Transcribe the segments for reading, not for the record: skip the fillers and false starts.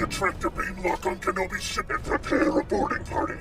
the attractor beam lock on Kenobi's ship and prepare a boarding party.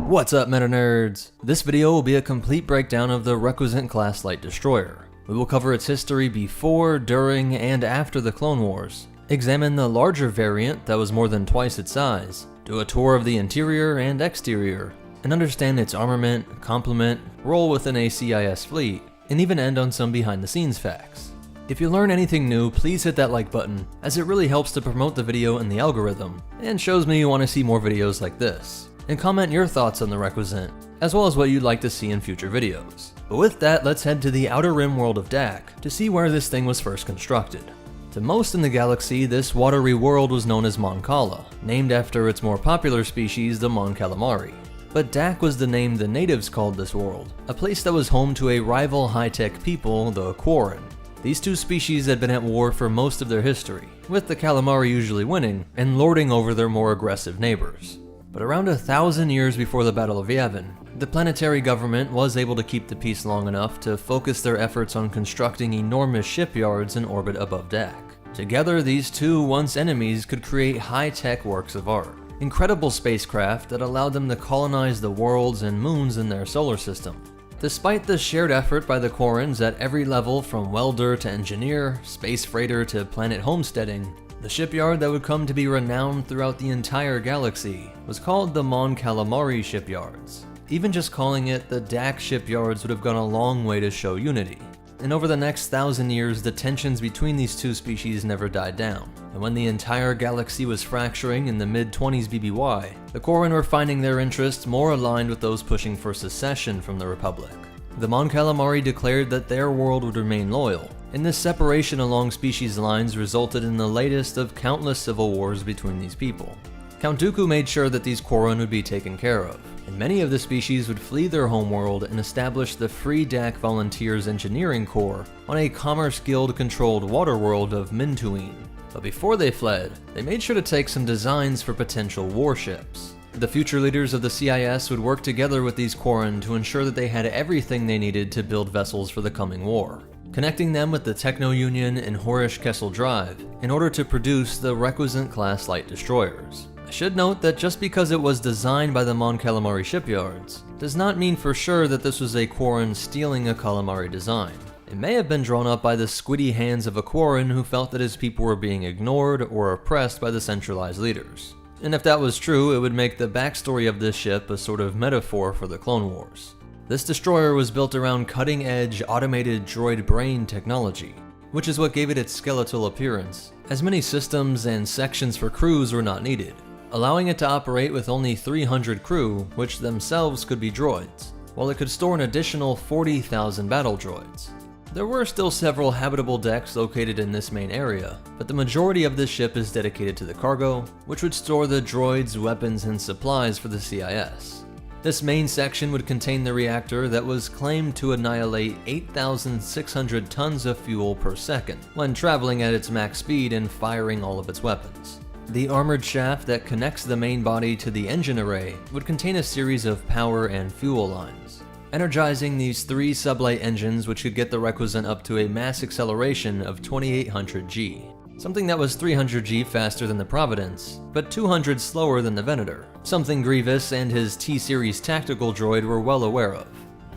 What's up, meta nerds? This video will be a complete breakdown of the Requisite class light destroyer. We will cover its history before, during, and after the Clone Wars, examine the larger variant that was more than twice its size, do a tour of the interior and exterior, and understand its armament, complement, role within a CIS fleet, and even end on some behind the scenes facts. If you learn anything new, please hit that like button, as it really helps to promote the video in the algorithm, and shows me you want to see more videos like this. And comment your thoughts on the Requisite, as well as what you'd like to see in future videos. But with that, let's head to the Outer Rim world of Dak to see where this thing was first constructed. To most in the galaxy, this watery world was known as Mon Cala, named after its more popular species, the Mon Calamari. But Dak was the name the natives called this world, a place that was home to a rival high-tech people, the Quarren. These two species had been at war for most of their history, with the Calamari usually winning and lording over their more aggressive neighbors. But around 1,000 years before the Battle of Yavin, the planetary government was able to keep the peace long enough to focus their efforts on constructing enormous shipyards in orbit above Dak. Together, these two once enemies could create high-tech works of art, incredible spacecraft that allowed them to colonize the worlds and moons in their solar system. Despite the shared effort by the Quarrens at every level from welder to engineer, space freighter to planet homesteading, the shipyard that would come to be renowned throughout the entire galaxy was called the Mon Calamari Shipyards. Even just calling it the Dak Shipyards would have gone a long way to show unity. And over the next 1,000 years, the tensions between these two species never died down. And when the entire galaxy was fracturing in the mid-20s BBY, the Quarren were finding their interests more aligned with those pushing for secession from the Republic. The Mon Calamari declared that their world would remain loyal, and this separation along species lines resulted in the latest of countless civil wars between these people. Count Dooku made sure that these Quarren would be taken care of, and many of the species would flee their homeworld and establish the Free Dak Volunteers Engineering Corps on a Commerce Guild-controlled waterworld of Mintuine. But before they fled, they made sure to take some designs for potential warships. The future leaders of the CIS would work together with these Quarren to ensure that they had everything they needed to build vessels for the coming war, connecting them with the Techno Union and Horish Kessel Drive in order to produce the Requisite class light destroyers. I should note that just because it was designed by the Mon Calamari shipyards, does not mean for sure that this was a Quarren stealing a Calamari design. It may have been drawn up by the squiddy hands of a Quarren who felt that his people were being ignored or oppressed by the centralized leaders. And if that was true, it would make the backstory of this ship a sort of metaphor for the Clone Wars. This destroyer was built around cutting-edge automated droid brain technology, which is what gave it its skeletal appearance, as many systems and sections for crews were not needed, allowing it to operate with only 300 crew, which themselves could be droids, while it could store an additional 40,000 battle droids. There were still several habitable decks located in this main area, but the majority of this ship is dedicated to the cargo, which would store the droids, weapons, and supplies for the CIS. This main section would contain the reactor that was claimed to annihilate 8,600 tons of fuel per second when traveling at its max speed and firing all of its weapons. The armored shaft that connects the main body to the engine array would contain a series of power and fuel lines, energizing these 3 sublight engines which could get the Requisite up to a mass acceleration of 2800 G, something that was 300 G faster than the Providence, but 200 slower than the Venator, something Grievous and his T-Series tactical droid were well aware of.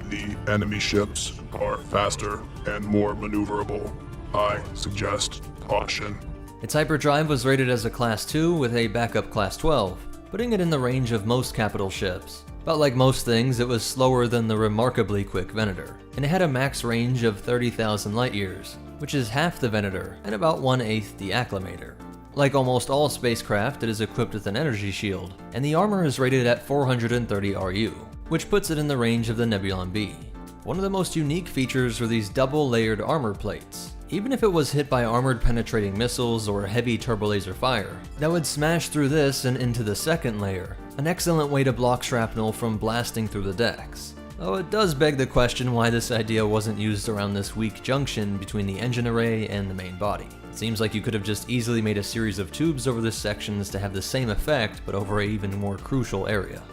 The enemy ships are faster and more maneuverable. I suggest caution. Its hyperdrive was rated as a Class 2 with a backup Class 12, putting it in the range of most capital ships. But like most things, it was slower than the remarkably quick Venator, and it had a max range of 30,000 light years, which is half the Venator and about 1/8 the Acclamator. Like almost all spacecraft, it is equipped with an energy shield, and the armor is rated at 430 RU, which puts it in the range of the Nebulon B. One of the most unique features were these double-layered armor plates. Even if it was hit by armored penetrating missiles or heavy turbolaser fire, that would smash through this and into the second layer, an excellent way to block shrapnel from blasting through the decks. Though it does beg the question why this idea wasn't used around this weak junction between the engine array and the main body. It seems like you could have just easily made a series of tubes over the sections to have the same effect, but over an even more crucial area.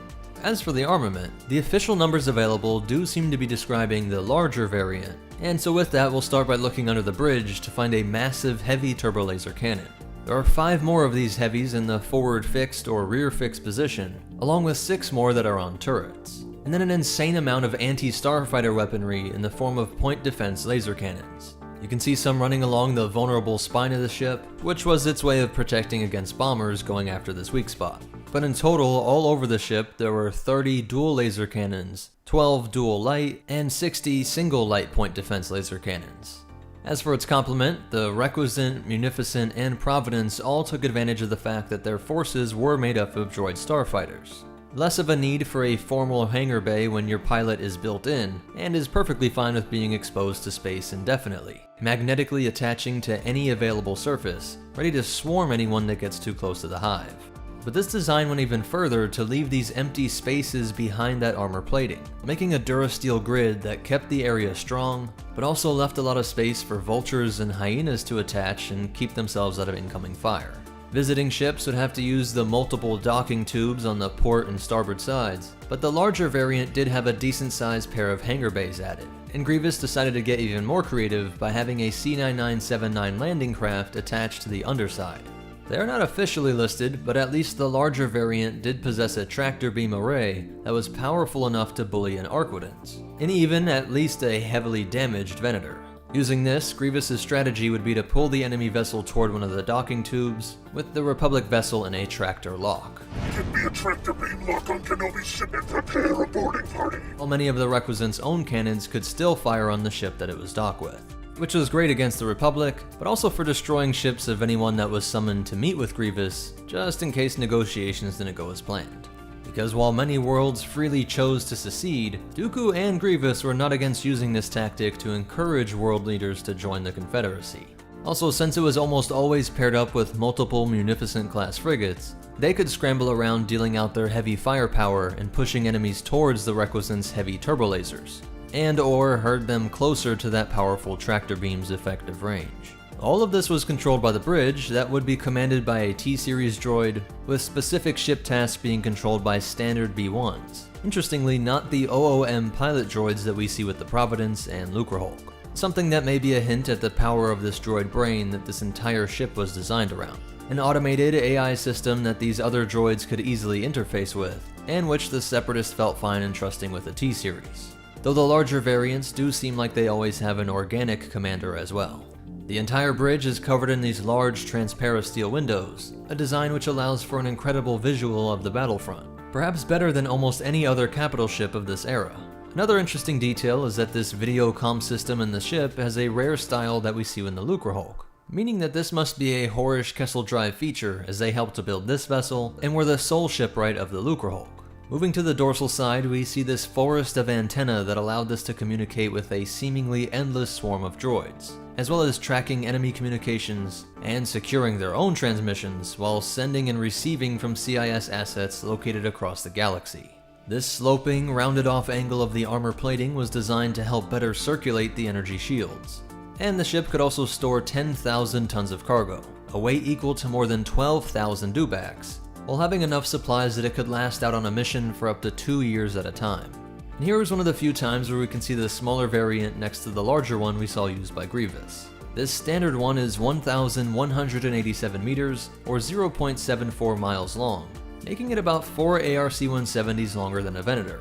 As for the armament, the official numbers available do seem to be describing the larger variant, and so with that we'll start by looking under the bridge to find a massive heavy turbo laser cannon. There are 5 more of these heavies in the forward fixed or rear fixed position, along with 6 more that are on turrets. And then an insane amount of anti-starfighter weaponry in the form of point defense laser cannons. You can see some running along the vulnerable spine of the ship, which was its way of protecting against bombers going after this weak spot. But in total, all over the ship, there were 30 dual laser cannons, 12 dual light, and 60 single light point defense laser cannons. As for its complement, the Requisite, Munificent, and Providence all took advantage of the fact that their forces were made up of droid starfighters. Less of a need for a formal hangar bay when your pilot is built in, and is perfectly fine with being exposed to space indefinitely, magnetically attaching to any available surface, ready to swarm anyone that gets too close to the hive. But this design went even further to leave these empty spaces behind that armor plating, making a Durasteel grid that kept the area strong, but also left a lot of space for vultures and hyenas to attach and keep themselves out of incoming fire. Visiting ships would have to use the multiple docking tubes on the port and starboard sides, but the larger variant did have a decent sized pair of hangar bays added, and Grievous decided to get even more creative by having a C-9979 landing craft attached to the underside. They are not officially listed, but at least the larger variant did possess a tractor beam array that was powerful enough to bully an Arquitans, and even at least a heavily damaged Venator. Using this, Grievous's strategy would be to pull the enemy vessel toward one of the docking tubes, with the Republic vessel in a tractor lock. Give me a tractor beam lock on Kenobi's ship and prepare a boarding party. While many of the Requisite's own cannons could still fire on the ship that it was docked with, which was great against the Republic, but also for destroying ships of anyone that was summoned to meet with Grievous, just in case negotiations didn't go as planned. Because while many worlds freely chose to secede, Dooku and Grievous were not against using this tactic to encourage world leaders to join the Confederacy. Also, since it was almost always paired up with multiple Munificent-class frigates, they could scramble around dealing out their heavy firepower and pushing enemies towards the Requisite's heavy turbolasers, and or herd them closer to that powerful tractor beam's effective range. All of this was controlled by the bridge that would be commanded by a T-Series droid, with specific ship tasks being controlled by standard B1s. Interestingly, not the OOM pilot droids that we see with the Providence and Lucrehulk. Something that may be a hint at the power of this droid brain that this entire ship was designed around. An automated AI system that these other droids could easily interface with, and which the Separatists felt fine in trusting with the T-Series. Though the larger variants do seem like they always have an organic commander as well. The entire bridge is covered in these large transparent steel windows, a design which allows for an incredible visual of the battlefront, perhaps better than almost any other capital ship of this era. Another interesting detail is that this video comm system in the ship has a rare style that we see in the Lucrehulk, meaning that this must be a Horish Kessel Drive feature as they helped to build this vessel and were the sole shipwright of the Lucrehulk. Moving to the dorsal side, we see this forest of antenna that allowed this to communicate with a seemingly endless swarm of droids, as well as tracking enemy communications and securing their own transmissions while sending and receiving from CIS assets located across the galaxy. This sloping, rounded off angle of the armor plating was designed to help better circulate the energy shields. And the ship could also store 10,000 tons of cargo, a weight equal to more than 12,000 dewbacks, while having enough supplies that it could last out on a mission for up to 2 years at a time. And here is one of the few times where we can see the smaller variant next to the larger one we saw used by Grievous. This standard one is 1,187 meters, or 0.74 miles long, making it about 4 ARC-170s longer than a Venator.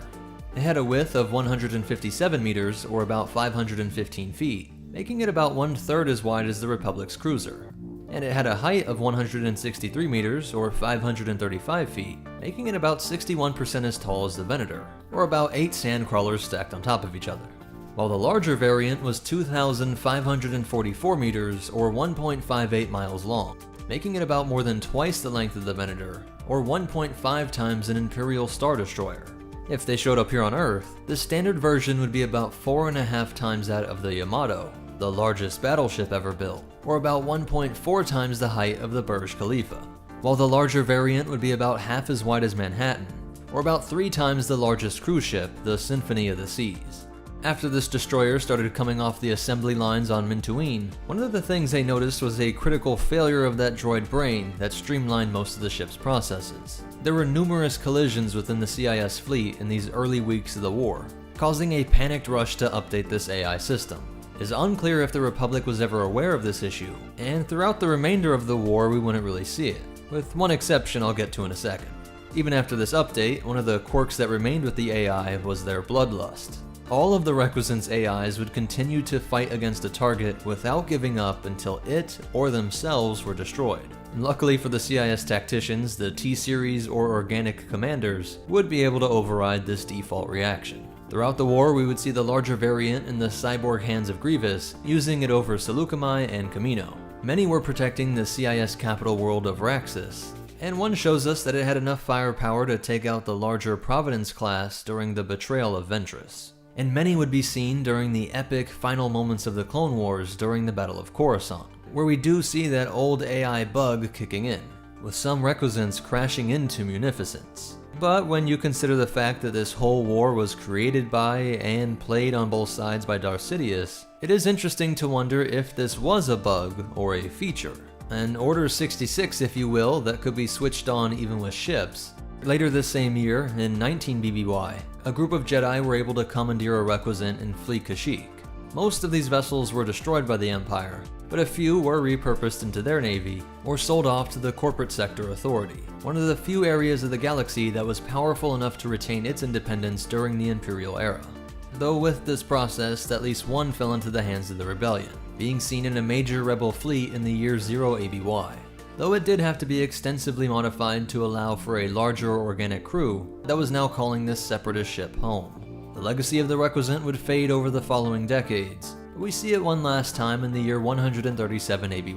It had a width of 157 meters, or about 515 feet, making it about 1/3 as wide as the Republic's cruiser. And it had a height of 163 meters, or 535 feet, making it about 61% as tall as the Venator, or about 8 sandcrawlers stacked on top of each other. While the larger variant was 2,544 meters, or 1.58 miles long, making it about more than twice the length of the Venator, or 1.5 times an Imperial Star Destroyer. If they showed up here on Earth, the standard version would be about 4.5 times that of the Yamato, the largest battleship ever built, or about 1.4 times the height of the Burj Khalifa, while the larger variant would be about half as wide as Manhattan, or about 3 times the largest cruise ship, the Symphony of the Seas. After this destroyer started coming off the assembly lines on Mintuine, one of the things they noticed was a critical failure of that droid brain that streamlined most of the ship's processes. There were numerous collisions within the CIS fleet in these early weeks of the war, causing a panicked rush to update this AI system. It is unclear if the Republic was ever aware of this issue, and throughout the remainder of the war we wouldn't really see it, with one exception I'll get to in a second. Even after this update, one of the quirks that remained with the AI was their bloodlust. All of the Requisite's AIs would continue to fight against a target without giving up until it or themselves were destroyed. And luckily for the CIS tacticians, the T-Series or organic commanders would be able to override this default reaction. Throughout the war, we would see the larger variant in the cyborg hands of Grievous, using it over Seleucami and Kamino. Many were protecting the CIS capital world of Raxus, and one shows us that it had enough firepower to take out the larger Providence class during the betrayal of Ventress. And many would be seen during the epic final moments of the Clone Wars during the Battle of Coruscant, where we do see that old AI bug kicking in, with some Requisants crashing into Munificence. But when you consider the fact that this whole war was created by and played on both sides by Darth Sidious, it is interesting to wonder if this was a bug or a feature. An Order 66, if you will, that could be switched on even with ships. Later this same year, in 19 BBY, a group of Jedi were able to commandeer a Requisite and flee Kashyyyk. Most of these vessels were destroyed by the Empire, but a few were repurposed into their navy or sold off to the Corporate Sector Authority, one of the few areas of the galaxy that was powerful enough to retain its independence during the Imperial era. Though with this process, at least one fell into the hands of the Rebellion, being seen in a major rebel fleet in the year 0 ABY. Though it did have to be extensively modified to allow for a larger organic crew that was now calling this separatist ship home. The legacy of the Requisite would fade over the following decades, but we see it one last time in the year 137 ABY,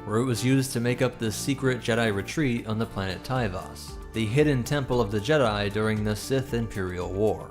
where it was used to make up the secret Jedi retreat on the planet Tyvos, the hidden temple of the Jedi during the Sith Imperial War.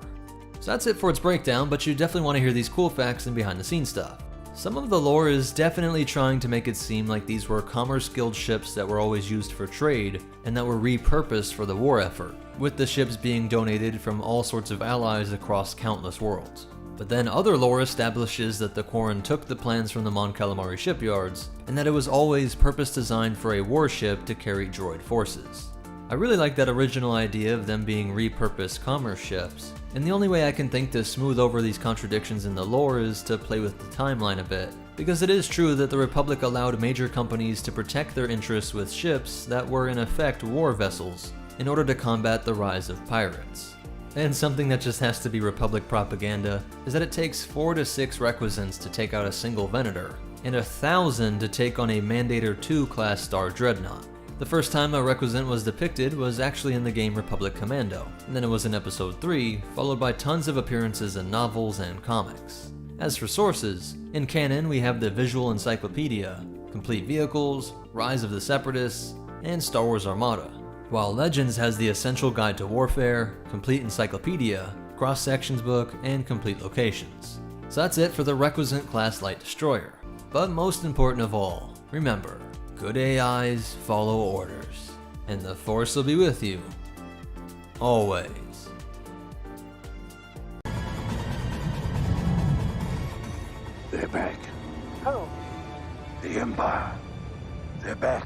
So that's it for its breakdown, but you definitely want to hear these cool facts and behind the scenes stuff. Some of the lore is definitely trying to make it seem like these were Commerce Guild ships that were always used for trade and that were repurposed for the war effort, with the ships being donated from all sorts of allies across countless worlds. But then other lore establishes that the Quarren took the plans from the Mon Calamari shipyards, and that it was always purpose designed for a warship to carry droid forces. I really like that original idea of them being repurposed commerce ships, and the only way I can think to smooth over these contradictions in the lore is to play with the timeline a bit, because it is true that the Republic allowed major companies to protect their interests with ships that were in effect war vessels, in order to combat the rise of pirates. And something that just has to be Republic propaganda is that it takes 4 to 6 Requisants to take out a single Venator, and 1,000 to take on a Mandator II class Star Dreadnought. The first time a Requisite was depicted was actually in the game Republic Commando, and then it was in Episode 3, followed by tons of appearances in novels and comics. As for sources, in canon we have the Visual Encyclopedia, Complete Vehicles, Rise of the Separatists, and Star Wars Armada, while Legends has the Essential Guide to Warfare, Complete Encyclopedia, Cross Sections Book, and Complete Locations. So that's it for the Requisite Class Light Destroyer. But most important of all, remember, good AIs follow orders, and the Force will be with you, always. They're back. Oh. The Empire. They're back.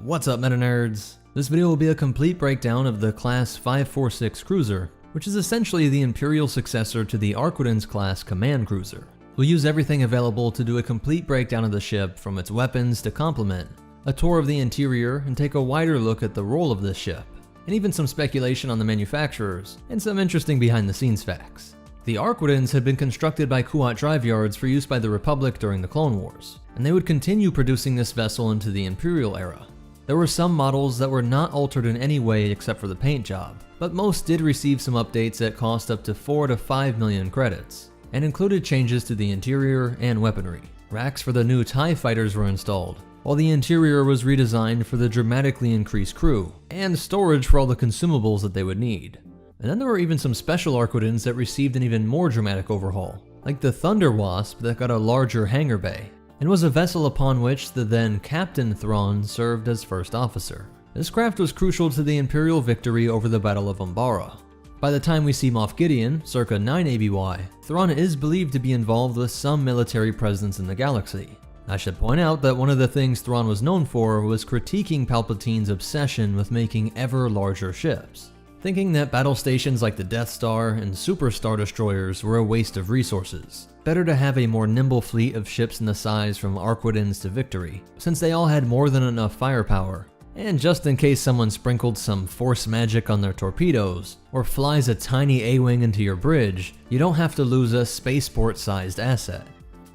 What's up, meta nerds? This video will be a complete breakdown of the Class 546 cruiser, which is essentially the Imperial successor to the Arquitens class command cruiser. We'll use everything available to do a complete breakdown of the ship, from its weapons to complement, a tour of the interior, and take a wider look at the role of this ship, and even some speculation on the manufacturers, and some interesting behind the scenes facts. The Arquitens had been constructed by Kuat drive yards for use by the Republic during the Clone Wars, and they would continue producing this vessel into the Imperial era. There were some models that were not altered in any way except for the paint job, but most did receive some updates that cost up to 4 to 5 million credits, and included changes to the interior and weaponry. Racks for the new TIE fighters were installed, while the interior was redesigned for the dramatically increased crew, and storage for all the consumables that they would need. And then there were even some special Arquitens that received an even more dramatic overhaul, like the Thunder Wasp that got a larger hangar bay, and was a vessel upon which the then Captain Thrawn served as first officer. This craft was crucial to the Imperial victory over the Battle of Umbara. By the time we see Moff Gideon, circa 9 ABY, Thrawn is believed to be involved with some military presence in the galaxy. I should point out that one of the things Thrawn was known for was critiquing Palpatine's obsession with making ever larger ships, thinking that battle stations like the Death Star and Super Star Destroyers were a waste of resources. Better to have a more nimble fleet of ships in the size from Arquidens to Victory, since they all had more than enough firepower. And just in case someone sprinkled some force magic on their torpedoes, or flies a tiny A-wing into your bridge, you don't have to lose a spaceport-sized asset.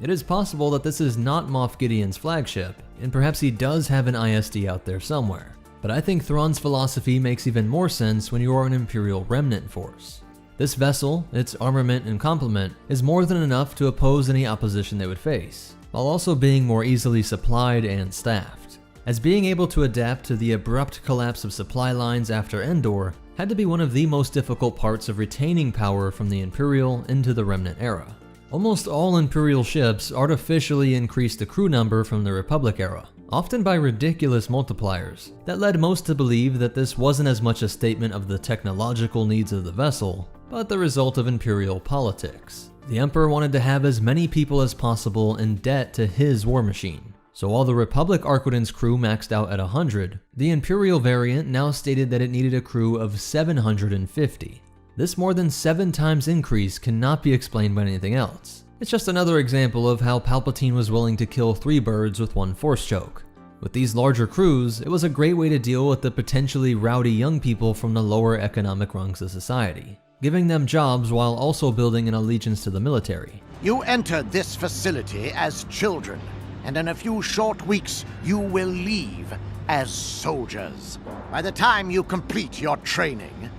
It is possible that this is not Moff Gideon's flagship, and perhaps he does have an ISD out there somewhere. But I think Thrawn's philosophy makes even more sense when you are an Imperial remnant force. This vessel, its armament and complement, is more than enough to oppose any opposition they would face, while also being more easily supplied and staffed, as being able to adapt to the abrupt collapse of supply lines after Endor had to be one of the most difficult parts of retaining power from the Imperial into the Remnant era. Almost all Imperial ships artificially increased the crew number from the Republic era, often by ridiculous multipliers, that led most to believe that this wasn't as much a statement of the technological needs of the vessel, but the result of Imperial politics. The Emperor wanted to have as many people as possible in debt to his war machine. So while the Republic Arquidens crew maxed out at 100, the Imperial variant now stated that it needed a crew of 750. This more than 7 times increase cannot be explained by anything else. It's just another example of how Palpatine was willing to kill 3 birds with 1 force choke. With these larger crews, it was a great way to deal with the potentially rowdy young people from the lower economic rungs of society, giving them jobs while also building an allegiance to the military. You entered this facility as children, and in a few short weeks, you will leave as soldiers. By the time you complete your training,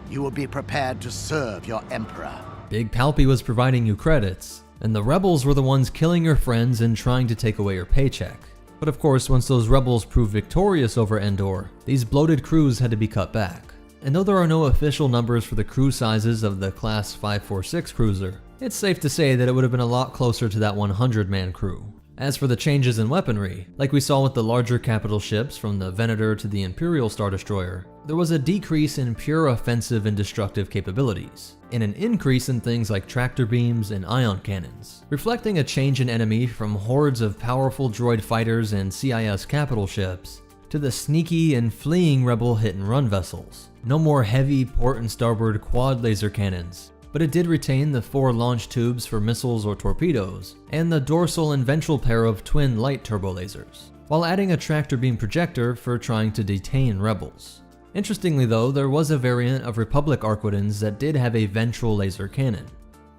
you will be prepared to serve your Emperor. Big Palpy was providing you credits, and the rebels were the ones killing your friends and trying to take away your paycheck. But of course, once those rebels proved victorious over Endor, these bloated crews had to be cut back. And though there are no official numbers for the crew sizes of the Class 546 cruiser, it's safe to say that it would have been a lot closer to that 100-man crew. As for the changes in weaponry, like we saw with the larger capital ships from the Venator to the Imperial Star Destroyer, there was a decrease in pure offensive and destructive capabilities, and an increase in things like tractor beams and ion cannons, reflecting a change in enemy from hordes of powerful droid fighters and CIS capital ships to the sneaky and fleeing rebel hit-and-run vessels. No more heavy port and starboard quad laser cannons, but it did retain the 4 launch tubes for missiles or torpedoes, and the dorsal and ventral pair of twin light turbo lasers, while adding a tractor beam projector for trying to detain rebels. Interestingly though, there was a variant of Republic Arquidens that did have a ventral laser cannon.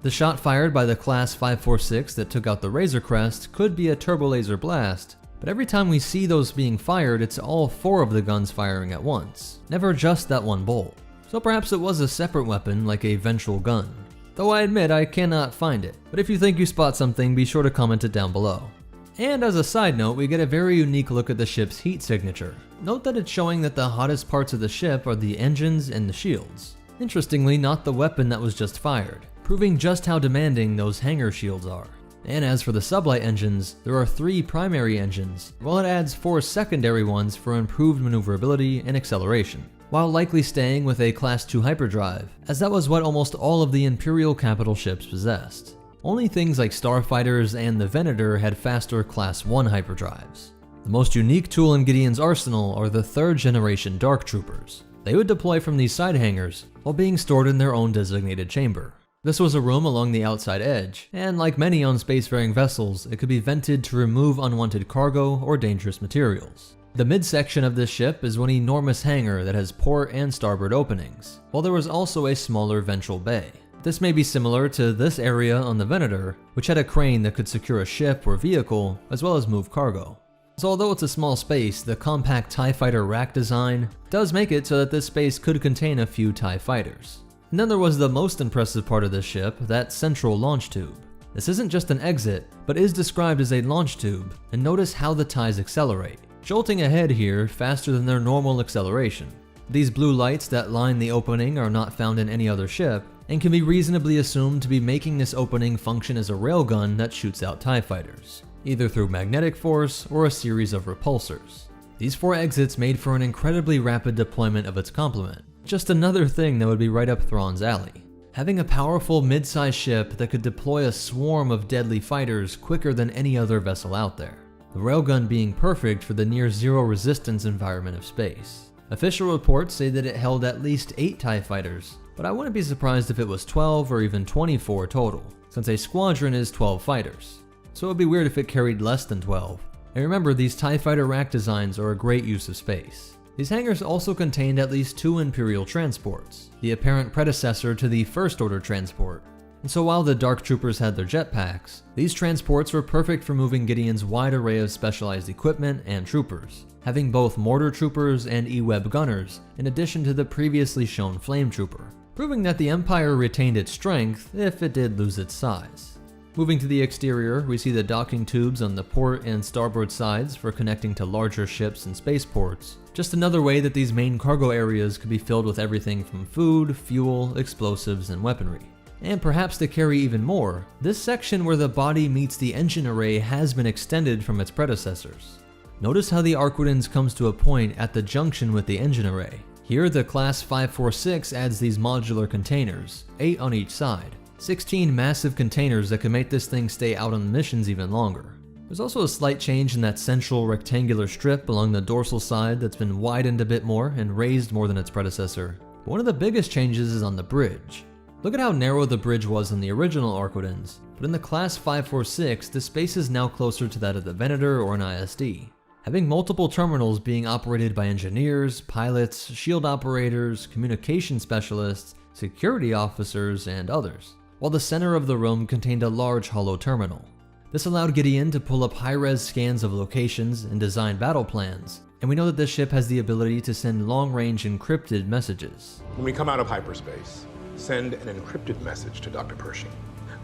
The shot fired by the Class 546 that took out the Razor Crest could be a turbo laser blast, but every time we see those being fired, it's all 4 of the guns firing at once, never just that one bolt. So perhaps it was a separate weapon like a ventral gun. Though I admit I cannot find it, but if you think you spot something, be sure to comment it down below. And as a side note, we get a very unique look at the ship's heat signature. Note that it's showing that the hottest parts of the ship are the engines and the shields. Interestingly, not the weapon that was just fired, proving just how demanding those hangar shields are. And as for the sublight engines, there are 3 primary engines, while it adds 4 secondary ones for improved maneuverability and acceleration, while likely staying with a Class 2 hyperdrive, as that was what almost all of the Imperial capital ships possessed. Only things like starfighters and the Venator had faster Class 1 hyperdrives. The most unique tool in Gideon's arsenal are the 3rd generation Dark Troopers. They would deploy from these side hangars, while being stored in their own designated chamber. This was a room along the outside edge, and like many on spacefaring vessels, it could be vented to remove unwanted cargo or dangerous materials. The midsection of this ship is one enormous hangar that has port and starboard openings, while there was also a smaller ventral bay. This may be similar to this area on the Venator, which had a crane that could secure a ship or vehicle, as well as move cargo. So although it's a small space, the compact TIE Fighter rack design does make it so that this space could contain a few TIE Fighters. And then there was the most impressive part of this ship, that central launch tube. This isn't just an exit, but is described as a launch tube, and notice how the TIEs accelerate, jolting ahead here faster than their normal acceleration. These blue lights that line the opening are not found in any other ship, and can be reasonably assumed to be making this opening function as a railgun that shoots out TIE Fighters, either through magnetic force or a series of repulsors. These 4 exits made for an incredibly rapid deployment of its complement, Just another thing that would be right up Thrawn's alley. Having a powerful mid-sized ship that could deploy a swarm of deadly fighters quicker than any other vessel out there. The railgun being perfect for the near zero resistance environment of space. Official reports say that it held at least 8 TIE fighters, but I wouldn't be surprised if it was 12 or even 24 total, since a squadron is 12 fighters. So it would be weird if it carried less than 12. And remember, these TIE fighter rack designs are a great use of space. These hangars also contained at least 2 Imperial transports, the apparent predecessor to the First Order transport. And so while the Dark Troopers had their jetpacks, these transports were perfect for moving Gideon's wide array of specialized equipment and troopers, having both mortar troopers and E-Web gunners, in addition to the previously shown flame trooper, proving that the Empire retained its strength if it did lose its size. Moving to the exterior, we see the docking tubes on the port and starboard sides for connecting to larger ships and spaceports. Just another way that these main cargo areas could be filled with everything from food, fuel, explosives, and weaponry. And perhaps to carry even more, this section where the body meets the engine array has been extended from its predecessors. Notice how the Arquitens comes to a point at the junction with the engine array. Here the Class 546 adds these modular containers, 8 on each side. 16 massive containers that can make this thing stay out on missions even longer. There's also a slight change in that central rectangular strip along the dorsal side that's been widened a bit more and raised more than its predecessor. But one of the biggest changes is on the bridge. Look at how narrow the bridge was in the original Arquitens, but in the Class 546 the space is now closer to that of the Venator or an ISD. Having multiple terminals being operated by engineers, pilots, shield operators, communication specialists, security officers, and others, while the center of the room contained a large hollow terminal. This allowed Gideon to pull up high-res scans of locations and design battle plans, and we know that this ship has the ability to send long-range encrypted messages. When we come out of hyperspace, send an encrypted message to Dr. Pershing.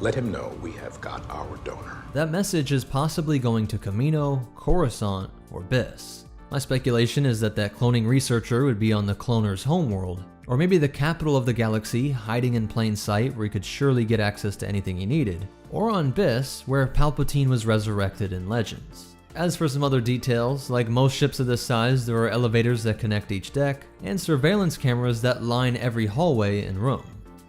Let him know we have got our donor. That message is possibly going to Camino, Coruscant, or Biss. My speculation is that cloning researcher would be on the cloner's homeworld, or maybe the capital of the galaxy, hiding in plain sight where he could surely get access to anything he needed, or on Biss, where Palpatine was resurrected in Legends. As for some other details, like most ships of this size, there are elevators that connect each deck, and surveillance cameras that line every hallway and room.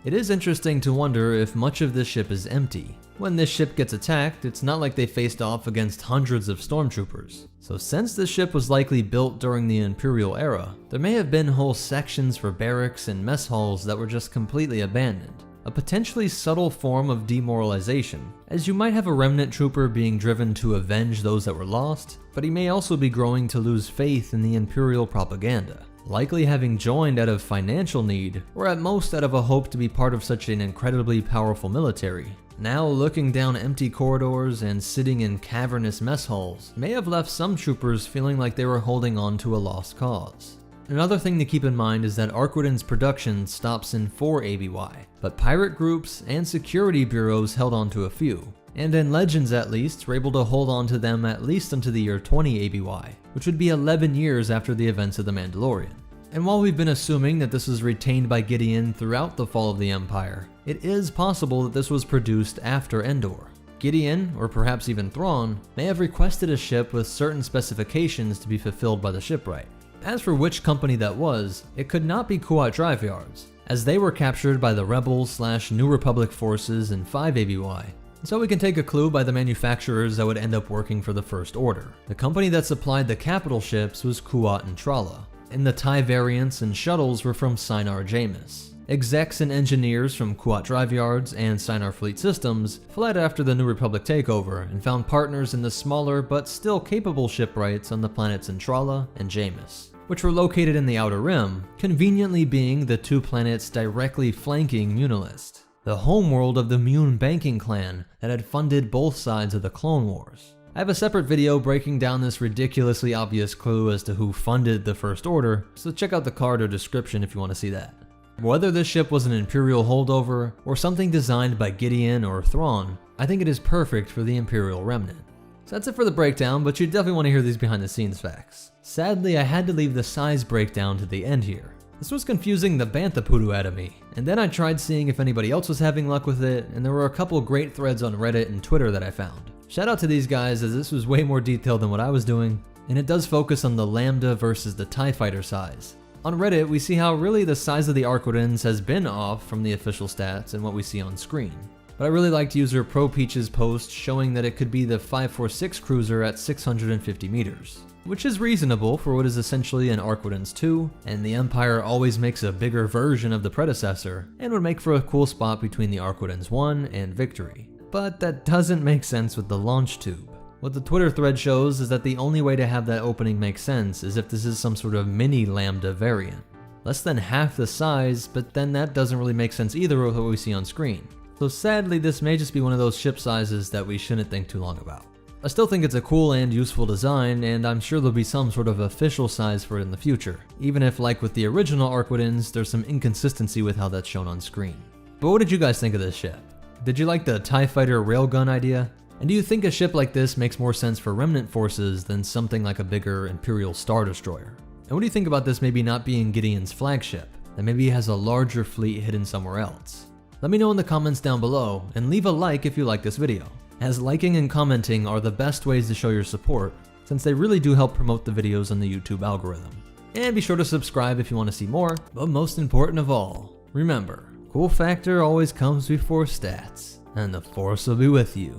It is interesting to wonder if much of this ship is empty. When this ship gets attacked, it's not like they faced off against hundreds of stormtroopers. So since this ship was likely built during the Imperial era, there may have been whole sections for barracks and mess halls that were just completely abandoned. A potentially subtle form of demoralization, as you might have a remnant trooper being driven to avenge those that were lost, but he may also be growing to lose faith in the Imperial propaganda, likely having joined out of financial need, or at most out of a hope to be part of such an incredibly powerful military. Now looking down empty corridors and sitting in cavernous mess halls may have left some troopers feeling like they were holding on to a lost cause. Another thing to keep in mind is that Arquitens production stops in 4 ABY, but pirate groups and security bureaus held on to a few, and in Legends at least were able to hold on to them at least until the year 20 ABY, which would be 11 years after the events of The Mandalorian. And while we've been assuming that this was retained by Gideon throughout the fall of the Empire, it is possible that this was produced after Endor. Gideon, or perhaps even Thrawn, may have requested a ship with certain specifications to be fulfilled by the shipwright. As for which company that was, it could not be Kuat Drive Yards, as they were captured by the Rebels/New Republic forces in 5 ABY. So we can take a clue by the manufacturers that would end up working for the First Order. The company that supplied the capital ships was Kuat and Trala, and the TIE variants and shuttles were from Sinar Jamis. Execs and engineers from Kuat Drive Yards and Sinar Fleet Systems fled after the New Republic takeover and found partners in the smaller but still capable shipwrights on the planets Entrala and Jamis, which were located in the Outer Rim, conveniently being the 2 planets directly flanking Munilist, the homeworld of the Mun banking clan that had funded both sides of the Clone Wars. I have a separate video breaking down this ridiculously obvious clue as to who funded the First Order, so check out the card or description if you want to see that. Whether this ship was an Imperial holdover or something designed by Gideon or Thrawn, I think it is perfect for the Imperial remnant. So that's it for the breakdown, but you definitely want to hear these behind the scenes facts. Sadly, I had to leave the size breakdown to the end here. This was confusing the Bantha Poodoo out of me, and then I tried seeing if anybody else was having luck with it, and there were a couple great threads on Reddit and Twitter that I found. Shout out to these guys, as this was way more detailed than what I was doing, and it does focus on the Lambda versus the TIE Fighter size. On Reddit, we see how really the size of the Arquitans has been off from the official stats and what we see on screen. But I really liked user ProPeach's post showing that it could be the 546 cruiser at 650 meters, which is reasonable for what is essentially an Arquitans 2, and the Empire always makes a bigger version of the predecessor, and would make for a cool spot between the Arquitans 1 and Victory. But that doesn't make sense with the launch tube. What the Twitter thread shows is that the only way to have that opening make sense is if this is some sort of mini Lambda variant. Less than half the size, but then that doesn't really make sense either with what we see on screen. So sadly, this may just be one of those ship sizes that we shouldn't think too long about. I still think it's a cool and useful design, and I'm sure there'll be some sort of official size for it in the future, even if, like with the original Arquitans, there's some inconsistency with how that's shown on screen. But what did you guys think of this ship? Did you like the TIE Fighter railgun idea? And do you think a ship like this makes more sense for Remnant forces than something like a bigger Imperial Star Destroyer? And what do you think about this maybe not being Gideon's flagship, that maybe has a larger fleet hidden somewhere else? Let me know in the comments down below, and leave a like if you like this video, as liking and commenting are the best ways to show your support, since they really do help promote the videos on the YouTube algorithm. And be sure to subscribe if you want to see more, but most important of all, remember, cool factor always comes before stats, and the Force will be with you.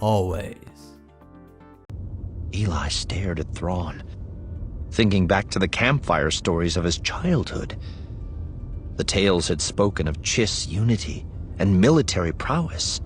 Always. Eli stared at Thrawn, thinking back to the campfire stories of his childhood. The tales had spoken of Chiss unity and military prowess.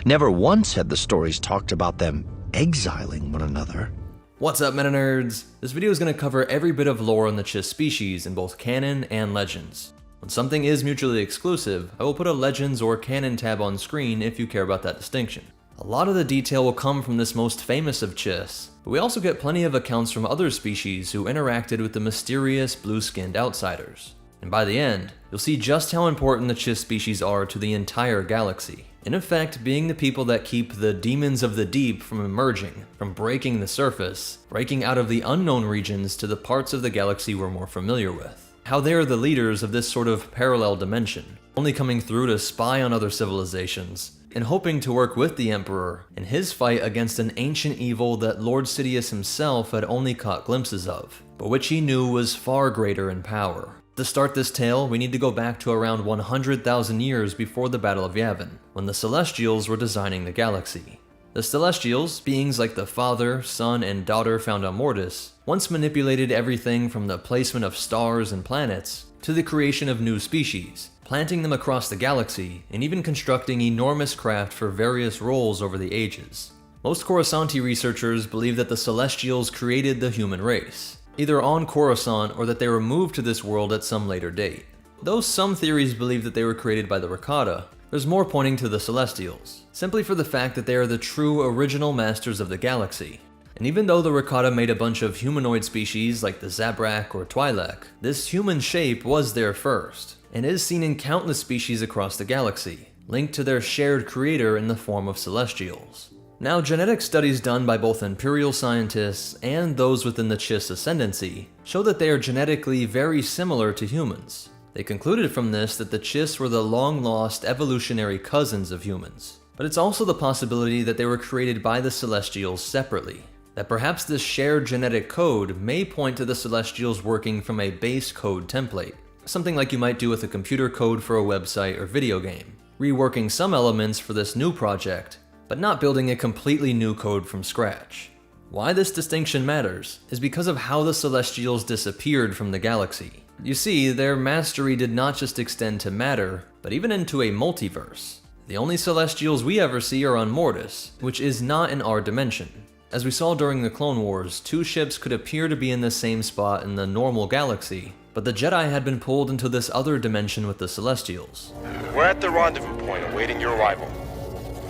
Never once had the stories talked about them exiling one another. What's up, meta nerds? This video is going to cover every bit of lore on the Chiss species in both canon and legends. When something is mutually exclusive, I will put a legends or canon tab on screen if you care about that distinction. A lot of the detail will come from this most famous of Chiss, but we also get plenty of accounts from other species who interacted with the mysterious blue-skinned outsiders. And by the end, you'll see just how important the Chiss species are to the entire galaxy. In effect, being the people that keep the demons of the deep from emerging, from breaking the surface, breaking out of the unknown regions to the parts of the galaxy we're more familiar with. How they are the leaders of this sort of parallel dimension, only coming through to spy on other civilizations, and hoping to work with the Emperor in his fight against an ancient evil that Lord Sidious himself had only caught glimpses of, but which he knew was far greater in power. To start this tale, we need to go back to around 100,000 years before the Battle of Yavin, when the Celestials were designing the galaxy. The Celestials, beings like the father, son, and daughter found on Mortis, once manipulated everything from the placement of stars and planets to the creation of new species, planting them across the galaxy, and even constructing enormous craft for various roles over the ages. Most Coruscanti researchers believe that the Celestials created the human race, either on Coruscant or that they were moved to this world at some later date. Though some theories believe that they were created by the Rakata, there's more pointing to the Celestials, simply for the fact that they are the true original masters of the galaxy. And even though the Rakata made a bunch of humanoid species like the Zabrak or Twi'lek, this human shape was there first, and is seen in countless species across the galaxy, linked to their shared creator in the form of Celestials. Now, genetic studies done by both Imperial scientists and those within the Chiss ascendancy show that they are genetically very similar to humans. They concluded from this that the Chiss were the long-lost evolutionary cousins of humans. But it's also the possibility that they were created by the Celestials separately, that perhaps this shared genetic code may point to the Celestials working from a base code template, something like you might do with a computer code for a website or video game, reworking some elements for this new project, but not building a completely new code from scratch. Why this distinction matters is because of how the Celestials disappeared from the galaxy. You see, their mastery did not just extend to matter, but even into a multiverse. The only Celestials we ever see are on Mortis, which is not in our dimension. As we saw during the Clone Wars, two ships could appear to be in the same spot in the normal galaxy, but the Jedi had been pulled into this other dimension with the Celestials. We're at the rendezvous point awaiting your arrival.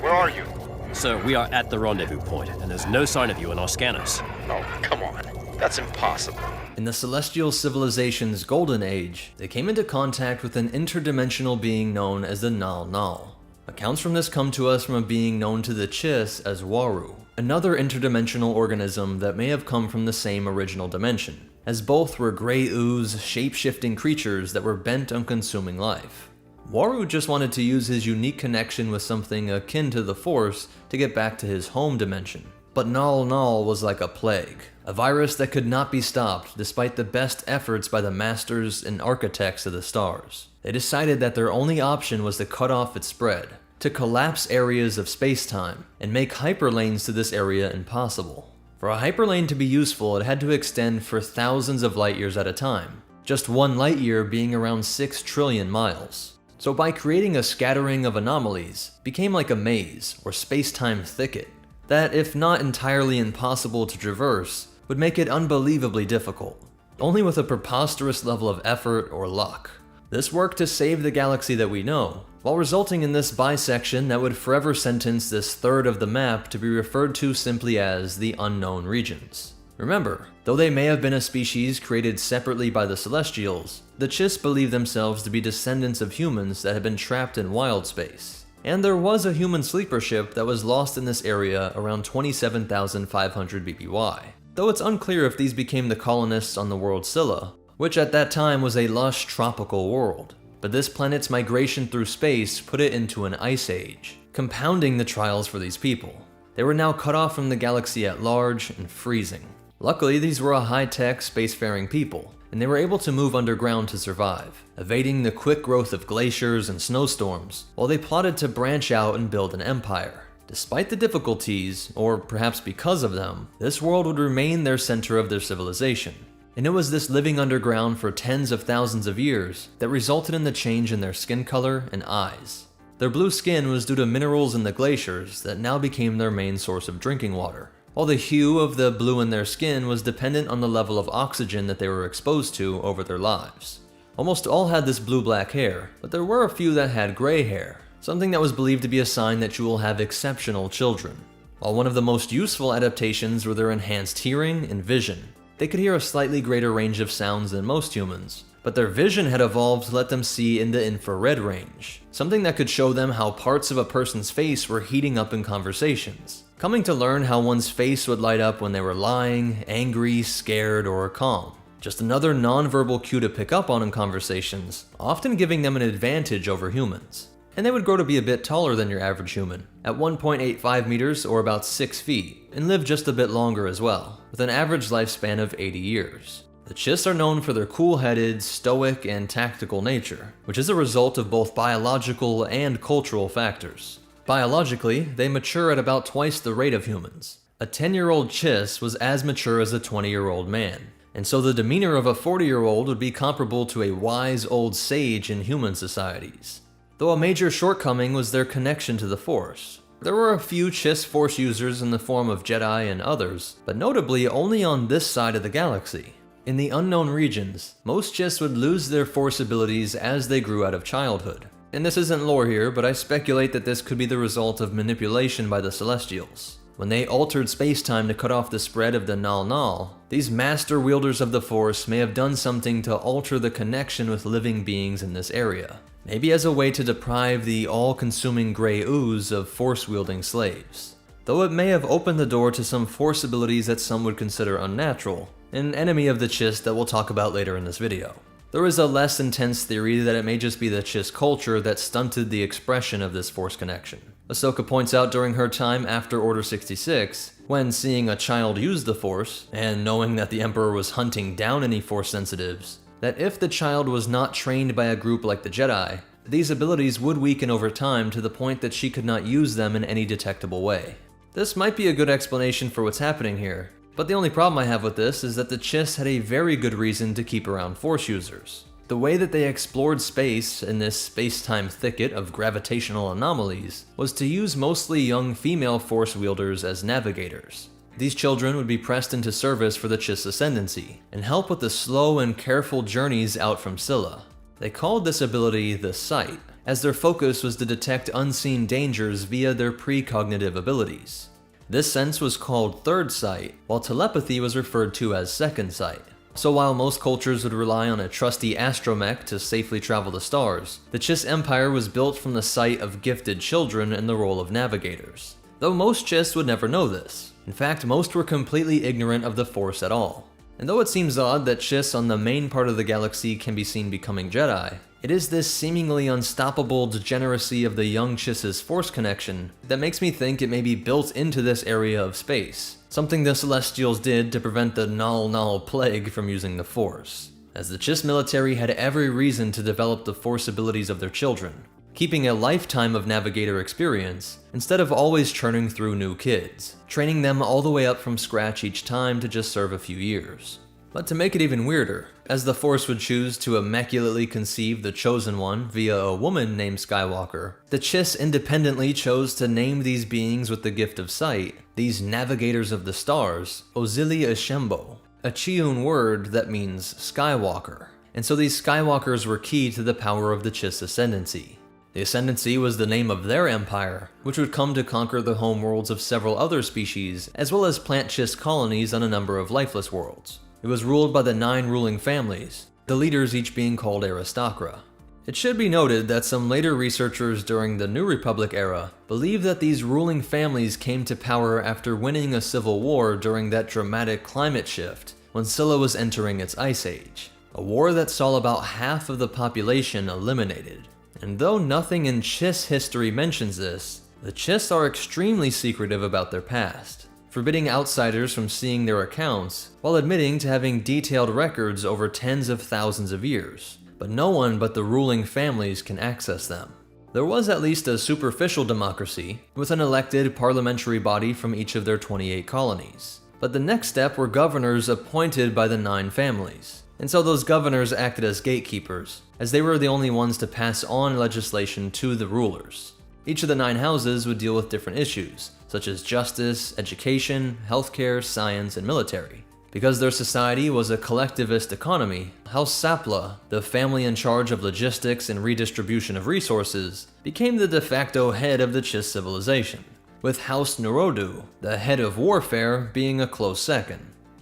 Where are you? Sir, we are at the rendezvous point, and there's no sign of you in our scanners. Oh, come on. That's impossible. In the Celestial civilization's golden age, they came into contact with an interdimensional being known as the Nal Nal. Accounts from this come to us from a being known to the Chiss as Waru, another interdimensional organism that may have come from the same original dimension, as both were gray ooze, shape-shifting creatures that were bent on consuming life. Waru just wanted to use his unique connection with something akin to the Force to get back to his home dimension. But Nal Nal was like a plague a virus that could not be stopped despite the best efforts by the masters and architects of the stars. They decided that their only option was to cut off its spread, to collapse areas of space-time, and make hyperlanes to this area impossible. For a hyperlane to be useful, it had to extend for thousands of light years at a time, just one light year being around 6 trillion miles. So by creating a scattering of anomalies, it became like a maze or space-time thicket, that if not entirely impossible to traverse, would make it unbelievably difficult, only with a preposterous level of effort or luck. This worked to save the galaxy that we know, while resulting in this bisection that would forever sentence this third of the map to be referred to simply as the unknown regions. Remember, though they may have been a species created separately by the Celestials, the Chiss believed themselves to be descendants of humans that had been trapped in wild space. And there was a human sleeper ship that was lost in this area around 27,500 BBY, though it's unclear if these became the colonists on the world Scylla, which at that time was a lush tropical world. But this planet's migration through space put it into an ice age, compounding the trials for these people. They were now cut off from the galaxy at large and freezing. Luckily, these were a high-tech, spacefaring people, and they were able to move underground to survive, evading the quick growth of glaciers and snowstorms, while they plotted to branch out and build an empire. Despite the difficulties, or perhaps because of them, this world would remain their center of their civilization. And it was this living underground for tens of thousands of years that resulted in the change in their skin color and eyes. Their blue skin was due to minerals in the glaciers that now became their main source of drinking water, while the hue of the blue in their skin was dependent on the level of oxygen that they were exposed to over their lives. Almost all had this blue-black hair, but there were a few that had gray hair, something that was believed to be a sign that you will have exceptional children. While one of the most useful adaptations were their enhanced hearing and vision. They could hear a slightly greater range of sounds than most humans, but their vision had evolved to let them see in the infrared range, something that could show them how parts of a person's face were heating up in conversations, coming to learn how one's face would light up when they were lying, angry, scared, or calm. Just another nonverbal cue to pick up on in conversations, often giving them an advantage over humans. And they would grow to be a bit taller than your average human, at 1.85 meters or about 6 feet, and live just a bit longer as well, with an average lifespan of 80 years. The Chiss are known for their cool-headed, stoic, and tactical nature, which is a result of both biological and cultural factors. Biologically, they mature at about twice the rate of humans. A 10-year-old Chiss was as mature as a 20-year-old man, and so the demeanor of a 40-year-old would be comparable to a wise old sage in human societies. Though a major shortcoming was their connection to the Force. There were a few Chiss Force users in the form of Jedi and others, but notably only on this side of the galaxy. In the unknown regions, most Chiss would lose their Force abilities as they grew out of childhood. And this isn't lore here, but I speculate that this could be the result of manipulation by the Celestials. When they altered space-time to cut off the spread of the Nal Nal, these master wielders of the Force may have done something to alter the connection with living beings in this area. Maybe as a way to deprive the all-consuming gray ooze of Force-wielding slaves. Though it may have opened the door to some Force abilities that some would consider unnatural, an enemy of the Chiss that we'll talk about later in this video. There is a less intense theory that it may just be the Chiss culture that stunted the expression of this Force connection. Ahsoka points out during her time after Order 66, when seeing a child use the Force, and knowing that the Emperor was hunting down any Force sensitives, that if the child was not trained by a group like the Jedi, these abilities would weaken over time to the point that she could not use them in any detectable way. This might be a good explanation for what's happening here, but the only problem I have with this is that the Chiss had a very good reason to keep around Force users. The way that they explored space in this space-time thicket of gravitational anomalies was to use mostly young female Force wielders as navigators. These children would be pressed into service for the Chiss ascendancy, and help with the slow and careful journeys out from Scylla. They called this ability the Sight, as their focus was to detect unseen dangers via their precognitive abilities. This sense was called Third Sight, while telepathy was referred to as Second Sight. So while most cultures would rely on a trusty astromech to safely travel the stars, the Chiss Empire was built from the sight of gifted children in the role of navigators. Though most Chiss would never know this. In fact, most were completely ignorant of the Force at all. And though it seems odd that Chiss on the main part of the galaxy can be seen becoming Jedi, It is this seemingly unstoppable degeneracy of the young Chiss's force connection that makes me think it may be built into this area of space, something the Celestials did to prevent the Null plague from using the force, as the Chiss military had every reason to develop the force abilities of their children, keeping a lifetime of navigator experience instead of always churning through new kids, training them all the way up from scratch each time to just serve a few years. But to make it even weirder, as the Force would choose to immaculately conceive the Chosen One via a woman named Skywalker, the Chiss independently chose to name these beings with the gift of sight, these navigators of the stars, Ozili Ashembo, a Chiun word that means Skywalker. And so these Skywalkers were key to the power of the Chiss Ascendancy. The Ascendancy was the name of their empire, which would come to conquer the homeworlds of several other species, as well as plant Chiss colonies on a number of lifeless worlds. It was ruled by the 9 ruling families, the leaders each being called aristocra. It should be noted that some later researchers during the New Republic era believe that these ruling families came to power after winning a civil war during that dramatic climate shift when Scylla was entering its ice age, a war that saw about half of the population eliminated. And though nothing in Chiss history mentions this, the Chiss are extremely secretive about their past, forbidding outsiders from seeing their accounts while admitting to having detailed records over tens of thousands of years, but no one but the ruling families can access them. There was at least a superficial democracy, with an elected parliamentary body from each of their 28 colonies, but the next step were governors appointed by the 9 families, and so those governors acted as gatekeepers, as they were the only ones to pass on legislation to the rulers. Each of the 9 houses would deal with different issues, such as justice, education, healthcare, science, and military. Because their society was a collectivist economy, House Sapla, the family in charge of logistics and redistribution of resources, became the de facto head of the Chiss civilization, with House Nurodu, the head of warfare, being a close second.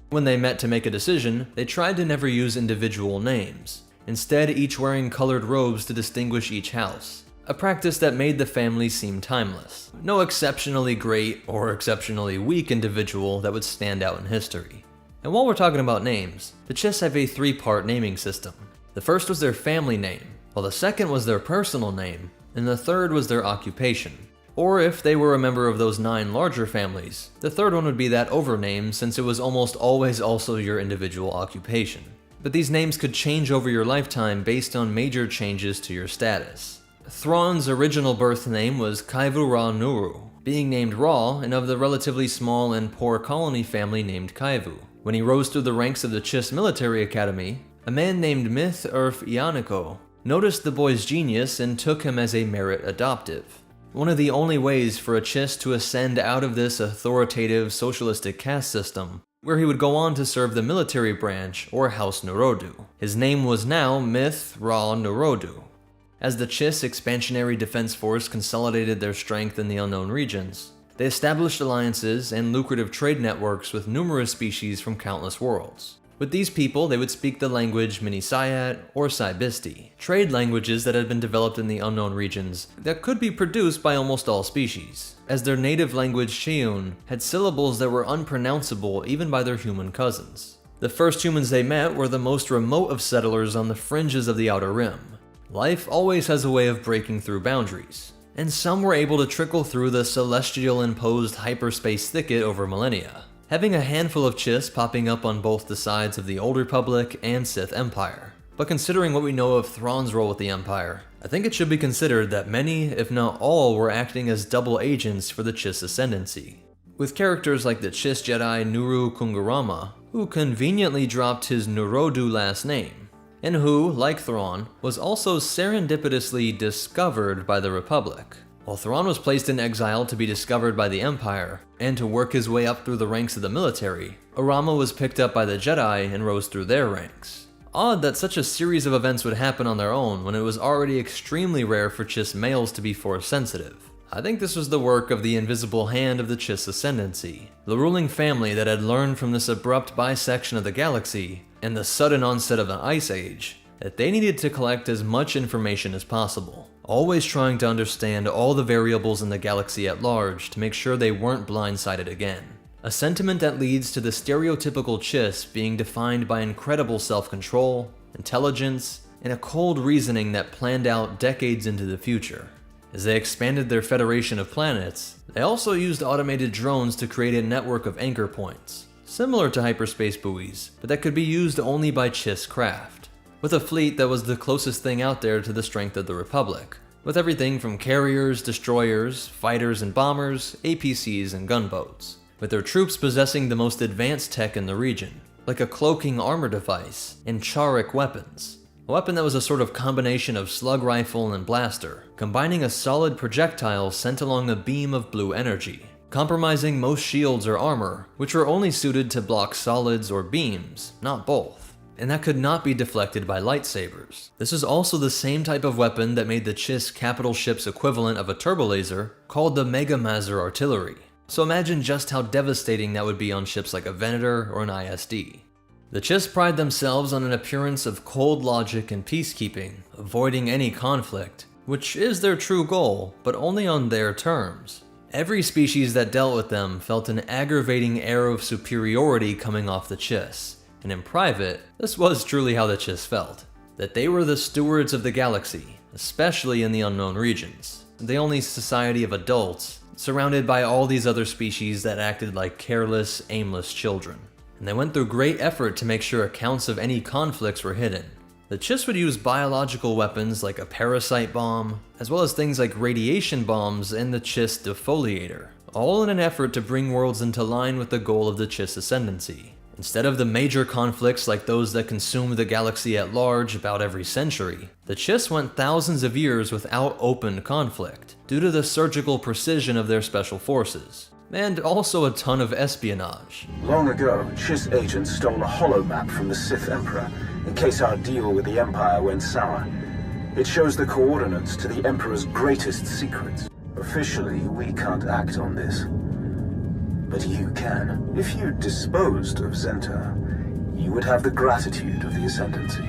When they met to make a decision, they tried to never use individual names, instead each wearing colored robes to distinguish each house, a practice that made the family seem timeless. No exceptionally great or exceptionally weak individual that would stand out in history. And while we're talking about names, the Chiss have a 3-part naming system. The first was their family name, while the second was their personal name, and the third was their occupation. Or if they were a member of those 9 larger families, the third one would be that overname, since it was almost always also your individual occupation. But these names could change over your lifetime based on major changes to your status. Thrawn's original birth name was Kaivu Ra Nuru, being named Ra and of the relatively small and poor colony family named Kaivu. When he rose through the ranks of the Chiss military academy, a man named Myth Urf Ianiko noticed the boy's genius and took him as a merit adoptive. One of the only ways for a Chiss to ascend out of this authoritative socialistic caste system, where he would go on to serve the military branch or House Nurodu. His name was now Myth Ra Nurodu. As the Chiss Expansionary Defense Force consolidated their strength in the unknown regions, they established alliances and lucrative trade networks with numerous species from countless worlds. With these people, they would speak the language Minisayat or Saibisti, trade languages that had been developed in the unknown regions that could be produced by almost all species, as their native language Chiun had syllables that were unpronounceable even by their human cousins. The first humans they met were the most remote of settlers on the fringes of the Outer Rim. Life always has a way of breaking through boundaries, and some were able to trickle through the celestial-imposed hyperspace thicket over millennia, having a handful of Chiss popping up on both the sides of the Old Republic and Sith Empire. But considering what we know of Thrawn's role with the Empire, I think it should be considered that many, if not all, were acting as double agents for the Chiss Ascendancy, with characters like the Chiss Jedi Nuru Kungurama, who conveniently dropped his Nurodu last name, and who, like Thrawn, was also serendipitously discovered by the Republic. While Thrawn was placed in exile to be discovered by the Empire, and to work his way up through the ranks of the military, Orama was picked up by the Jedi and rose through their ranks. Odd that such a series of events would happen on their own when it was already extremely rare for Chiss males to be force sensitive. I think this was the work of the invisible hand of the Chiss Ascendancy, the ruling family that had learned from this abrupt bisection of the galaxy and the sudden onset of an ice age, that they needed to collect as much information as possible, always trying to understand all the variables in the galaxy at large to make sure they weren't blindsided again. A sentiment that leads to the stereotypical Chiss being defined by incredible self-control, intelligence, and a cold reasoning that planned out decades into the future. As they expanded their federation of planets, they also used automated drones to create a network of anchor points, similar to hyperspace buoys, but that could be used only by Chiss craft, with a fleet that was the closest thing out there to the strength of the Republic, with everything from carriers, destroyers, fighters and bombers, APCs and gunboats, with their troops possessing the most advanced tech in the region, like a cloaking armor device and Charic weapons. A weapon that was a sort of combination of slug rifle and blaster, combining a solid projectile sent along a beam of blue energy, compromising most shields or armor, which were only suited to block solids or beams, not both. And that could not be deflected by lightsabers. This is also the same type of weapon that made the Chiss capital ship's equivalent of a turbolaser, called the Megamazer artillery. So imagine just how devastating that would be on ships like a Venator or an ISD. The Chiss pride themselves on an appearance of cold logic and peacekeeping, avoiding any conflict, which is their true goal, but only on their terms. Every species that dealt with them felt an aggravating air of superiority coming off the Chiss, and in private, this was truly how the Chiss felt. That they were the stewards of the galaxy, especially in the unknown regions, the only society of adults, surrounded by all these other species that acted like careless, aimless children. And they went through great effort to make sure accounts of any conflicts were hidden. The Chiss would use biological weapons like a parasite bomb, as well as things like radiation bombs and the Chiss defoliator, all in an effort to bring worlds into line with the goal of the Chiss ascendancy. Instead of the major conflicts like those that consume the galaxy at large about every century, the Chiss went thousands of years without open conflict, due to the surgical precision of their special forces. And also a ton of espionage. Long ago, Chiss agents stole a holomap from the Sith Emperor in case our deal with the Empire went sour. It shows the coordinates to the Emperor's greatest secrets. Officially, we can't act on this. But you can. If you disposed of Zenta, you would have the gratitude of the Ascendancy.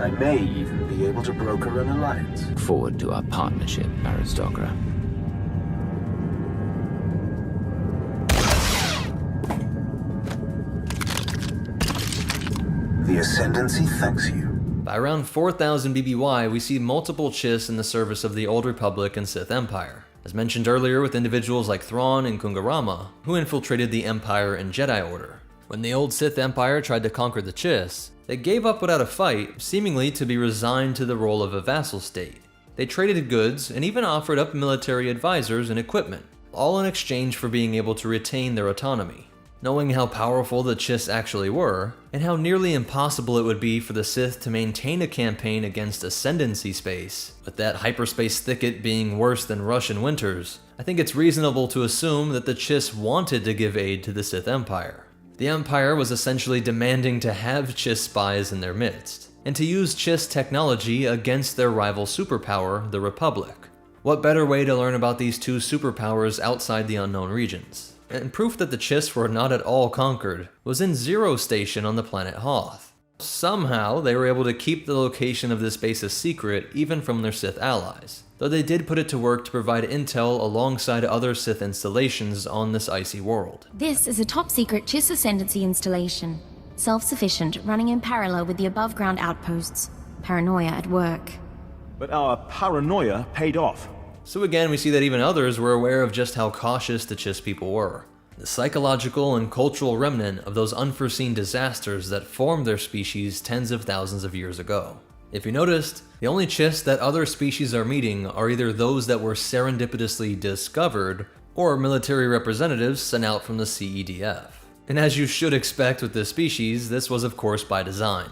I may even be able to broker an alliance. Forward to our partnership, Aristocrat. The Ascendancy thanks you. By around 4000 BBY, we see multiple Chiss in the service of the Old Republic and Sith Empire, as mentioned earlier with individuals like Thrawn and Kungarama, who infiltrated the Empire and Jedi Order. When the old Sith Empire tried to conquer the Chiss, they gave up without a fight, seemingly to be resigned to the role of a vassal state. They traded goods and even offered up military advisors and equipment, all in exchange for being able to retain their autonomy. Knowing how powerful the Chiss actually were, and how nearly impossible it would be for the Sith to maintain a campaign against Ascendancy space, with that hyperspace thicket being worse than Russian winters, I think it's reasonable to assume that the Chiss wanted to give aid to the Sith Empire. The Empire was essentially demanding to have Chiss spies in their midst, and to use Chiss technology against their rival superpower, the Republic. What better way to learn about these two superpowers outside the unknown regions? And proof that the Chiss were not at all conquered was in Zero Station on the planet Hoth. Somehow, they were able to keep the location of this base a secret even from their Sith allies, though they did put it to work to provide intel alongside other Sith installations on this icy world. This is a top-secret Chiss Ascendancy installation. Self-sufficient, running in parallel with the above-ground outposts. Paranoia at work. But our paranoia paid off. So again, we see that even others were aware of just how cautious the Chiss people were. The psychological and cultural remnant of those unforeseen disasters that formed their species tens of thousands of years ago. If you noticed, the only Chiss that other species are meeting are either those that were serendipitously discovered, or military representatives sent out from the CEDF. And as you should expect with this species, this was of course by design.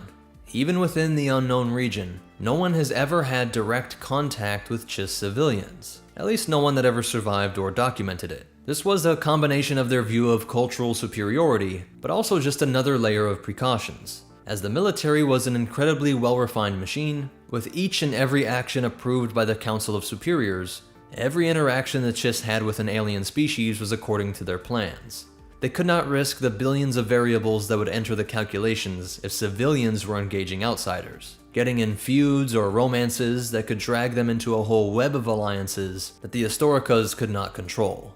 Even within the unknown region, no one has ever had direct contact with Chiss civilians. At least no one that ever survived or documented it. This was a combination of their view of cultural superiority, but also just another layer of precautions, as the military was an incredibly well-refined machine, with each and every action approved by the Council of Superiors. Every interaction the Chiss had with an alien species was according to their plans. They could not risk the billions of variables that would enter the calculations if civilians were engaging outsiders, getting in feuds or romances that could drag them into a whole web of alliances that the Historicas could not control.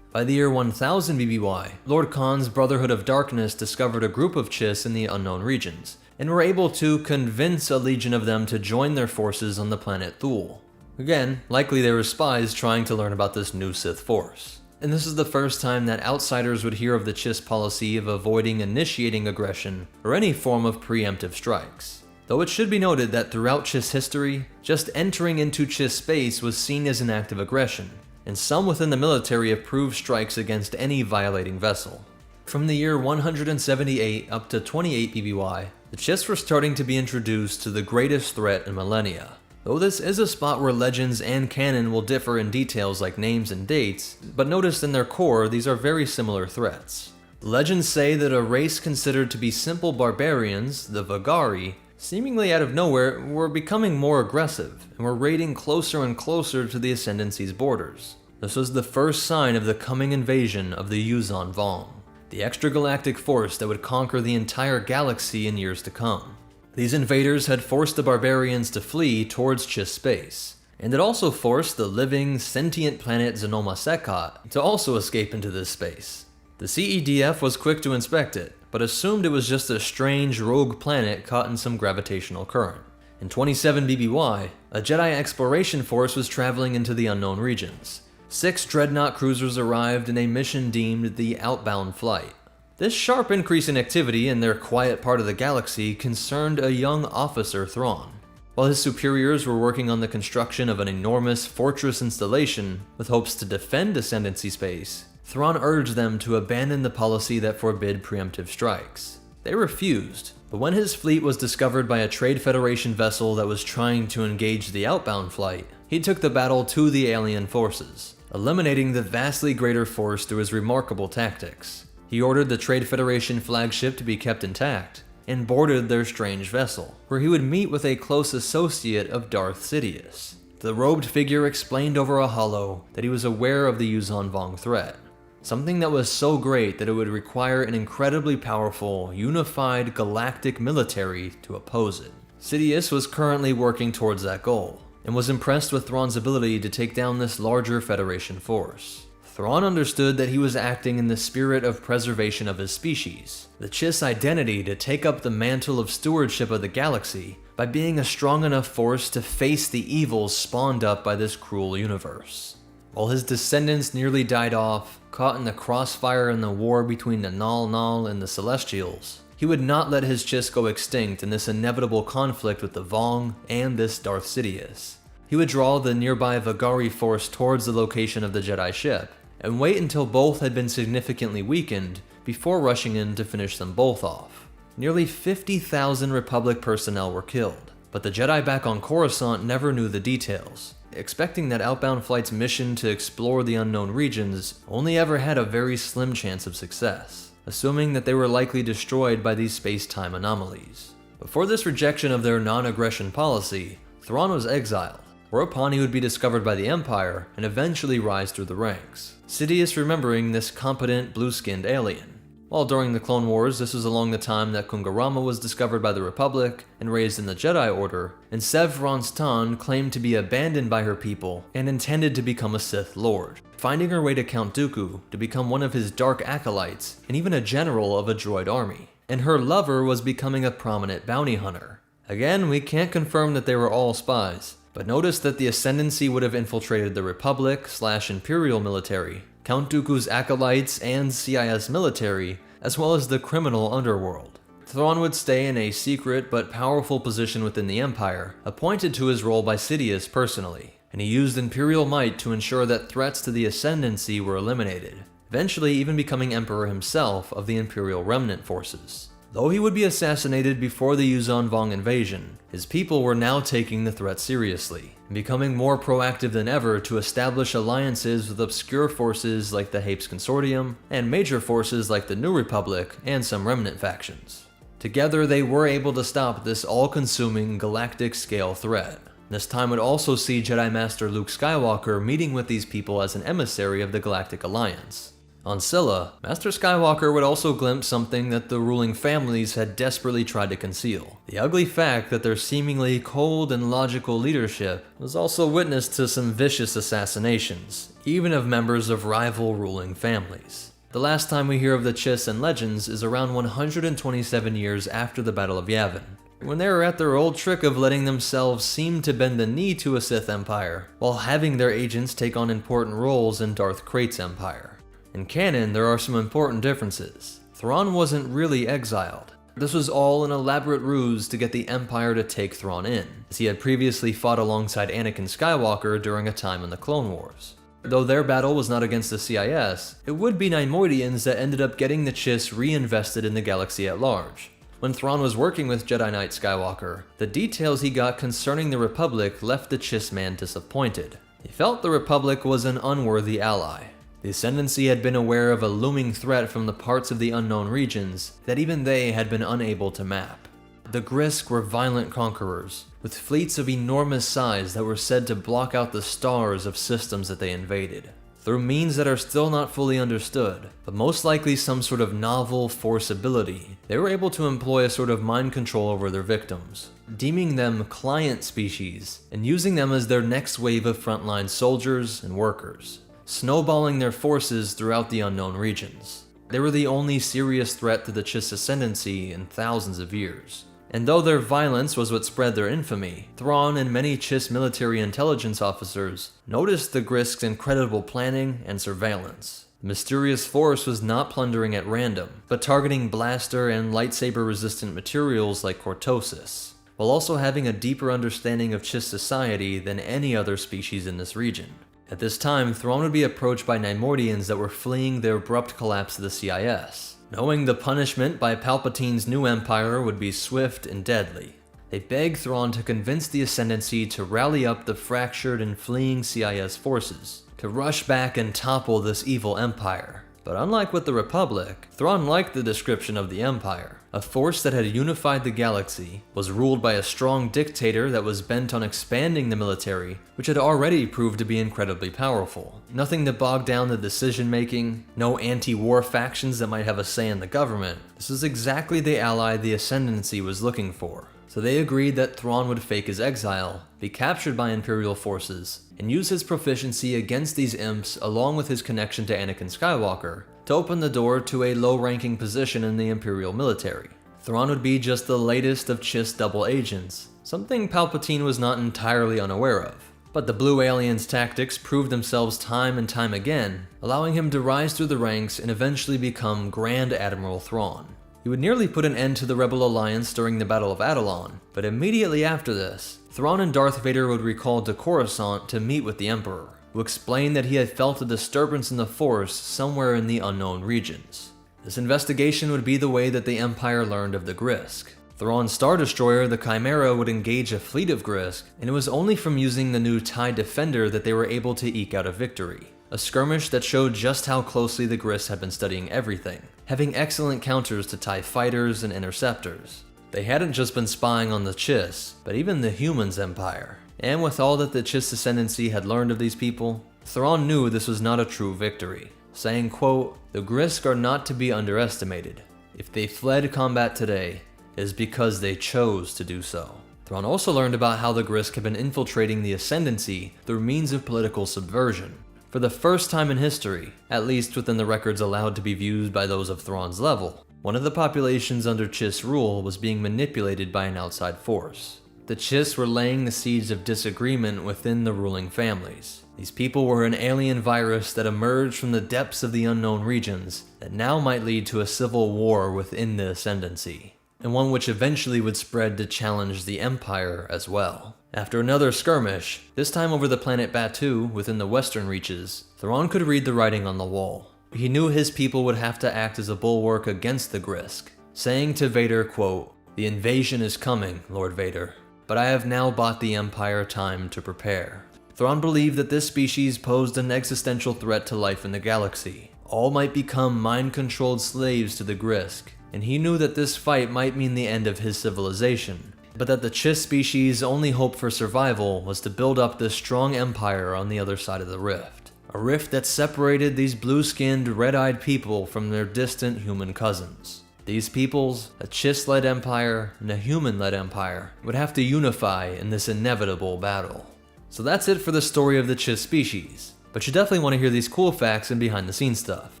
By the year 1000 BBY, Lord Khan's Brotherhood of Darkness discovered a group of Chiss in the unknown regions, and were able to convince a legion of them to join their forces on the planet Thule. Again, likely they were spies trying to learn about this new Sith force. And this is the first time that outsiders would hear of the Chiss policy of avoiding initiating aggression or any form of preemptive strikes. Though it should be noted that throughout Chiss history, just entering into Chiss space was seen as an act of aggression, and some within the military approved strikes against any violating vessel. From the year 178 up to 28 BBY, the Chiss were starting to be introduced to the greatest threat in millennia. Though this is a spot where legends and canon will differ in details like names and dates, but notice in their core these are very similar threats. Legends say that a race considered to be simple barbarians, the Vagari, seemingly out of nowhere were becoming more aggressive and were raiding closer and closer to the Ascendancy's borders. This was the first sign of the coming invasion of the Yuuzhan Vong, the extragalactic force that would conquer the entire galaxy in years to come. These invaders had forced the barbarians to flee towards Chiss space, and it also forced the living, sentient planet Xenoma Sekat to also escape into this space. The CEDF was quick to inspect it, but assumed it was just a strange rogue planet caught in some gravitational current. In 27 BBY, a Jedi exploration force was traveling into the unknown regions. 6 dreadnought cruisers arrived in a mission deemed the Outbound Flight. This sharp increase in activity in their quiet part of the galaxy concerned a young officer Thrawn. While his superiors were working on the construction of an enormous fortress installation with hopes to defend Ascendancy space, Thrawn urged them to abandon the policy that forbid preemptive strikes. They refused, but when his fleet was discovered by a Trade Federation vessel that was trying to engage the Outbound Flight, he took the battle to the alien forces, eliminating the vastly greater force through his remarkable tactics. He ordered the Trade Federation flagship to be kept intact, and boarded their strange vessel, where he would meet with a close associate of Darth Sidious. The robed figure explained over a holo that he was aware of the Yuuzhan Vong threat, something that was so great that it would require an incredibly powerful, unified galactic military to oppose it. Sidious was currently working towards that goal, and was impressed with Thrawn's ability to take down this larger Federation force. Thrawn understood that he was acting in the spirit of preservation of his species, the Chiss identity to take up the mantle of stewardship of the galaxy by being a strong enough force to face the evils spawned up by this cruel universe. While his descendants nearly died off, caught in the crossfire in the war between the Nal Nal and the Celestials, he would not let his Chiss go extinct in this inevitable conflict with the Vong and this Darth Sidious. He would draw the nearby Vagari force towards the location of the Jedi ship, and wait until both had been significantly weakened before rushing in to finish them both off. Nearly 50,000 Republic personnel were killed, but the Jedi back on Coruscant never knew the details, expecting that Outbound Flight's mission to explore the unknown regions only ever had a very slim chance of success, assuming that they were likely destroyed by these space-time anomalies. Before this rejection of their non-aggression policy, Thrawn was exiled, whereupon he would be discovered by the Empire and eventually rise through the ranks, Sidious remembering this competent blue-skinned alien. While during the Clone Wars, this was along the time that Kungarama was discovered by the Republic and raised in the Jedi Order, and Sev Ronstan claimed to be abandoned by her people and intended to become a Sith Lord, finding her way to Count Dooku to become one of his dark acolytes and even a general of a droid army. And her lover was becoming a prominent bounty hunter. Again, we can't confirm that they were all spies, but notice that the Ascendancy would have infiltrated the Republic/Imperial military, Count Dooku's acolytes and CIS military, as well as the criminal underworld. Thrawn would stay in a secret but powerful position within the Empire, appointed to his role by Sidious personally, and he used Imperial might to ensure that threats to the Ascendancy were eliminated, eventually even becoming Emperor himself of the Imperial Remnant forces. Though he would be assassinated before the Yuuzhan Vong invasion, his people were now taking the threat seriously, and becoming more proactive than ever to establish alliances with obscure forces like the Hapes Consortium, and major forces like the New Republic and some remnant factions. Together they were able to stop this all-consuming galactic-scale threat. This time would also see Jedi Master Luke Skywalker meeting with these people as an emissary of the Galactic Alliance. On Scylla, Master Skywalker would also glimpse something that the ruling families had desperately tried to conceal. The ugly fact that their seemingly cold and logical leadership was also witness to some vicious assassinations, even of members of rival ruling families. The last time we hear of the Chiss and Legends is around 127 years after the Battle of Yavin, when they were at their old trick of letting themselves seem to bend the knee to a Sith Empire, while having their agents take on important roles in Darth Krayt's empire. In canon, there are some important differences. Thrawn wasn't really exiled. This was all an elaborate ruse to get the Empire to take Thrawn in, as he had previously fought alongside Anakin Skywalker during a time in the Clone Wars. Though their battle was not against the CIS, it would be Neimoidians that ended up getting the Chiss reinvested in the galaxy at large. When Thrawn was working with Jedi Knight Skywalker, the details he got concerning the Republic left the Chiss man disappointed. He felt the Republic was an unworthy ally. The Ascendancy had been aware of a looming threat from the parts of the unknown regions that even they had been unable to map. The Grisk were violent conquerors, with fleets of enormous size that were said to block out the stars of systems that they invaded. Through means that are still not fully understood, but most likely some sort of novel force ability, they were able to employ a sort of mind control over their victims, deeming them client species and using them as their next wave of frontline soldiers and workers, snowballing their forces throughout the unknown regions. They were the only serious threat to the Chiss Ascendancy in thousands of years. And though their violence was what spread their infamy, Thrawn and many Chiss military intelligence officers noticed the Grisk's incredible planning and surveillance. The mysterious force was not plundering at random, but targeting blaster and lightsaber-resistant materials like cortosis, while also having a deeper understanding of Chiss society than any other species in this region. At this time, Thrawn would be approached by Neimoidians that were fleeing the abrupt collapse of the CIS. Knowing the punishment by Palpatine's new empire would be swift and deadly, they begged Thrawn to convince the Ascendancy to rally up the fractured and fleeing CIS forces, to rush back and topple this evil empire. But unlike with the Republic, Thrawn liked the description of the Empire. A force that had unified the galaxy, was ruled by a strong dictator that was bent on expanding the military, which had already proved to be incredibly powerful. Nothing to bog down the decision making, no anti-war factions that might have a say in the government. This is exactly the ally the Ascendancy was looking for. So they agreed that Thrawn would fake his exile, be captured by Imperial forces, and use his proficiency against these imps along with his connection to Anakin Skywalker to open the door to a low-ranking position in the Imperial military. Thrawn would be just the latest of Chiss double agents, something Palpatine was not entirely unaware of. But the Blue Alien's tactics proved themselves time and time again, allowing him to rise through the ranks and eventually become Grand Admiral Thrawn. He would nearly put an end to the Rebel Alliance during the Battle of Atollon, but immediately after this, Thrawn and Darth Vader would recall to Coruscant to meet with the Emperor, who explained that he had felt a disturbance in the Force somewhere in the unknown regions. This investigation would be the way that the Empire learned of the Grisk. Thrawn's Star Destroyer, the Chimera, would engage a fleet of Grisk, and it was only from using the new TIE Defender that they were able to eke out a victory. A skirmish that showed just how closely the Grisk had been studying everything, having excellent counters to TIE fighters and interceptors. They hadn't just been spying on the Chiss, but even the humans' empire. And with all that the Chiss Ascendancy had learned of these people, Thrawn knew this was not a true victory, saying, quote, "The Grisk are not to be underestimated. If they fled combat today, it is because they chose to do so." Thrawn also learned about how the Grisk had been infiltrating the Ascendancy through means of political subversion. For the first time in history, at least within the records allowed to be viewed by those of Thrawn's level, one of the populations under Chiss rule was being manipulated by an outside force. The Chiss were laying the seeds of disagreement within the ruling families. These people were an alien virus that emerged from the depths of the unknown regions that now might lead to a civil war within the Ascendancy, and one which eventually would spread to challenge the Empire as well. After another skirmish, this time over the planet Batuu within the western reaches, Thrawn could read the writing on the wall. He knew his people would have to act as a bulwark against the Grisk, saying to Vader, quote, "The invasion is coming, Lord Vader, but I have now bought the Empire time to prepare." Thrawn believed that this species posed an existential threat to life in the galaxy. All might become mind-controlled slaves to the Grisk, and he knew that this fight might mean the end of his civilization, but that the Chiss species' only hope for survival was to build up this strong empire on the other side of the rift. A rift that separated these blue-skinned, red-eyed people from their distant human cousins. These peoples, a Chiss-led empire and a human-led empire, would have to unify in this inevitable battle. So that's it for the story of the Chiss species, but you definitely want to hear these cool facts and behind-the-scenes stuff.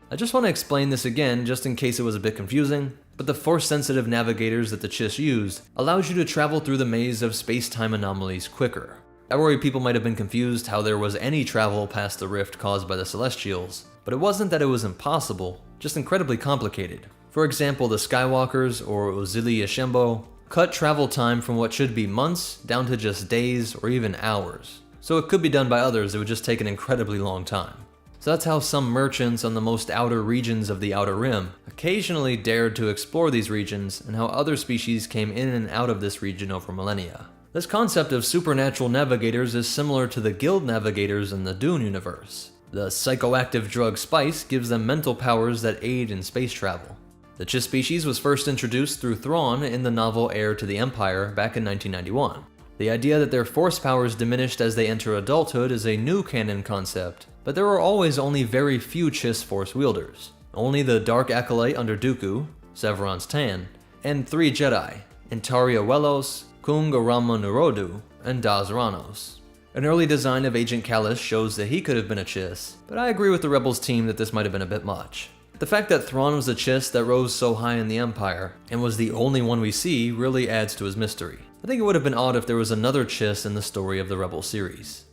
I just want to explain this again just in case it was a bit confusing, but the force-sensitive navigators that the Chiss used allows you to travel through the maze of space-time anomalies quicker. I worry people might have been confused how there was any travel past the rift caused by the Celestials, but it wasn't that it was impossible, just incredibly complicated. For example, the Skywalkers, or Ozili Ashimbo, cut travel time from what should be months down to just days or even hours. So it could be done by others, it would just take an incredibly long time. So that's how some merchants on the most outer regions of the Outer Rim occasionally dared to explore these regions, and how other species came in and out of this region over millennia. This concept of supernatural navigators is similar to the guild navigators in the Dune universe. The psychoactive drug spice gives them mental powers that aid in space travel. The Chiss species was first introduced through Thrawn in the novel Heir to the Empire back in 1991. The idea that their force powers diminished as they enter adulthood is a new canon concept, but there were always only very few Chiss force wielders. Only the Dark Acolyte under Dooku, Severon's Tan, and 3 Jedi, Intaria Wellos, Kung Arama Nurodu, and Daz Ranos. An early design of Agent Kallus shows that he could have been a Chiss, but I agree with the Rebels team that this might have been a bit much. The fact that Thrawn was a Chiss that rose so high in the Empire, and was the only one we see, really adds to his mystery. I think it would have been odd if there was another Chiss in the story of the Rebel series.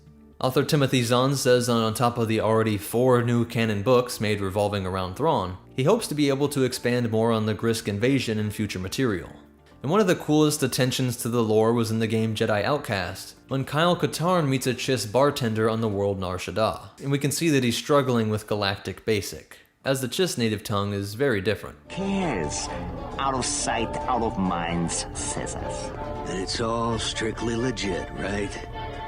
Author Timothy Zahn says that on top of the already 4 new canon books made revolving around Thrawn, he hopes to be able to expand more on the Grisk invasion in future material. And one of the coolest attentions to the lore was in the game Jedi Outcast, when Kyle Katarn meets a Chiss bartender on the world Nar Shaddaa, and we can see that he's struggling with Galactic Basic, as the Chiss native tongue is very different. Cares? Out of sight, out of mind, says us. And it's all strictly legit, right?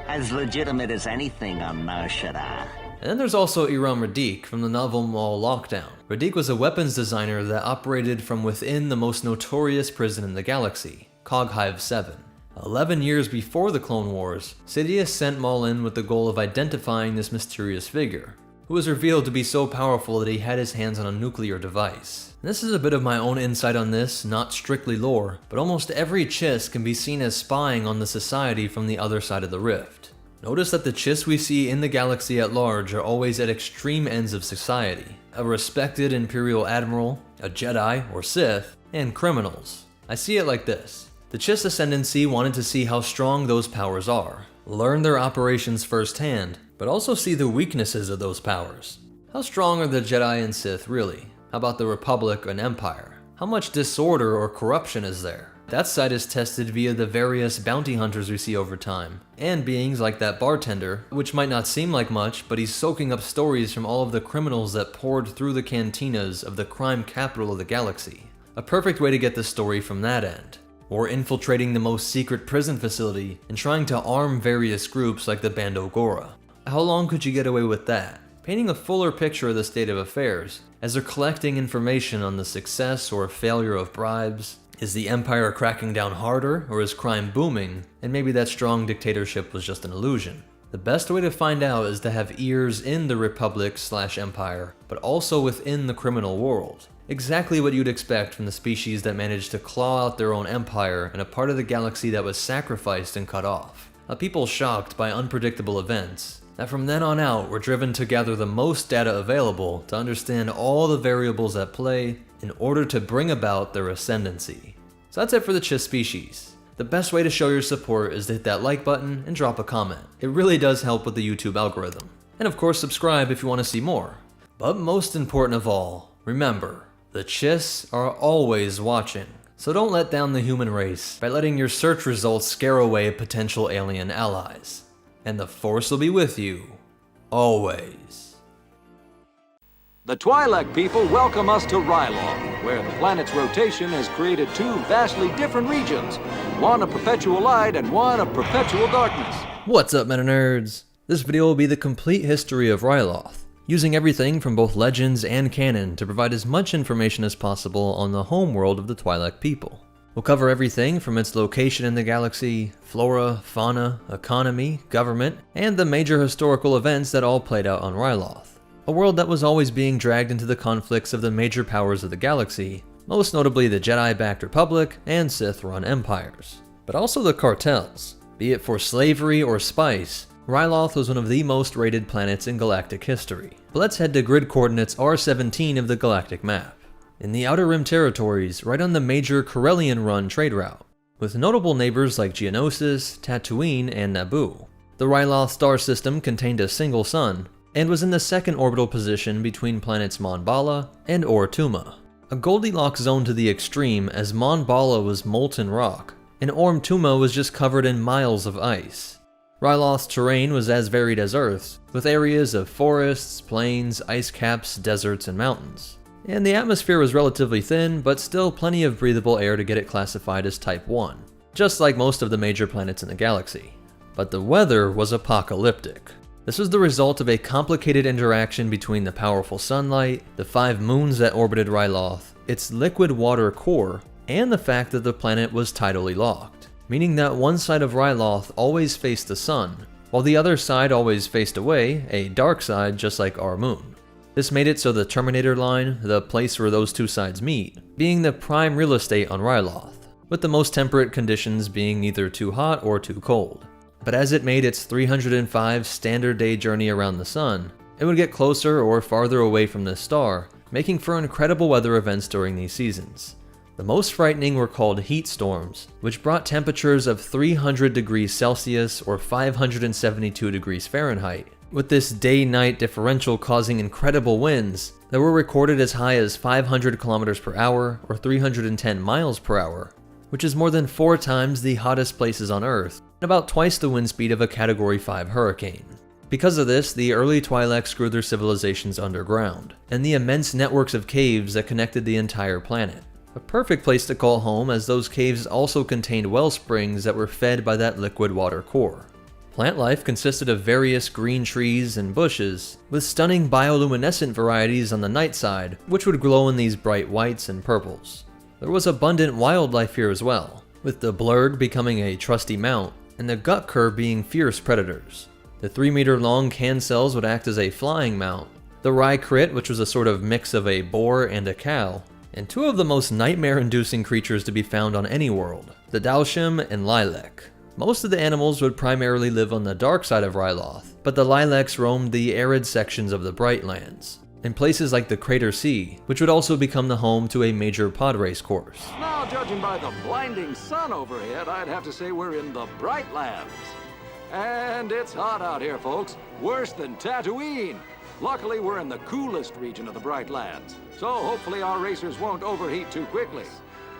As legitimate as anything on Nar Shaddaa. And then there's also Iram Radiq from the novel Maul Lockdown. Radiq was a weapons designer that operated from within the most notorious prison in the galaxy, Coghive 7. 11 years before the Clone Wars, Sidious sent Maul in with the goal of identifying this mysterious figure, who was revealed to be so powerful that he had his hands on a nuclear device. And this is a bit of my own insight on this, not strictly lore, but almost every Chiss can be seen as spying on the society from the other side of the rift. Notice that the Chiss we see in the galaxy at large are always at extreme ends of society. A respected Imperial Admiral, a Jedi or Sith, and criminals. I see it like this. The Chiss Ascendancy wanted to see how strong those powers are, learn their operations firsthand, but also see the weaknesses of those powers. How strong are the Jedi and Sith really? How about the Republic and Empire? How much disorder or corruption is there? That side is tested via the various bounty hunters we see over time, and beings like that bartender, which might not seem like much, but he's soaking up stories from all of the criminals that poured through the cantinas of the crime capital of the galaxy. A perfect way to get the story from that end. Or infiltrating the most secret prison facility and trying to arm various groups like the Bando Gora. How long could you get away with that? Painting a fuller picture of the state of affairs, as they're collecting information on the success or failure of bribes. Is the Empire cracking down harder, or is crime booming, and maybe that strong dictatorship was just an illusion? The best way to find out is to have ears in the Republic/Empire, but also within the criminal world. Exactly what you'd expect from the species that managed to claw out their own empire in a part of the galaxy that was sacrificed and cut off. A people shocked by unpredictable events, that from then on out were driven to gather the most data available to understand all the variables at play in order to bring about their ascendancy. So that's it for the Chiss species. The best way to show your support is to hit that like button and drop a comment. It really does help with the YouTube algorithm. And of course subscribe if you want to see more. But most important of all, remember, the Chiss are always watching. So don't let down the human race by letting your search results scare away potential alien allies. And the Force will be with you, always. The Twi'lek people welcome us to Ryloth, where the planet's rotation has created 2 vastly different regions, one of perpetual light and one of perpetual darkness. What's up, meta nerds? This video will be the complete history of Ryloth, using everything from both legends and canon to provide as much information as possible on the homeworld of the Twi'lek people. We'll cover everything from its location in the galaxy, flora, fauna, economy, government, and the major historical events that all played out on Ryloth. A world that was always being dragged into the conflicts of the major powers of the galaxy, most notably the Jedi-backed Republic and Sith-run empires. But also the cartels. Be it for slavery or spice, Ryloth was one of the most raided planets in galactic history. But let's head to grid coordinates R17 of the galactic map. In the Outer Rim territories, right on the major Corellian Run trade route, with notable neighbors like Geonosis, Tatooine, and Naboo. The Ryloth star system contained a single sun, and was in the second orbital position between planets Mon Bala and Ortuma. A Goldilocks zone to the extreme, as Mon Bala was molten rock, and Ortuma was just covered in miles of ice. Ryloth's terrain was as varied as Earth's, with areas of forests, plains, ice caps, deserts, and mountains. And the atmosphere was relatively thin, but still plenty of breathable air to get it classified as Type 1, just like most of the major planets in the galaxy. But the weather was apocalyptic. This was the result of a complicated interaction between the powerful sunlight, the 5 moons that orbited Ryloth, its liquid water core, and the fact that the planet was tidally locked, meaning that one side of Ryloth always faced the sun, while the other side always faced away, a dark side just like our moon. This made it so the Terminator line, the place where those two sides meet, being the prime real estate on Ryloth, with the most temperate conditions being neither too hot or too cold. But as it made its 305 standard day journey around the sun, it would get closer or farther away from this star, making for incredible weather events during these seasons. The most frightening were called heat storms, which brought temperatures of 300 degrees Celsius or 572 degrees Fahrenheit, with this day-night differential causing incredible winds that were recorded as high as 500 kilometers per hour or 310 miles per hour, which is more than 4 times the hottest places on Earth, and about twice the wind speed of a Category 5 hurricane. Because of this, the early Twi'leks grew their civilizations underground, and the immense networks of caves that connected the entire planet. A perfect place to call home, as those caves also contained well springs that were fed by that liquid water core. Plant life consisted of various green trees and bushes, with stunning bioluminescent varieties on the night side, which would glow in these bright whites and purples. There was abundant wildlife here as well, with the blurg becoming a trusty mount, and the gutkur being fierce predators. The 3-meter-long cancels would act as a flying mount, the rykrit, which was a sort of mix of a boar and a cow, and 2 of the most nightmare-inducing creatures to be found on any world, the Dalsham and Lilac. Most of the animals would primarily live on the dark side of Ryloth, but the Lilacs roamed the arid sections of the Brightlands, in places like the Crater Sea, which would also become the home to a major pod race course. Now, judging by the blinding sun overhead, I'd have to say we're in the Brightlands. And it's hot out here, folks. Worse than Tatooine. Luckily, we're in the coolest region of the Brightlands, so hopefully our racers won't overheat too quickly.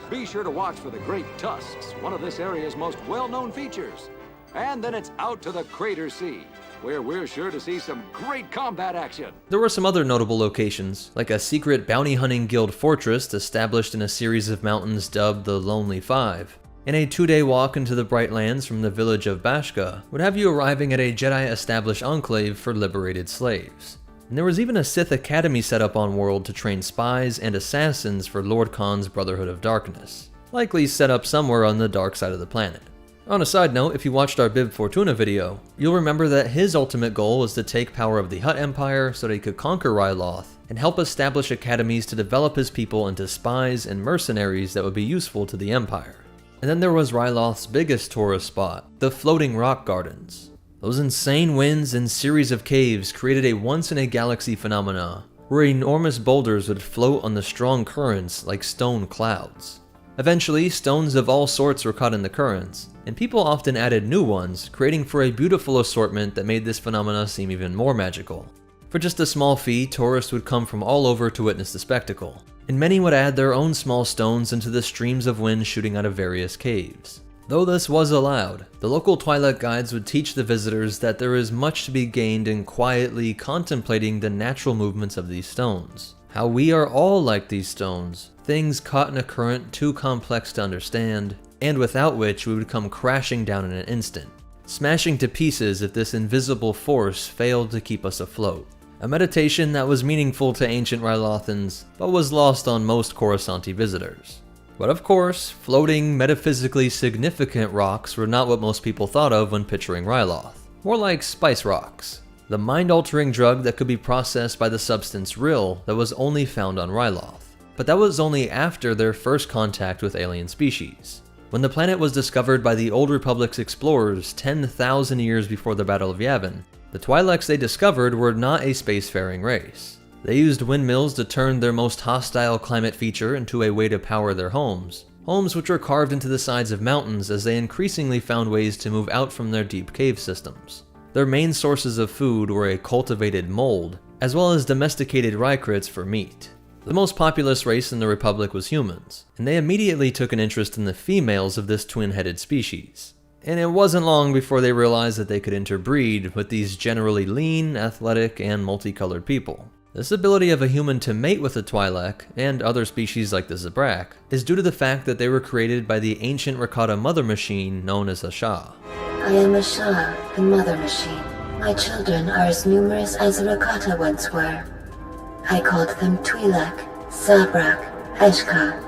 Be sure to watch for the Great Tusks, one of this area's most well-known features. And then it's out to the Crater Sea, where we're sure to see some great combat action. There were some other notable locations, like a secret bounty hunting guild fortress established in a series of mountains dubbed the Lonely Five, and a 2-day walk into the Brightlands from the village of Bashka would have you arriving at a Jedi-established enclave for liberated slaves. And there was even a Sith Academy set up on world to train spies and assassins for Lord Khan's Brotherhood of Darkness, likely set up somewhere on the dark side of the planet. On a side note, if you watched our Bib Fortuna video, you'll remember that his ultimate goal was to take power of the Hutt Empire so that he could conquer Ryloth and help establish academies to develop his people into spies and mercenaries that would be useful to the Empire. And then there was Ryloth's biggest tourist spot, the Floating Rock Gardens. Those insane winds and series of caves created a once-in-a-galaxy phenomena, where enormous boulders would float on the strong currents like stone clouds. Eventually, stones of all sorts were caught in the currents, and people often added new ones, creating for a beautiful assortment that made this phenomena seem even more magical. For just a small fee, tourists would come from all over to witness the spectacle, and many would add their own small stones into the streams of wind shooting out of various caves. Though this was allowed, the local Twi'lek guides would teach the visitors that there is much to be gained in quietly contemplating the natural movements of these stones. How we are all like these stones, things caught in a current too complex to understand, and without which we would come crashing down in an instant, smashing to pieces if this invisible force failed to keep us afloat. A meditation that was meaningful to ancient Rylothans, but was lost on most Coruscanti visitors. But of course, floating, metaphysically significant rocks were not what most people thought of when picturing Ryloth. More like spice rocks, the mind-altering drug that could be processed by the substance Rill that was only found on Ryloth. But that was only after their first contact with alien species. When the planet was discovered by the Old Republic's explorers 10,000 years before the Battle of Yavin, The Twi'leks they discovered were not a spacefaring race. They used windmills to turn their most hostile climate feature into a way to power their homes which were carved into the sides of mountains as they increasingly found ways to move out from their deep cave systems. Their main sources of food were a cultivated mold, as well as domesticated rykrits for meat. The most populous race in the Republic was humans, and they immediately took an interest in the females of this twin-headed species. And it wasn't long before they realized that they could interbreed with these generally lean, athletic, and multicolored people. This ability of a human to mate with a Twi'lek, and other species like the Zabrak, is due to the fact that they were created by the ancient Rakata mother machine known as a Shah. I am a Shah, the mother machine. My children are as numerous as the Rakata once were. I called them Twi'lek, Zabrak, Eshka.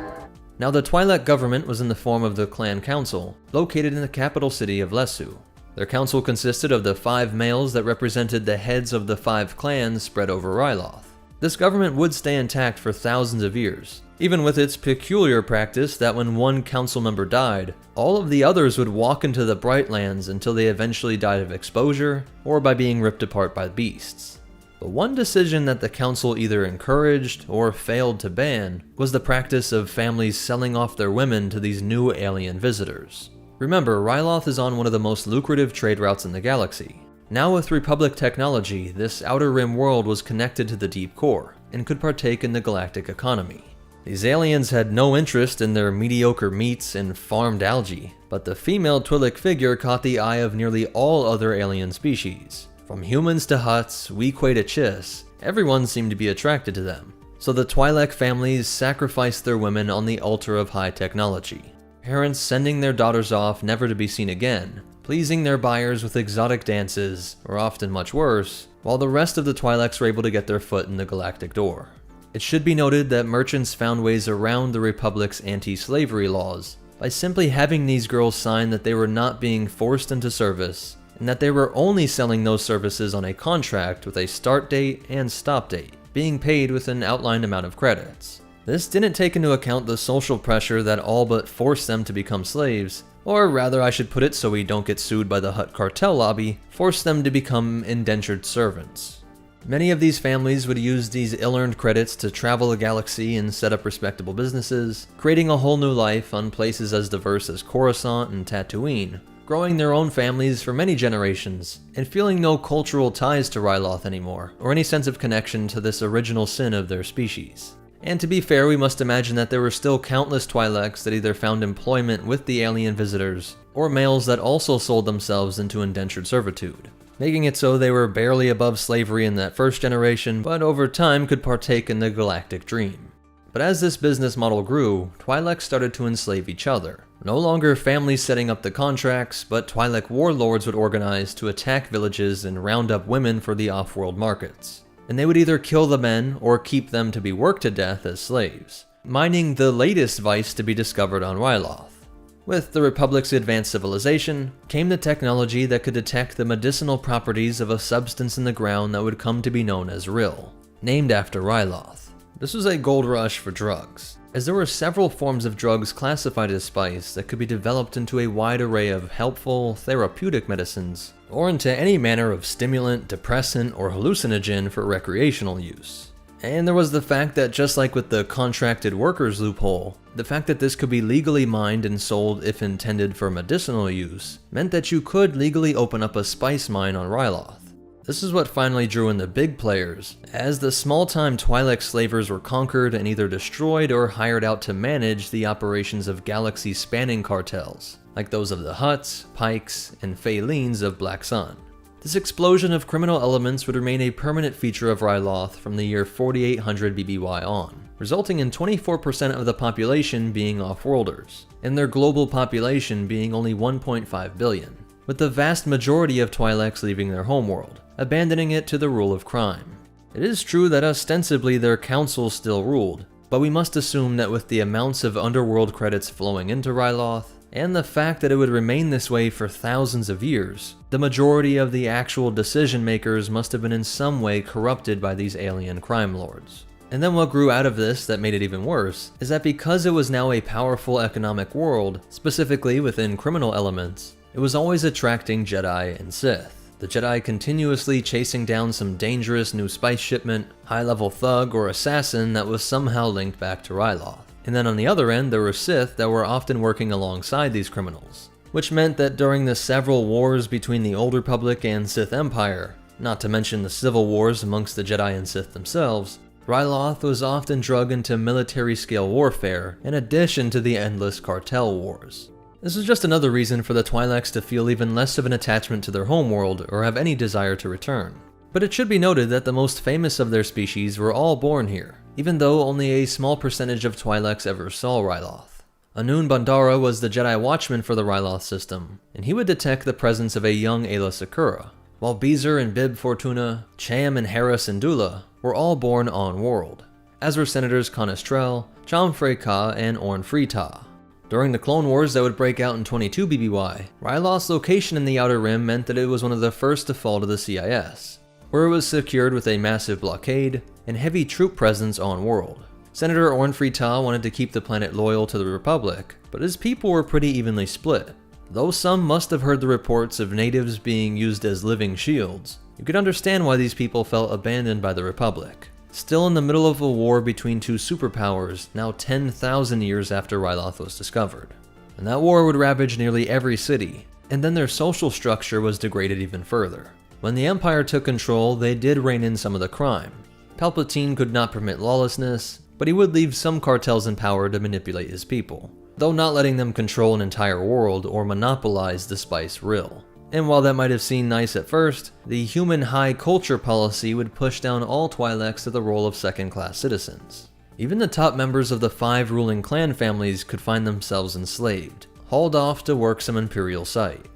Now the Twi'lek government was in the form of the Clan Council, located in the capital city of Lesu. Their council consisted of the 5 males that represented the heads of the 5 clans spread over Ryloth. This government would stay intact for thousands of years, even with its peculiar practice that when one council member died, all of the others would walk into the Brightlands until they eventually died of exposure or by being ripped apart by beasts. But one decision that the council either encouraged or failed to ban was the practice of families selling off their women to these new alien visitors. Remember, Ryloth is on one of the most lucrative trade routes in the galaxy. Now with Republic technology, this Outer Rim world was connected to the deep core, and could partake in the galactic economy. These aliens had no interest in their mediocre meats and farmed algae, but the female Twi'lek figure caught the eye of nearly all other alien species. From humans to Hutts, Weequay to Chiss, everyone seemed to be attracted to them. So the Twi'lek families sacrificed their women on the altar of high technology. Parents sending their daughters off never to be seen again, pleasing their buyers with exotic dances, or often much worse, while the rest of the Twi'leks were able to get their foot in the galactic door. It should be noted that merchants found ways around the Republic's anti-slavery laws by simply having these girls sign that they were not being forced into service, and that they were only selling those services on a contract with a start date and stop date, being paid with an outlined amount of credits. This didn't take into account the social pressure that all but forced them to become slaves, or rather I should put it so we don't get sued by the Hutt cartel lobby, forced them to become indentured servants. Many of these families would use these ill-earned credits to travel the galaxy and set up respectable businesses, creating a whole new life on places as diverse as Coruscant and Tatooine, growing their own families for many generations, and feeling no cultural ties to Ryloth anymore, or any sense of connection to this original sin of their species. And to be fair, we must imagine that there were still countless Twi'leks that either found employment with the alien visitors, or males that also sold themselves into indentured servitude, making it so they were barely above slavery in that first generation, but over time could partake in the galactic dream. But as this business model grew, Twi'leks started to enslave each other. No longer families setting up the contracts, but Twi'lek warlords would organize to attack villages and round up women for the off-world markets. And they would either kill the men or keep them to be worked to death as slaves, mining the latest vice to be discovered on Ryloth. With the Republic's advanced civilization came the technology that could detect the medicinal properties of a substance in the ground that would come to be known as Rill, named after Ryloth. This was a gold rush for drugs, as there were several forms of drugs classified as spice that could be developed into a wide array of helpful, therapeutic medicines, or into any manner of stimulant, depressant, or hallucinogen for recreational use. And there was the fact that just like with the contracted workers loophole, the fact that this could be legally mined and sold if intended for medicinal use, meant that you could legally open up a spice mine on Ryloth. This is what finally drew in the big players, as the small-time Twi'lek slavers were conquered and either destroyed or hired out to manage the operations of galaxy-spanning cartels, like those of the Hutts, Pikes, and Phalines of Black Sun. This explosion of criminal elements would remain a permanent feature of Ryloth from the year 4800 BBY on, resulting in 24% of the population being off-worlders, and their global population being only 1.5 billion, with the vast majority of Twi'leks leaving their homeworld, abandoning it to the rule of crime. It is true that ostensibly their council still ruled, but we must assume that with the amounts of underworld credits flowing into Ryloth, and the fact that it would remain this way for thousands of years, the majority of the actual decision makers must have been in some way corrupted by these alien crime lords. And then what grew out of this that made it even worse is that because it was now a powerful economic world, specifically within criminal elements, it was always attracting Jedi and Sith. the Jedi continuously chasing down some dangerous new spice shipment, high-level thug, or assassin that was somehow linked back to Ryloth. And then on the other end, there were Sith that were often working alongside these criminals, which meant that during the several wars between the Old Republic and Sith Empire, not to mention the civil wars amongst the Jedi and Sith themselves, Ryloth was often dragged into military-scale warfare in addition to the endless cartel wars. This was just another reason for the Twi'leks to feel even less of an attachment to their homeworld or have any desire to return. But it should be noted that the most famous of their species were all born here, even though only a small percentage of Twi'leks ever saw Ryloth. Anun Bandara was the Jedi watchman for the Ryloth system, and he would detect the presence of a young Aayla Secura, while Beezer and Bib Fortuna, Cham and Hera Syndulla were all born on-world, as were Senators Conestrel, Cham Frey Ka, and Orn Free Taa. During the Clone Wars that would break out in 22 BBY, Ryloth's location in the Outer Rim meant that it was one of the first to fall to the CIS, where it was secured with a massive blockade and heavy troop presence on-world. Senator Orn Free Taa wanted to keep the planet loyal to the Republic, but his people were pretty evenly split. Though some must have heard the reports of natives being used as living shields, you could understand why these people felt abandoned by the Republic. Still in the middle of a war between two superpowers, now 10,000 years after Ryloth was discovered. And that war would ravage nearly every city, and then their social structure was degraded even further. When the Empire took control, they did rein in some of the crime. Palpatine could not permit lawlessness, but he would leave some cartels in power to manipulate his people, though not letting them control an entire world or monopolize the spice rill. And while that might have seemed nice at first, the human high culture policy would push down all Twi'leks to the role of second-class citizens. Even the top members of the 5 ruling clan families could find themselves enslaved, hauled off to work some Imperial site.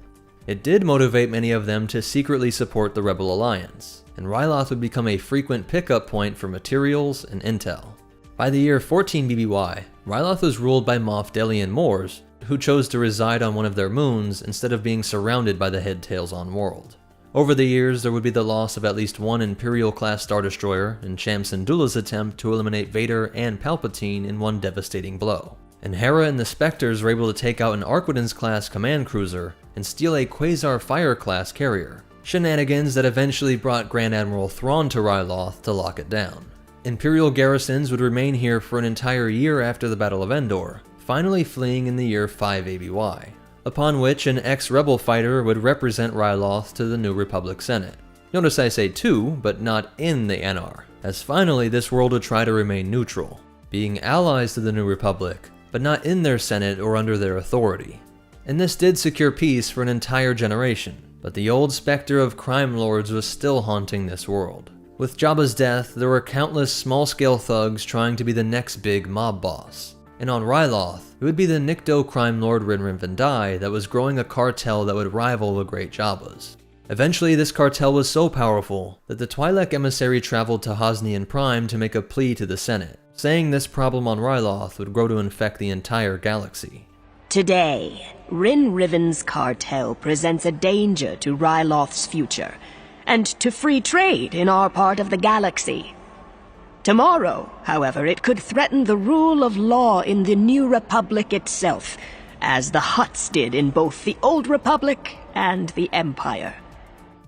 It did motivate many of them to secretly support the Rebel Alliance, and Ryloth would become a frequent pickup point for materials and intel. By the year 14 BBY, Ryloth was ruled by Moff Delian Moors, who chose to reside on one of their moons instead of being surrounded by the headtails on-world. Over the years, there would be the loss of at least one Imperial-class Star Destroyer in Cham Syndulla's attempt to eliminate Vader and Palpatine in one devastating blow. And Hera and the Spectres were able to take out an Arquitens-class command cruiser and steal a Quasar Fire-class carrier, shenanigans that eventually brought Grand Admiral Thrawn to Ryloth to lock it down. Imperial garrisons would remain here for an entire year after the Battle of Endor, finally fleeing in the year 5 ABY, upon which an ex-rebel fighter would represent Ryloth to the New Republic Senate. Notice I say to, but not in the NR, as finally this world would try to remain neutral, being allies to the New Republic, but not in their Senate or under their authority. And this did secure peace for an entire generation, but the old specter of crime lords was still haunting this world. With Jabba's death, there were countless small-scale thugs trying to be the next big mob boss. And on Ryloth, it would be the Nikto crime lord Rinrin Vindai that was growing a cartel that would rival the Great Jabba's. Eventually, this cartel was so powerful that the Twi'lek emissary traveled to Hosnian Prime to make a plea to the Senate, saying this problem on Ryloth would grow to infect the entire galaxy. Today, Rin Riven's cartel presents a danger to Ryloth's future, and to free trade in our part of the galaxy. Tomorrow, however, it could threaten the rule of law in the New Republic itself, as the Hutts did in both the Old Republic and the Empire.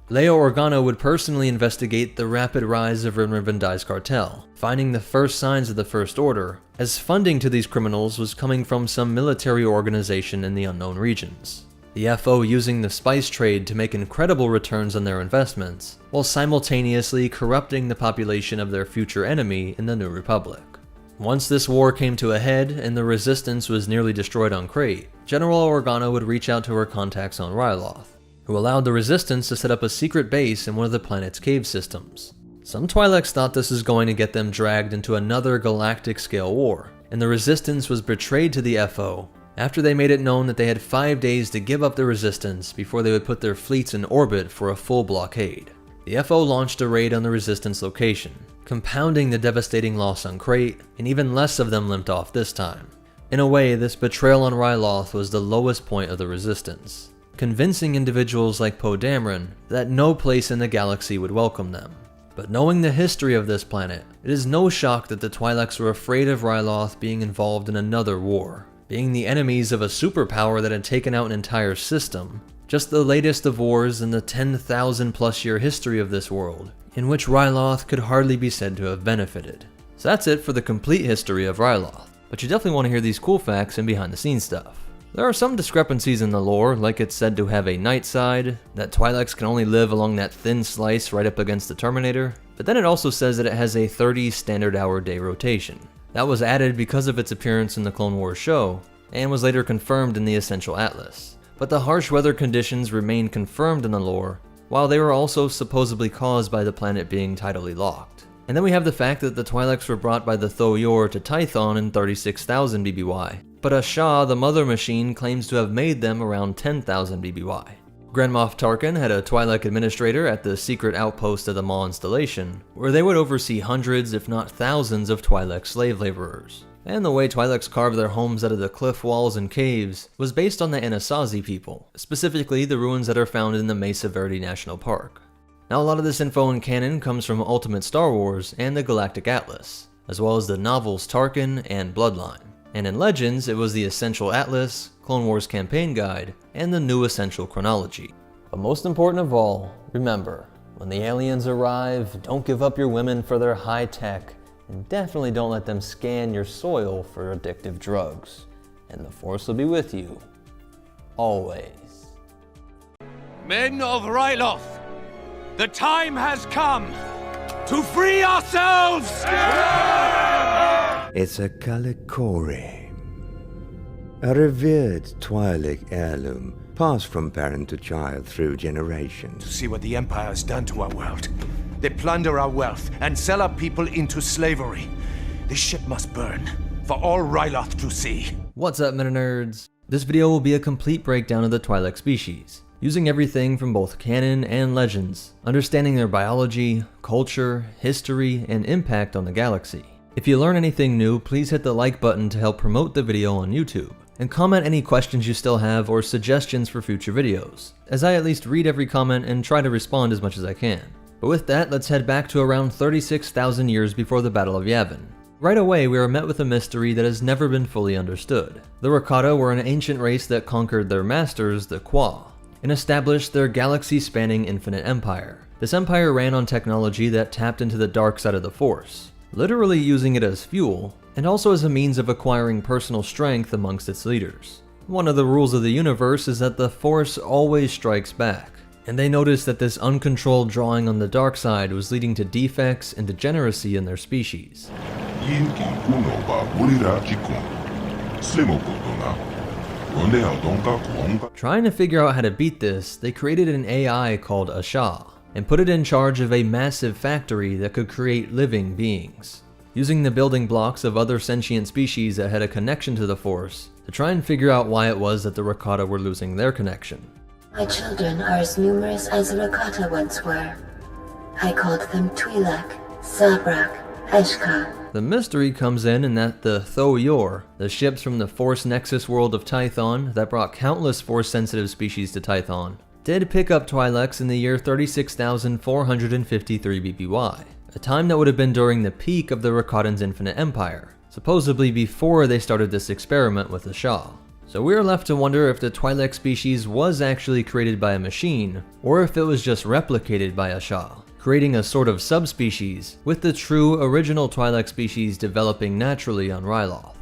Leia Organa would personally investigate the rapid rise of Rinrin Vindai's cartel, finding the first signs of the First Order, as funding to these criminals was coming from some military organization in the unknown regions. The FO using the spice trade to make incredible returns on their investments, while simultaneously corrupting the population of their future enemy in the New Republic. Once this war came to a head and the Resistance was nearly destroyed on Crate, General Organa would reach out to her contacts on Ryloth, who allowed the Resistance to set up a secret base in one of the planet's cave systems. Some Twi'leks thought this was going to get them dragged into another galactic-scale war, and the Resistance was betrayed to the FO after they made it known that they had 5 days to give up the Resistance before they would put their fleets in orbit for a full blockade. The FO launched a raid on the Resistance location, compounding the devastating loss on Crate, and even less of them limped off this time. In a way, this betrayal on Ryloth was the lowest point of the Resistance, convincing individuals like Poe Dameron that no place in the galaxy would welcome them. But knowing the history of this planet, it is no shock that the Twi'leks were afraid of Ryloth being involved in another war, being the enemies of a superpower that had taken out an entire system, just the latest of wars in the 10,000 plus year history of this world, in which Ryloth could hardly be said to have benefited. So that's it for the complete history of Ryloth, but you definitely want to hear these cool facts and behind the scenes stuff. There are some discrepancies in the lore, like it's said to have a night side, that Twi'leks can only live along that thin slice right up against the Terminator, but then it also says that it has a 30 standard hour day rotation. That was added because of its appearance in the Clone Wars show, and was later confirmed in the Essential Atlas. But the harsh weather conditions remain confirmed in the lore, while they were also supposedly caused by the planet being tidally locked. And then we have the fact that the Twi'leks were brought by the Tho-Yor to Tython in 36,000 BBY, but Asha, the Mother Machine, claims to have made them around 10,000 BBY. Grand Moff Tarkin had a Twi'lek administrator at the secret outpost of the Maw installation, where they would oversee hundreds if not thousands of Twi'lek slave laborers. And the way Twi'leks carved their homes out of the cliff walls and caves was based on the Anasazi people, specifically the ruins that are found in the Mesa Verde National Park. Now a lot of this info in canon comes from Ultimate Star Wars and the Galactic Atlas, as well as the novels Tarkin and Bloodline. And in Legends, it was the Essential Atlas, Clone Wars Campaign Guide, and the New Essential Chronology. But most important of all, remember, when the aliens arrive, don't give up your women for their high tech, and definitely don't let them scan your soil for addictive drugs. And the Force will be with you, always. Men of Ryloth, the time has come to free ourselves! It's a Kalikori, a revered Twi'lek heirloom passed from parent to child through generations. To see what the Empire has done to our world. They plunder our wealth and sell our people into slavery. This ship must burn for all Ryloth to see. What's up, Meta Nerds? This video will be a complete breakdown of the Twi'lek species, using everything from both canon and legends, understanding their biology, culture, history, and impact on the galaxy. If you learn anything new, please hit the like button to help promote the video on YouTube, and comment any questions you still have or suggestions for future videos, as I at least read every comment and try to respond as much as I can. But with that, let's head back to around 36,000 years before the Battle of Yavin. Right away, we are met with a mystery that has never been fully understood. The Rakata were an ancient race that conquered their masters, the Qua, and established their galaxy-spanning infinite empire. This empire ran on technology that tapped into the dark side of the Force, literally using it as fuel, and also as a means of acquiring personal strength amongst its leaders. One of the rules of the universe is that the Force always strikes back, and they noticed that this uncontrolled drawing on the dark side was leading to defects and degeneracy in their species. Trying to figure out how to beat this, they created an AI called Asha, and put it in charge of a massive factory that could create living beings, using the building blocks of other sentient species that had a connection to the Force to try and figure out why it was that the Rakata were losing their connection. My children are as numerous as the Rakata once were. I called them Twi'lek, Sabrak, Eshka. The mystery comes in that the Tho-Yor, the ships from the Force Nexus world of Tython that brought countless Force-sensitive species to Tython, did pick up Twi'leks in the year 36,453 BBY, a time that would have been during the peak of the Rakata's infinite empire, supposedly before they started this experiment with Asha. So we are left to wonder if the Twi'lek species was actually created by a machine, or if it was just replicated by Asha, creating a sort of subspecies, with the true original Twi'lek species developing naturally on Ryloth.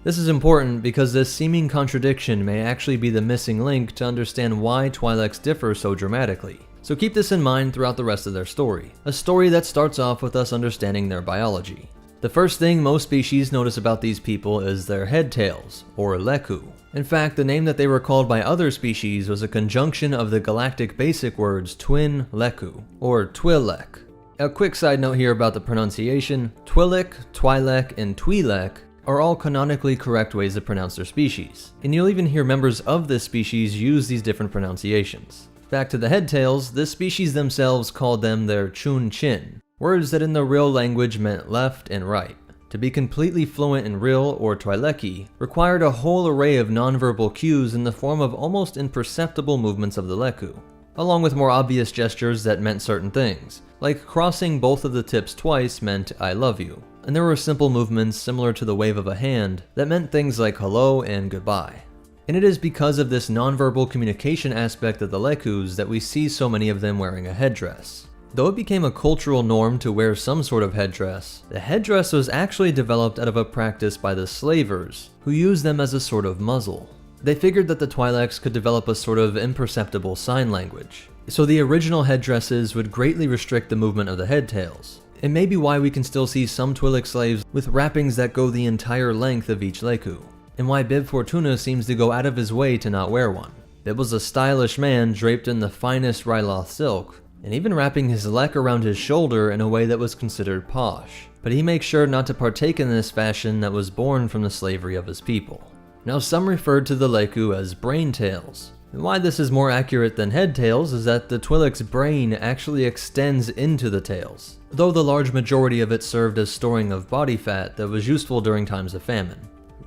This is important because this seeming contradiction may actually be the missing link to understand why Twi'leks differ so dramatically. So keep this in mind throughout the rest of their story, a story that starts off with us understanding their biology. The first thing most species notice about these people is their head tails, or Leku. In fact, the name that they were called by other species was a conjunction of the galactic basic words Twin Leku, or Twi'lek. A quick side note here about the pronunciation: Twi'lek, Twi'lek, and Twi'lek are all canonically correct ways to pronounce their species, and you'll even hear members of this species use these different pronunciations. Back to the head tails, this species themselves called them their Chun Chin, words that in the real language meant left and right. To be completely fluent in Real or Twi'leki required a whole array of nonverbal cues in the form of almost imperceptible movements of the Leku, along with more obvious gestures that meant certain things, like crossing both of the tips twice meant I love you, and there were simple movements similar to the wave of a hand that meant things like hello and goodbye. And it is because of this nonverbal communication aspect of the Lekus that we see so many of them wearing a headdress. Though it became a cultural norm to wear some sort of headdress, the headdress was actually developed out of a practice by the slavers, who used them as a sort of muzzle. They figured that the Twi'leks could develop a sort of imperceptible sign language, so the original headdresses would greatly restrict the movement of the headtails. It may be why we can still see some Twi'lek slaves with wrappings that go the entire length of each Leku, and why Bib Fortuna seems to go out of his way to not wear one. Bib was a stylish man draped in the finest Ryloth silk, and even wrapping his lek around his shoulder in a way that was considered posh, but he makes sure not to partake in this fashion that was born from the slavery of his people. Now some referred to the Leku as brain tails, and why this is more accurate than head tails is that the Twi'lek's brain actually extends into the tails, though the large majority of it served as storing of body fat that was useful during times of famine.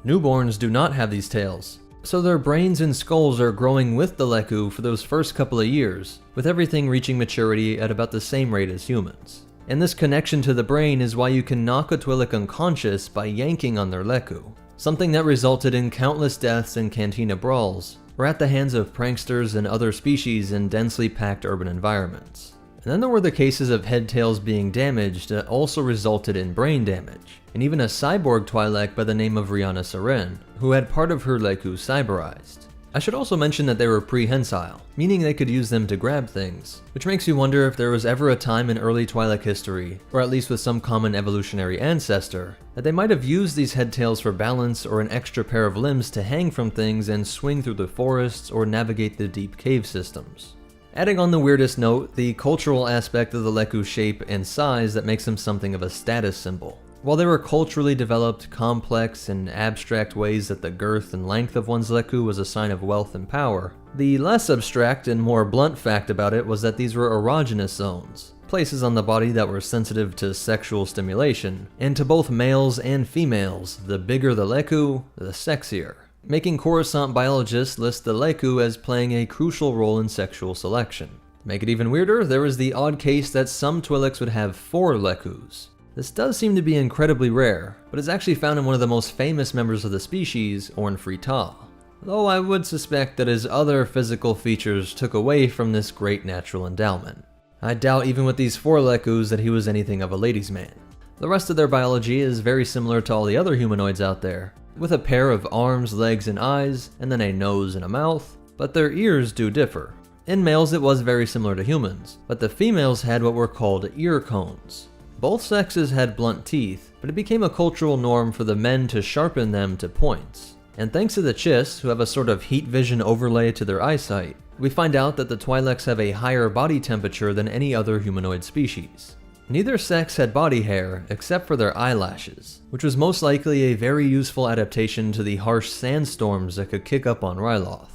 Newborns do not have these tails, so their brains and skulls are growing with the Leku for those first couple of years, with everything reaching maturity at about the same rate as humans. And this connection to the brain is why you can knock a Twi'lek unconscious by yanking on their Leku, something that resulted in countless deaths in cantina brawls, or at the hands of pranksters and other species in densely packed urban environments. And then there were the cases of head tails being damaged that also resulted in brain damage, and even a cyborg Twi'lek by the name of Rihanna Saren, who had part of her Leku cyberized. I should also mention that they were prehensile, meaning they could use them to grab things, which makes you wonder if there was ever a time in early Twi'lek history, or at least with some common evolutionary ancestor, that they might have used these head tails for balance or an extra pair of limbs to hang from things and swing through the forests or navigate the deep cave systems. Adding on the weirdest note, the cultural aspect of the Leku shape and size that makes them something of a status symbol. While they were culturally developed, complex, and abstract ways that the girth and length of one's Leku was a sign of wealth and power, the less abstract and more blunt fact about it was that these were erogenous zones, places on the body that were sensitive to sexual stimulation, and to both males and females, the bigger the Leku, the sexier, making Coruscant biologists list the Leku as playing a crucial role in sexual selection. To make it even weirder, there was the odd case that some Twi'leks would have 4 Lekus. This does seem to be incredibly rare, but is actually found in one of the most famous members of the species, Orn Free Taa, though I would suspect that his other physical features took away from this great natural endowment. I doubt even with these 4 Lekus that he was anything of a ladies' man. The rest of their biology is very similar to all the other humanoids out there, with a pair of arms, legs, and eyes, and then a nose and a mouth, but their ears do differ. In males it was very similar to humans, but the females had what were called ear cones. Both sexes had blunt teeth, but it became a cultural norm for the men to sharpen them to points. And thanks to the Chiss, who have a sort of heat vision overlay to their eyesight, we find out that the Twi'leks have a higher body temperature than any other humanoid species. Neither sex had body hair, except for their eyelashes, which was most likely a very useful adaptation to the harsh sandstorms that could kick up on Ryloth.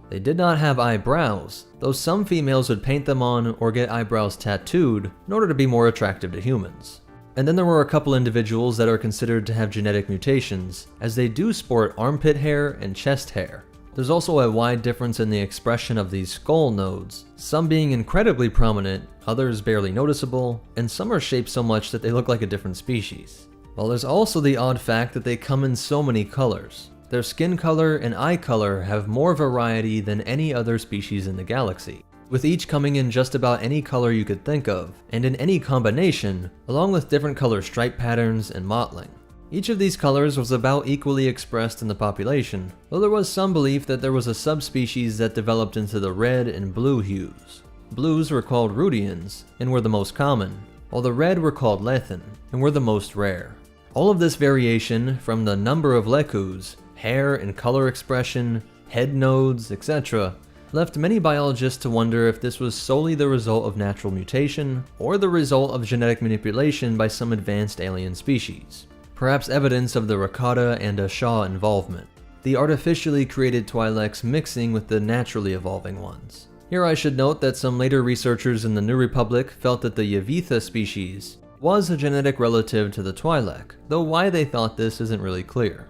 They did not have eyebrows, though some females would paint them on or get eyebrows tattooed in order to be more attractive to humans. And then there were a couple individuals that are considered to have genetic mutations, as they do sport armpit hair and chest hair. There's also a wide difference in the expression of these skull nodes, some being incredibly prominent, others barely noticeable, and some are shaped so much that they look like a different species. While there's also the odd fact that they come in so many colors. Their skin color and eye color have more variety than any other species in the galaxy, with each coming in just about any color you could think of, and in any combination, along with different color stripe patterns and mottling. Each of these colors was about equally expressed in the population, though there was some belief that there was a subspecies that developed into the red and blue hues. Blues were called Rudians, and were the most common, while the red were called Lethan, and were the most rare. All of this variation, from the number of Lekus, hair and color expression, head nodes, etc., left many biologists to wonder if this was solely the result of natural mutation, or the result of genetic manipulation by some advanced alien species. Perhaps evidence of the Rakata and Ashaw involvement, the artificially created Twi'leks mixing with the naturally evolving ones. Here I should note that some later researchers in the New Republic felt that the Yavitha species was a genetic relative to the Twi'lek, though why they thought this isn't really clear.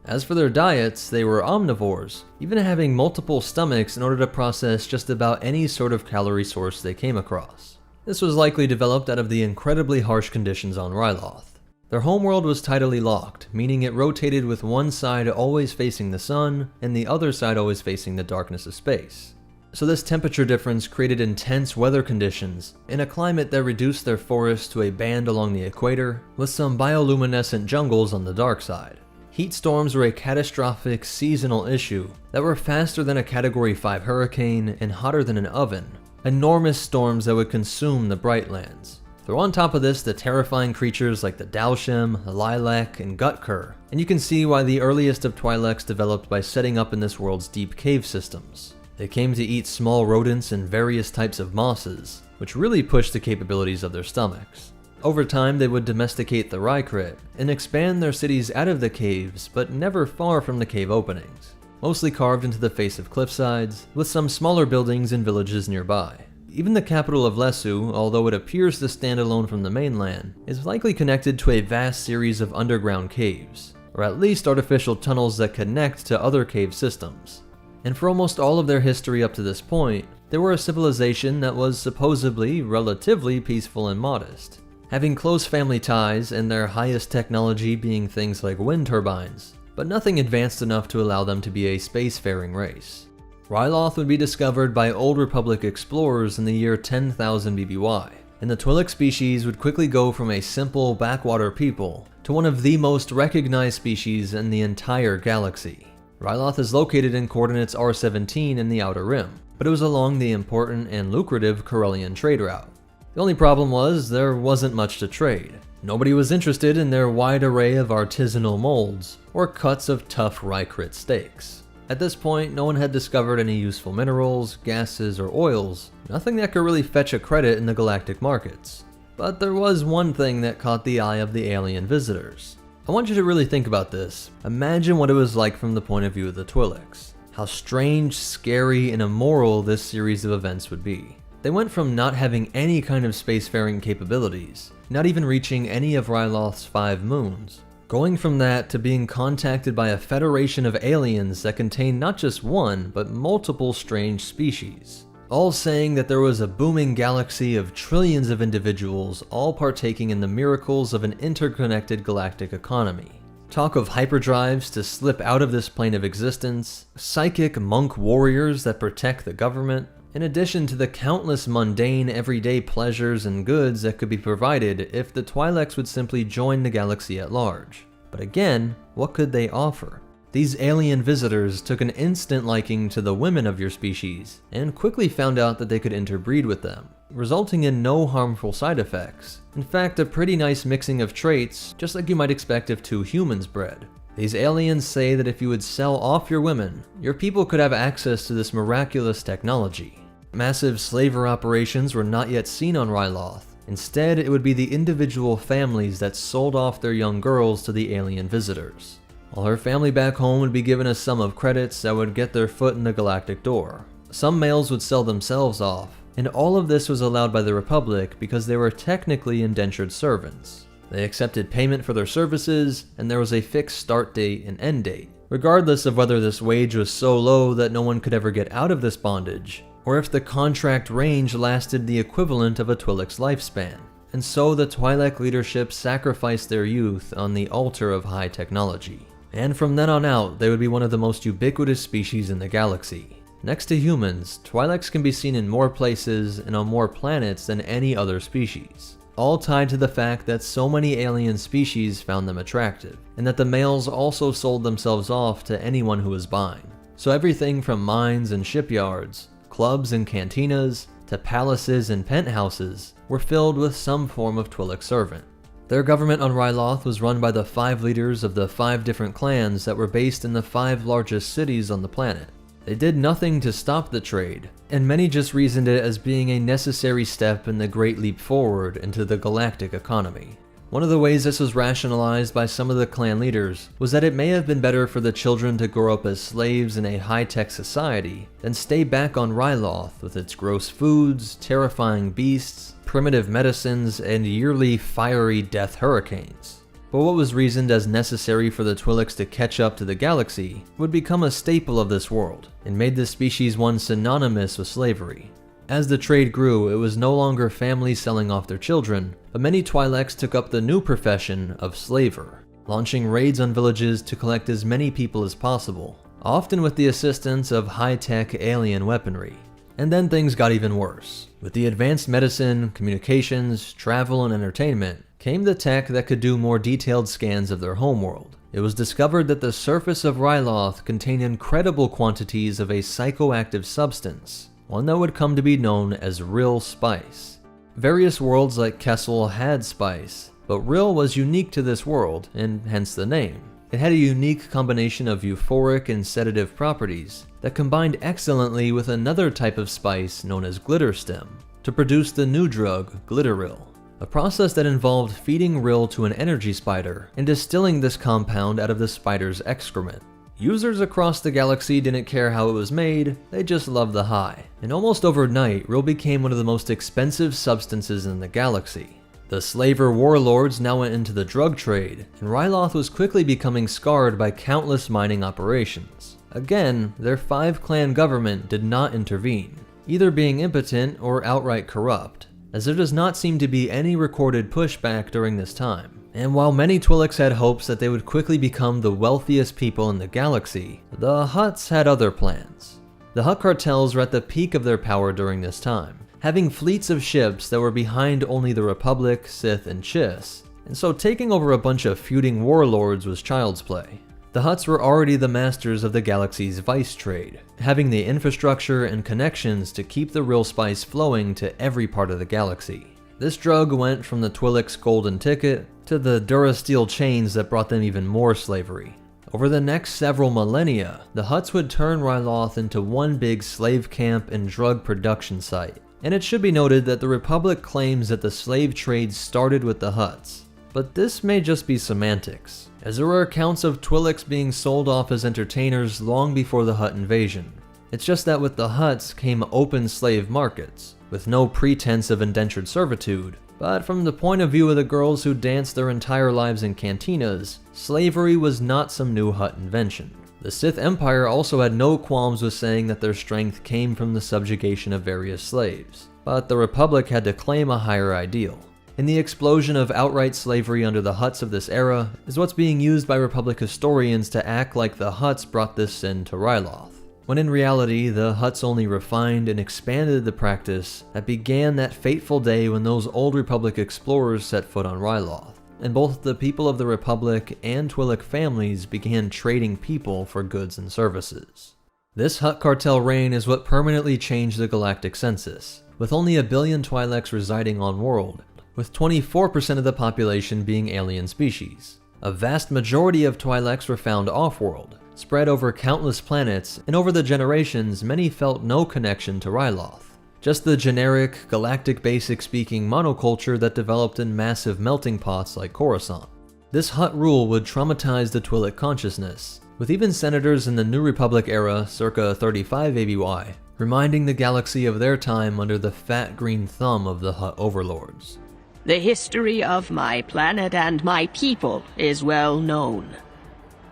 As for their diets, they were omnivores, even having multiple stomachs in order to process just about any sort of calorie source they came across. This was likely developed out of the incredibly harsh conditions on Ryloth. Their homeworld was tidally locked, meaning it rotated with one side always facing the sun and the other side always facing the darkness of space. So this temperature difference created intense weather conditions in a climate that reduced their forests to a band along the equator, with some bioluminescent jungles on the dark side. Heat storms were a catastrophic seasonal issue that were faster than a Category 5 hurricane and hotter than an oven. Enormous storms that would consume the Brightlands. Throw on top of this the terrifying creatures like the Dalshem, the Lilac, and Gutkur, and you can see why the earliest of Twi'leks developed by setting up in this world's deep cave systems. They came to eat small rodents and various types of mosses, which really pushed the capabilities of their stomachs. Over time, they would domesticate the Rykrit and expand their cities out of the caves, but never far from the cave openings, mostly carved into the face of cliffsides, with some smaller buildings and villages nearby. Even the capital of Lesu, although it appears to stand alone from the mainland, is likely connected to a vast series of underground caves, or at least artificial tunnels that connect to other cave systems. And for almost all of their history up to this point, they were a civilization that was supposedly relatively peaceful and modest, having close family ties and their highest technology being things like wind turbines, but nothing advanced enough to allow them to be a spacefaring race. Ryloth would be discovered by Old Republic explorers in the year 10,000 BBY, and the Twi'lek species would quickly go from a simple backwater people to one of the most recognized species in the entire galaxy. Ryloth is located in coordinates R17 in the Outer Rim, but it was along the important and lucrative Corellian trade route. The only problem was there wasn't much to trade. Nobody was interested in their wide array of artisanal molds or cuts of tough Rykrit steaks. At this point, no one had discovered any useful minerals, gases, or oils, nothing that could really fetch a credit in the galactic markets. But there was one thing that caught the eye of the alien visitors. I want you to really think about this. Imagine what it was like from the point of view of the Twi'leks. How strange, scary, and immoral this series of events would be. They went from not having any kind of spacefaring capabilities, not even reaching any of Ryloth's 5 moons, going from that to being contacted by a federation of aliens that contained not just one, but multiple strange species, all saying that there was a booming galaxy of trillions of individuals all partaking in the miracles of an interconnected galactic economy. Talk of hyperdrives to slip out of this plane of existence, psychic monk warriors that protect the government, in addition to the countless mundane everyday pleasures and goods that could be provided if the Twi'leks would simply join the galaxy at large. But again, what could they offer? These alien visitors took an instant liking to the women of your species, and quickly found out that they could interbreed with them, resulting in no harmful side effects. In fact, a pretty nice mixing of traits, just like you might expect if 2 humans bred. These aliens say that if you would sell off your women, your people could have access to this miraculous technology. Massive slaver operations were not yet seen on Ryloth. Instead, it would be the individual families that sold off their young girls to the alien visitors. While her family back home would be given a sum of credits that would get their foot in the galactic door. Some males would sell themselves off, and all of this was allowed by the Republic because they were technically indentured servants. They accepted payment for their services, and there was a fixed start date and end date, regardless of whether this wage was so low that no one could ever get out of this bondage, or if the contract range lasted the equivalent of a Twi'lek's lifespan. And so the Twi'lek leadership sacrificed their youth on the altar of high technology. And from then on out, they would be one of the most ubiquitous species in the galaxy. Next to humans, Twi'leks can be seen in more places and on more planets than any other species. All tied to the fact that so many alien species found them attractive, and that the males also sold themselves off to anyone who was buying. So everything from mines and shipyards, clubs and cantinas, to palaces and penthouses were filled with some form of Twi'lek servant. Their government on Ryloth was run by the 5 leaders of the 5 different clans that were based in the 5 largest cities on the planet. They did nothing to stop the trade, and many just reasoned it as being a necessary step in the great leap forward into the galactic economy. One of the ways this was rationalized by some of the clan leaders was that it may have been better for the children to grow up as slaves in a high-tech society than stay back on Ryloth with its gross foods, terrifying beasts, primitive medicines, and yearly fiery death hurricanes. But what was reasoned as necessary for the Twi'leks to catch up to the galaxy would become a staple of this world, and made this species one synonymous with slavery. As the trade grew, it was no longer families selling off their children, but many Twi'leks took up the new profession of slaver, launching raids on villages to collect as many people as possible, often with the assistance of high-tech alien weaponry. And then things got even worse. With the advanced medicine, communications, travel, and entertainment, came the tech that could do more detailed scans of their homeworld. It was discovered that the surface of Ryloth contained incredible quantities of a psychoactive substance, one that would come to be known as Rill Spice. Various worlds like Kessel had spice, but Rill was unique to this world, and hence the name. It had a unique combination of euphoric and sedative properties that combined excellently with another type of spice known as glitter stem to produce the new drug Glitterill, a process that involved feeding Rill to an energy spider and distilling this compound out of the spider's excrement. Users across the galaxy didn't care how it was made, they just loved the high. And almost overnight, Rill became one of the most expensive substances in the galaxy. The slaver warlords now went into the drug trade, and Ryloth was quickly becoming scarred by countless mining operations. Again, their 5-clan government did not intervene, either being impotent or outright corrupt, as there does not seem to be any recorded pushback during this time. And while many Twi'leks had hopes that they would quickly become the wealthiest people in the galaxy, the Hutts had other plans. The Hutt cartels were at the peak of their power during this time, having fleets of ships that were behind only the Republic, Sith, and Chiss, and so taking over a bunch of feuding warlords was child's play. The Hutts were already the masters of the galaxy's vice trade, having the infrastructure and connections to keep the Rill Spice flowing to every part of the galaxy. This drug went from the Twi'leks' golden ticket to the Durasteel chains that brought them even more slavery. Over the next several millennia, the Hutts would turn Ryloth into one big slave camp and drug production site. And it should be noted that the Republic claims that the slave trade started with the Hutts, but this may just be semantics, as there were accounts of Twi'leks being sold off as entertainers long before the Hutt invasion. It's just that with the Hutts came open slave markets, with no pretense of indentured servitude, but from the point of view of the girls who danced their entire lives in cantinas, slavery was not some new Hutt invention. The Sith Empire also had no qualms with saying that their strength came from the subjugation of various slaves, but the Republic had to claim a higher ideal. And the explosion of outright slavery under the Hutts of this era is what's being used by Republic historians to act like the Hutts brought this sin to Ryloth, when in reality the Hutts only refined and expanded the practice that began that fateful day when those old Republic explorers set foot on Ryloth, and both the people of the Republic and Twi'lek families began trading people for goods and services. This Hutt cartel reign is what permanently changed the galactic census, with only 1 billion Twi'leks residing on-world, with 24% of the population being alien species. A vast majority of Twi'leks were found off-world, spread over countless planets, and over the generations many felt no connection to Ryloth. Just the generic, galactic basic-speaking monoculture that developed in massive melting pots like Coruscant. This Hutt rule would traumatize the Twi'lek consciousness, with even senators in the New Republic era circa 35 ABY, reminding the galaxy of their time under the fat green thumb of the Hutt overlords. The history of my planet and my people is well known.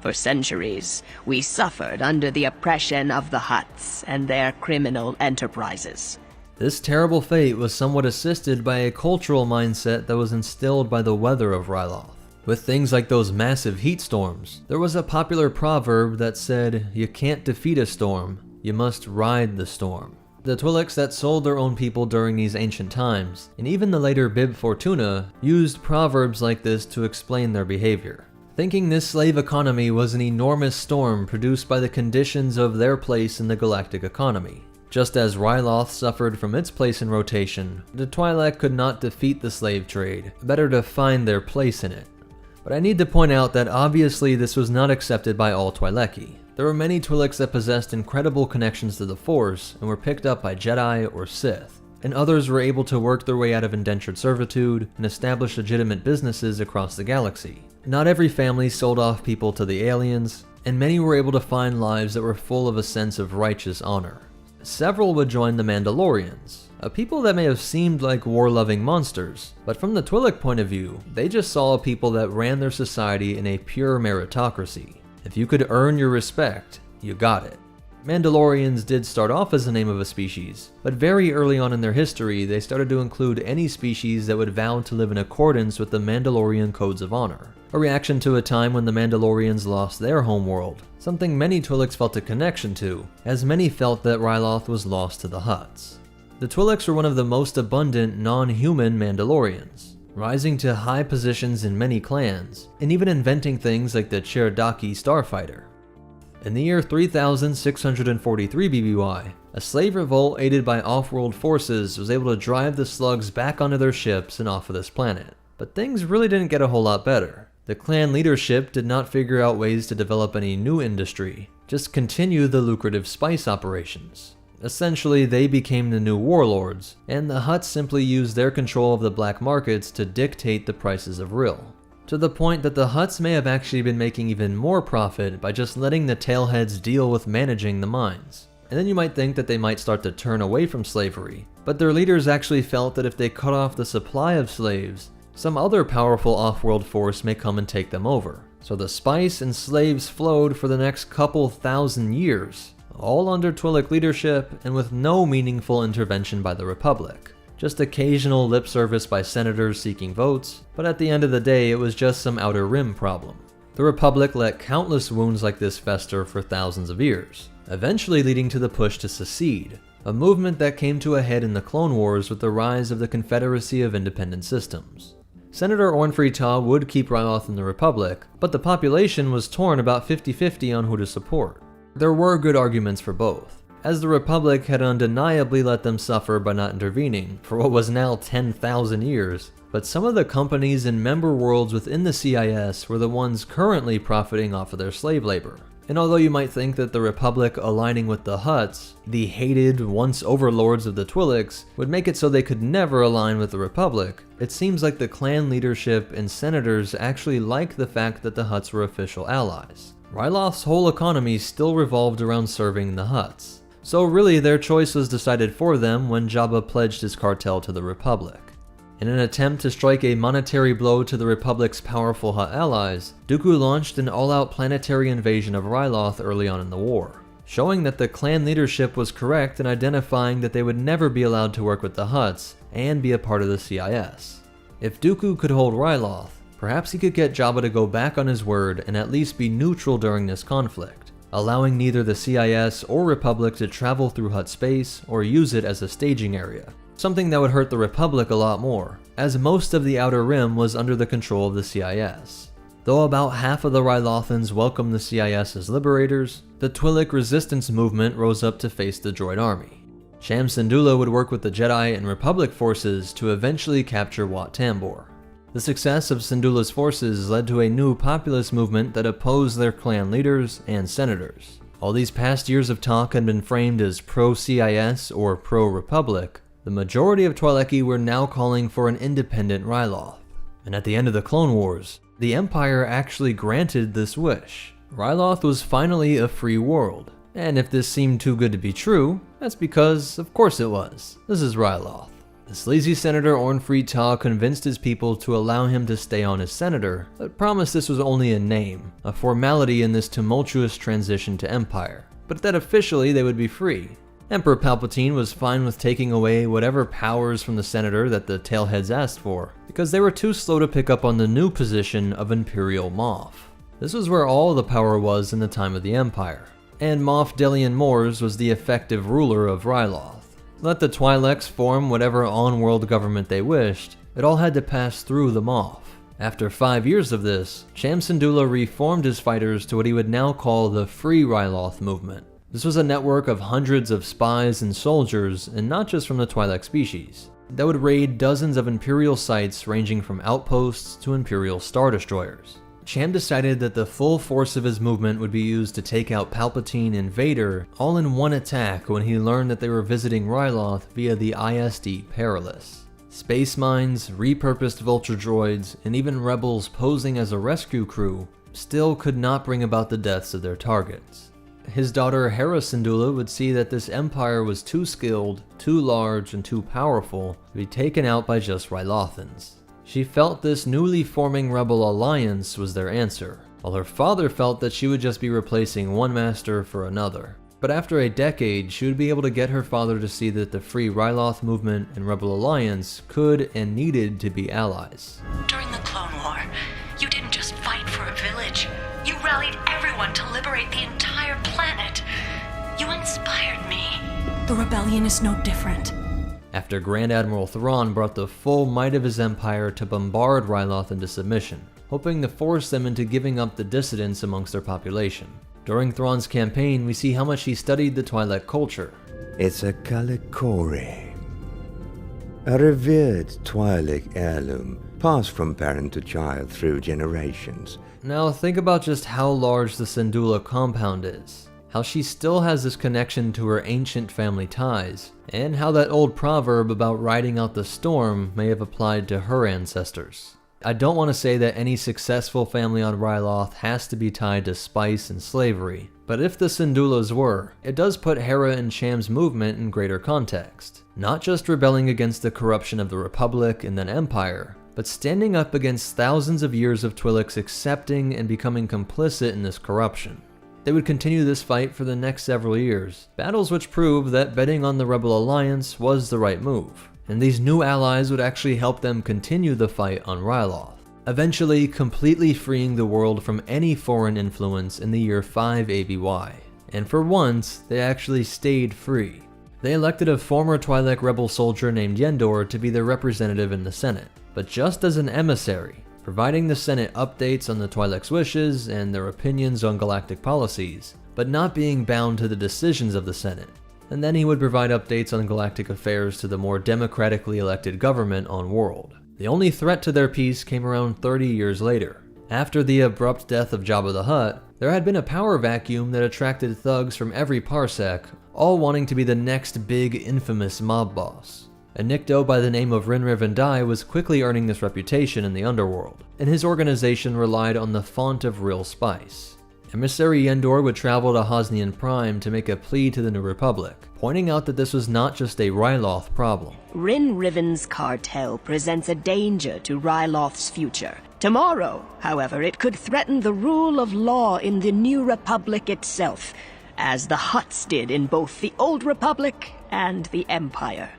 For centuries, we suffered under the oppression of the Hutts and their criminal enterprises. This terrible fate was somewhat assisted by a cultural mindset that was instilled by the weather of Ryloth. With things like those massive heat storms, there was a popular proverb that said, "You can't defeat a storm, you must ride the storm." The Twi'leks that sold their own people during these ancient times, and even the later Bib Fortuna, used proverbs like this to explain their behavior, thinking this slave economy was an enormous storm produced by the conditions of their place in the galactic economy. Just as Ryloth suffered from its place in rotation, the Twi'lek could not defeat the slave trade, better to find their place in it. But I need to point out that obviously this was not accepted by all Twi'leki. There were many Twi'leks that possessed incredible connections to the Force and were picked up by Jedi or Sith, and others were able to work their way out of indentured servitude and establish legitimate businesses across the galaxy. Not every family sold off people to the aliens, and many were able to find lives that were full of a sense of righteous honor. Several would join the Mandalorians, a people that may have seemed like war-loving monsters, but from the Twi'lek point of view, they just saw a people that ran their society in a pure meritocracy. If you could earn your respect, you got it. Mandalorians did start off as the name of a species, but very early on in their history, they started to include any species that would vow to live in accordance with the Mandalorian codes of honor, a reaction to a time when the Mandalorians lost their homeworld, something many Twi'leks felt a connection to, as many felt that Ryloth was lost to the Hutts. The Twi'leks were one of the most abundant non-human Mandalorians, rising to high positions in many clans, and even inventing things like the Cherokee Starfighter. In the year 3643 BBY, a slave revolt aided by off-world forces was able to drive the slugs back onto their ships and off of this planet. But things really didn't get a whole lot better. The clan leadership did not figure out ways to develop any new industry, just continue the lucrative spice operations. Essentially, they became the new warlords, and the Hutts simply used their control of the black markets to dictate the prices of Rill. To the point that the Hutts may have actually been making even more profit by just letting the tailheads deal with managing the mines. And then you might think that they might start to turn away from slavery, but their leaders actually felt that if they cut off the supply of slaves, some other powerful off-world force may come and take them over. So the spice and slaves flowed for the next couple thousand years, all under Twi'lek leadership and with no meaningful intervention by the Republic. Just occasional lip service by senators seeking votes, but at the end of the day it was just some Outer Rim problem. The Republic let countless wounds like this fester for thousands of years, eventually leading to the push to secede, a movement that came to a head in the Clone Wars with the rise of the Confederacy of Independent Systems. Senator Ornfree Taw would keep Ryloth in the Republic, but the population was torn about 50-50 on who to support. There were good arguments for both, as the Republic had undeniably let them suffer by not intervening for what was now 10,000 years, but some of the companies and member worlds within the CIS were the ones currently profiting off of their slave labor. And although you might think that the Republic aligning with the Hutts, the hated once overlords of the Twi'leks, would make it so they could never align with the Republic, it seems like the clan leadership and senators actually liked the fact that the Hutts were official allies. Ryloth's whole economy still revolved around serving the Hutts. So really their choice was decided for them when Jabba pledged his cartel to the Republic. In an attempt to strike a monetary blow to the Republic's powerful Hutt allies, Dooku launched an all-out planetary invasion of Ryloth early on in the war, showing that the clan leadership was correct in identifying that they would never be allowed to work with the Hutts and be a part of the CIS. If Dooku could hold Ryloth, perhaps he could get Jabba to go back on his word and at least be neutral during this conflict, allowing neither the CIS or Republic to travel through Hutt space or use it as a staging area. Something that would hurt the Republic a lot more, as most of the Outer Rim was under the control of the CIS. Though about half of the Rylothans welcomed the CIS as liberators, the Twi'lek resistance movement rose up to face the droid army. Cham Syndulla would work with the Jedi and Republic forces to eventually capture Wat Tambor. The success of Syndulla's forces led to a new populist movement that opposed their clan leaders and senators. All these past years of talk had been framed as pro-CIS or pro-Republic. The majority of Twi'leki were now calling for an independent Ryloth. And at the end of the Clone Wars, the Empire actually granted this wish. Ryloth was finally a free world. And if this seemed too good to be true, that's because, of course it was. This is Ryloth. The sleazy Senator Ornfree Taw convinced his people to allow him to stay on as senator, but promised this was only a name, a formality in this tumultuous transition to Empire, but that officially they would be free. Emperor Palpatine was fine with taking away whatever powers from the senator that the tailheads asked for, because they were too slow to pick up on the new position of Imperial Moff. This was where all the power was in the time of the Empire, and Moff Delian Mors was the effective ruler of Ryloth. Let the Twi'leks form whatever on-world government they wished, it all had to pass through the Moff. After 5 years of this, Cham Syndulla reformed his fighters to what he would now call the Free Ryloth movement. This was a network of hundreds of spies and soldiers, and not just from the Twi'lek species, that would raid dozens of Imperial sites ranging from outposts to Imperial Star Destroyers. Cham decided that the full force of his movement would be used to take out Palpatine and Vader all in one attack when he learned that they were visiting Ryloth via the ISD Perilous. Space mines, repurposed vulture droids, and even rebels posing as a rescue crew still could not bring about the deaths of their targets. His daughter Hera Syndulla would see that this empire was too skilled, too large, and too powerful to be taken out by just Rylothans. She felt this newly forming rebel alliance was their answer, while her father felt that she would just be replacing one master for another. But after a decade, she would be able to get her father to see that the Free Ryloth movement and Rebel Alliance could and needed to be allies. During the Clone War, you didn't just fight for a village. You rallied everyone to liberate the entire planet. You inspired me. The rebellion is no different. After Grand Admiral Thrawn brought the full might of his empire to bombard Ryloth into submission, hoping to force them into giving up the dissidents amongst their population. During Thrawn's campaign, we see how much he studied the Twi'lek culture. It's a Kalakorim, a revered Twi'lek heirloom passed from parent to child through generations. Now think about just how large the Syndulla compound is, how she still has this connection to her ancient family ties, and how that old proverb about riding out the storm may have applied to her ancestors. I don't want to say that any successful family on Ryloth has to be tied to spice and slavery, but if the Syndullas were, it does put Hera and Sham's movement in greater context. Not just rebelling against the corruption of the Republic and then Empire, but standing up against thousands of years of Twi'leks accepting and becoming complicit in this corruption. They would continue this fight for the next several years, battles which prove that betting on the Rebel Alliance was the right move. And these new allies would actually help them continue the fight on Ryloth, eventually completely freeing the world from any foreign influence in the year 5 ABY. And for once, they actually stayed free. They elected a former Twi'lek rebel soldier named Yendor to be their representative in the Senate, but just as an emissary, providing the Senate updates on the Twi'lek's wishes and their opinions on galactic policies, but not being bound to the decisions of the Senate. And then he would provide updates on galactic affairs to the more democratically elected government on world. The only threat to their peace came around 30 years later. After the abrupt death of Jabba the Hutt, there had been a power vacuum that attracted thugs from every parsec, all wanting to be the next big infamous mob boss. A Nikto by the name of Rin Riven Dai was quickly earning this reputation in the underworld, and his organization relied on the font of real spice. Emissary Yendor would travel to Hosnian Prime to make a plea to the New Republic, pointing out that this was not just a Ryloth problem. Rin Riven's cartel presents a danger to Ryloth's future. Tomorrow, however, it could threaten the rule of law in the New Republic itself, as the Hutts did in both the Old Republic and the Empire.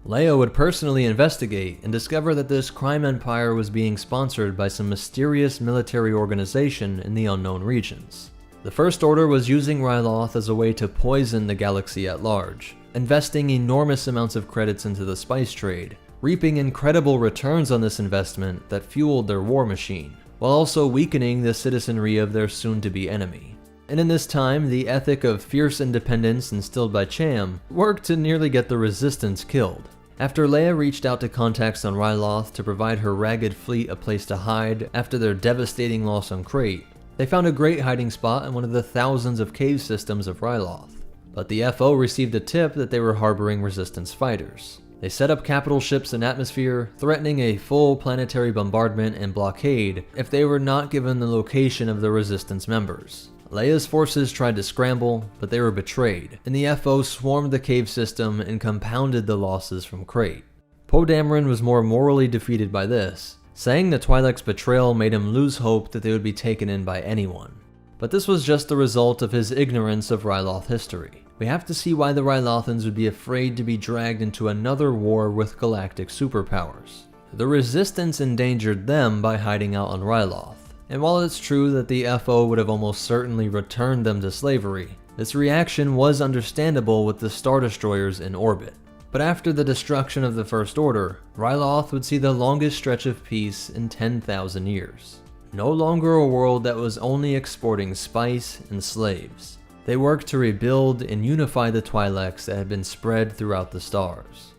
Leia would personally investigate and discover that this crime empire was being sponsored by some mysterious military organization in the unknown regions. The First Order was using Ryloth as a way to poison the galaxy at large, investing enormous amounts of credits into the spice trade, reaping incredible returns on this investment that fueled their war machine, while also weakening the citizenry of their soon-to-be enemy. And in this time, the ethic of fierce independence instilled by Cham worked to nearly get the Resistance killed. After Leia reached out to contacts on Ryloth to provide her ragged fleet a place to hide after their devastating loss on Crate, they found a great hiding spot in one of the thousands of cave systems of Ryloth. But the FO received a tip that they were harboring Resistance fighters. They set up capital ships in atmosphere, threatening a full planetary bombardment and blockade if they were not given the location of the Resistance members. Leia's forces tried to scramble, but they were betrayed, and the FO swarmed the cave system and compounded the losses from Crate. Poe Dameron was more morally defeated by this, saying the Twi'lek's betrayal made him lose hope that they would be taken in by anyone. But this was just the result of his ignorance of Ryloth history. We have to see why the Rylothans would be afraid to be dragged into another war with galactic superpowers. The Resistance endangered them by hiding out on Ryloth. And while it's true that the FO would have almost certainly returned them to slavery, this reaction was understandable with the Star Destroyers in orbit. But after the destruction of the First Order, Ryloth would see the longest stretch of peace in 10,000 years. No longer a world that was only exporting spice and slaves. They worked to rebuild and unify the Twi'leks that had been spread throughout the stars.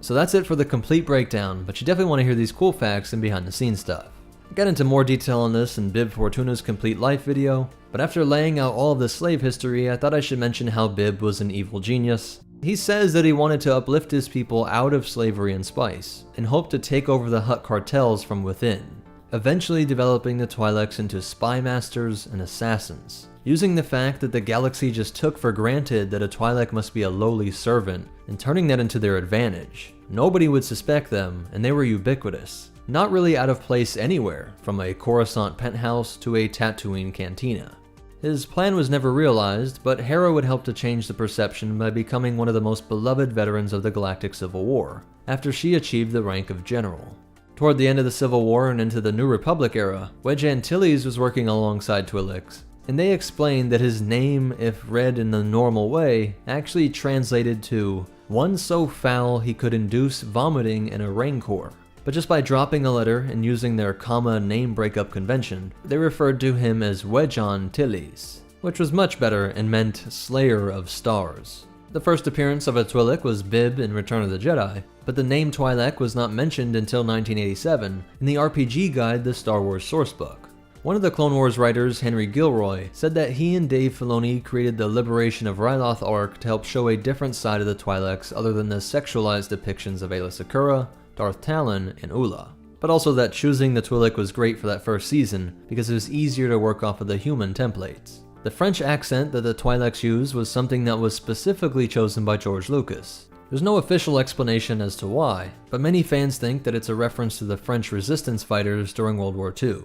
So that's it for the complete breakdown, but you definitely want to hear these cool facts and behind the scenes stuff. I got into more detail on this in Bib Fortuna's Complete Life video, but after laying out all of the slave history, I thought I should mention how Bib was an evil genius. He says that he wanted to uplift his people out of slavery and spice, and hoped to take over the Hutt cartels from within, eventually developing the Twi'leks into spy masters and assassins, using the fact that the galaxy just took for granted that a Twi'lek must be a lowly servant, and turning that into their advantage. Nobody would suspect them, and they were ubiquitous. Not really out of place anywhere, from a Coruscant penthouse to a Tatooine cantina. His plan was never realized, but Hera would help to change the perception by becoming one of the most beloved veterans of the Galactic Civil War, after she achieved the rank of General. Toward the end of the Civil War and into the New Republic era, Wedge Antilles was working alongside Twi'leks, and they explained that his name, if read in the normal way, actually translated to one so foul he could induce vomiting in a rancor. But just by dropping a letter and using their comma name breakup convention, they referred to him as Wedge Antilles, which was much better and meant Slayer of Stars. The first appearance of a Twi'lek was Bib in Return of the Jedi, but the name Twi'lek was not mentioned until 1987 in the RPG guide The Star Wars Sourcebook. One of the Clone Wars writers, Henry Gilroy, said that he and Dave Filoni created the Liberation of Ryloth arc to help show a different side of the Twi'leks other than the sexualized depictions of Aayla Secura, Darth Talon, and Ula, but also that choosing the Twi'lek was great for that first season because it was easier to work off of the human templates. The French accent that the Twi'leks used was something that was specifically chosen by George Lucas. There's no official explanation as to why, but many fans think that it's a reference to the French resistance fighters during World War II.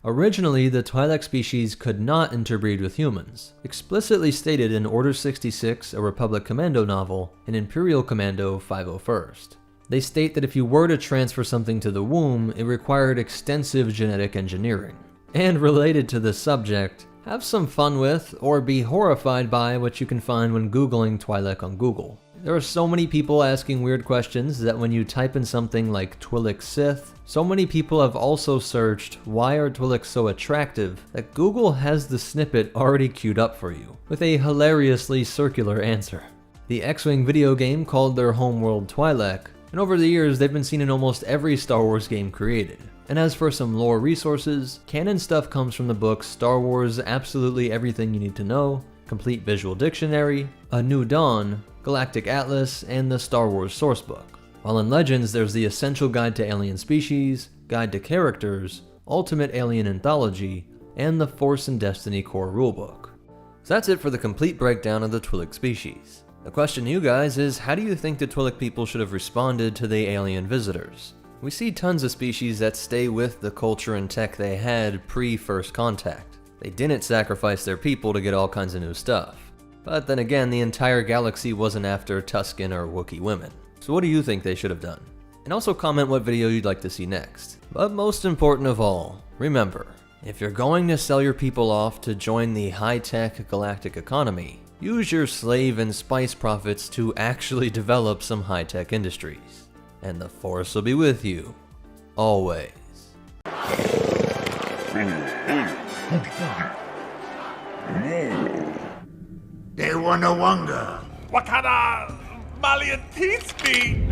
Originally, the Twi'lek species could not interbreed with humans, explicitly stated in Order 66, a Republic Commando novel, and Imperial Commando 501st. They state that if you were to transfer something to the womb, it required extensive genetic engineering. And related to this subject, have some fun with, or be horrified by, what you can find when Googling Twi'lek on Google. There are so many people asking weird questions that when you type in something like Twi'lek Sith, so many people have also searched why are Twi'leks so attractive that Google has the snippet already queued up for you, with a hilariously circular answer. The X-Wing video game called their homeworld Twi'lek, and over the years they've been seen in almost every Star Wars game created. And as for some lore resources, canon stuff comes from the books Star Wars Absolutely Everything You Need to Know, Complete Visual Dictionary, A New Dawn, Galactic Atlas, and the Star Wars Sourcebook. While in Legends there's the Essential Guide to Alien Species, Guide to Characters, Ultimate Alien Anthology, and the Force and Destiny Core Rulebook. So that's it for the complete breakdown of the Twi'lek species. The question to you guys is, how do you think the Twi'lek people should have responded to the alien visitors? We see tons of species that stay with the culture and tech they had pre-first contact. They didn't sacrifice their people to get all kinds of new stuff. But then again, the entire galaxy wasn't after Tusken or Wookiee women. So what do you think they should have done? And also comment what video you'd like to see next. But most important of all, remember, if you're going to sell your people off to join the high-tech galactic economy, use your slave and spice profits to actually develop some high-tech industries. And the Force will be with you, always. They wanna wonder. What kind of Malian teeth be?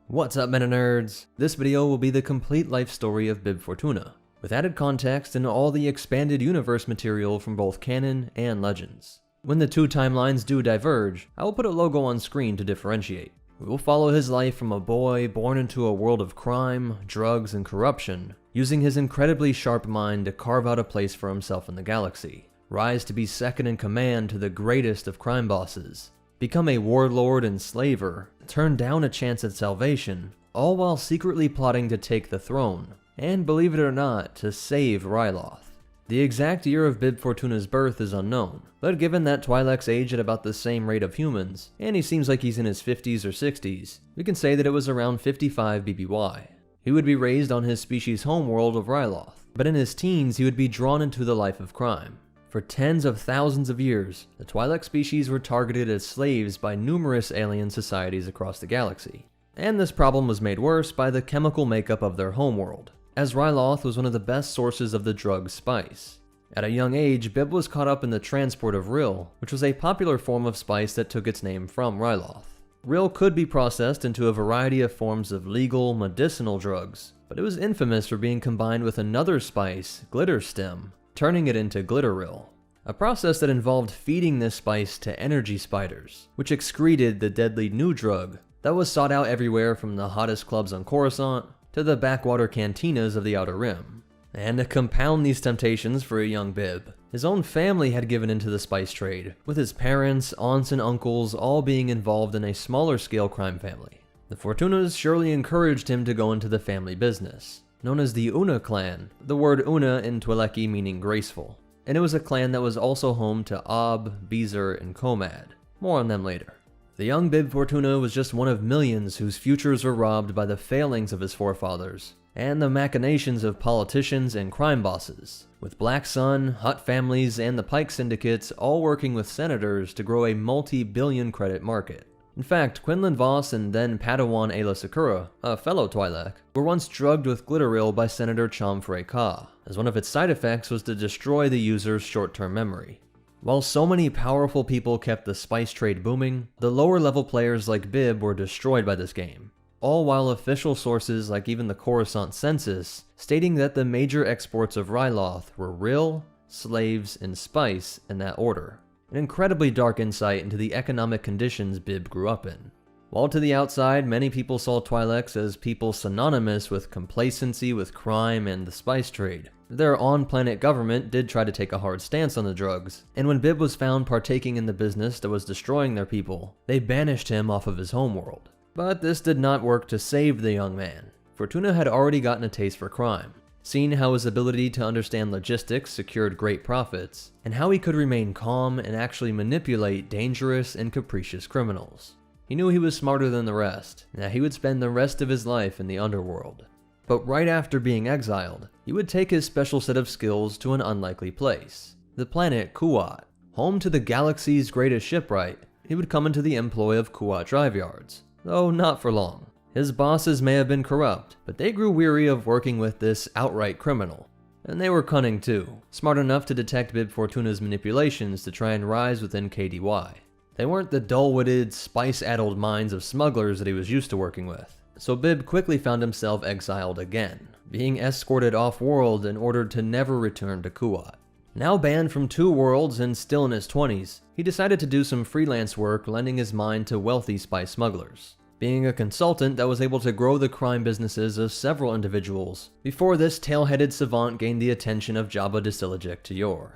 What's up, Meta Nerds? This video will be the complete life story of Bib Fortuna, with added context and all the expanded universe material from both canon and Legends. When the two timelines do diverge, I will put a logo on screen to differentiate. We will follow his life from a boy born into a world of crime, drugs, and corruption, using his incredibly sharp mind to carve out a place for himself in the galaxy, rise to be second in command to the greatest of crime bosses, become a warlord and slaver, turn down a chance at salvation, all while secretly plotting to take the throne, and believe it or not, to save Ryloth. The exact year of Bib Fortuna's birth is unknown, but given that Twi'leks age at about the same rate of humans, and he seems like he's in his 50s or 60s, we can say that it was around 55 BBY. He would be raised on his species' homeworld of Ryloth, but in his teens he would be drawn into the life of crime. For tens of thousands of years, the Twi'lek species were targeted as slaves by numerous alien societies across the galaxy. And this problem was made worse by the chemical makeup of their homeworld, as Ryloth was one of the best sources of the drug spice. At a young age, Bib was caught up in the transport of Rill, which was a popular form of spice that took its name from Ryloth. Rill could be processed into a variety of forms of legal, medicinal drugs, but it was infamous for being combined with another spice, Glitter Stem, turning it into Glitter Rill. A process that involved feeding this spice to energy spiders, which excreted the deadly new drug that was sought out everywhere from the hottest clubs on Coruscant to the backwater cantinas of the Outer Rim. And to compound these temptations for a young Bib, his own family had given into the spice trade, with his parents, aunts, and uncles all being involved in a smaller scale crime family. The Fortunas surely encouraged him to go into the family business, known as the Una clan, the word Una in Twi'leki meaning graceful. and it was a clan that was also home to Ob, Beezer, and Komad. More on them later. The young Bib Fortuna was just one of millions whose futures were robbed by the failings of his forefathers, and the machinations of politicians and crime bosses, with Black Sun, Hutt families, and the Pike syndicates all working with senators to grow a multi-billion credit market. In fact, Quinlan Voss and then Padawan Ayla Secura, a fellow Twi'lek, were once drugged with glitteril by Senator Chom Frey Ka, as one of its side effects was to destroy the user's short-term memory. While so many powerful people kept the spice trade booming, the lower-level players like Bib were destroyed by this game, all while official sources like even the Coruscant census stating that the major exports of Ryloth were rill, slaves, and spice in that order. An incredibly dark insight into the economic conditions Bib grew up in. While to the outside, many people saw Twi'leks as people synonymous with complacency with crime and the spice trade, their on-planet government did try to take a hard stance on the drugs, and when Bib was found partaking in the business that was destroying their people, they banished him off of his homeworld. But this did not work to save the young man. Fortuna had already gotten a taste for crime, seen how his ability to understand logistics secured great profits, and how he could remain calm and actually manipulate dangerous and capricious criminals. He knew he was smarter than the rest, and that he would spend the rest of his life in the underworld. But right after being exiled, he would take his special set of skills to an unlikely place, the planet Kuat. Home to the galaxy's greatest shipwright, he would come into the employ of Kuat drive yards, though not for long. His bosses may have been corrupt, but they grew weary of working with this outright criminal. And they were cunning too, smart enough to detect Bib Fortuna's manipulations to try and rise within KDY. They weren't the dull-witted, spice-addled minds of smugglers that he was used to working with. So Bib quickly found himself exiled again, being escorted off-world in order to never return to Kuat. Now banned from 2 worlds and still in his 20s, he decided to do some freelance work lending his mind to wealthy spice smugglers, being a consultant that was able to grow the crime businesses of several individuals before this tail-headed savant gained the attention of Jabba the Silajec Tayor.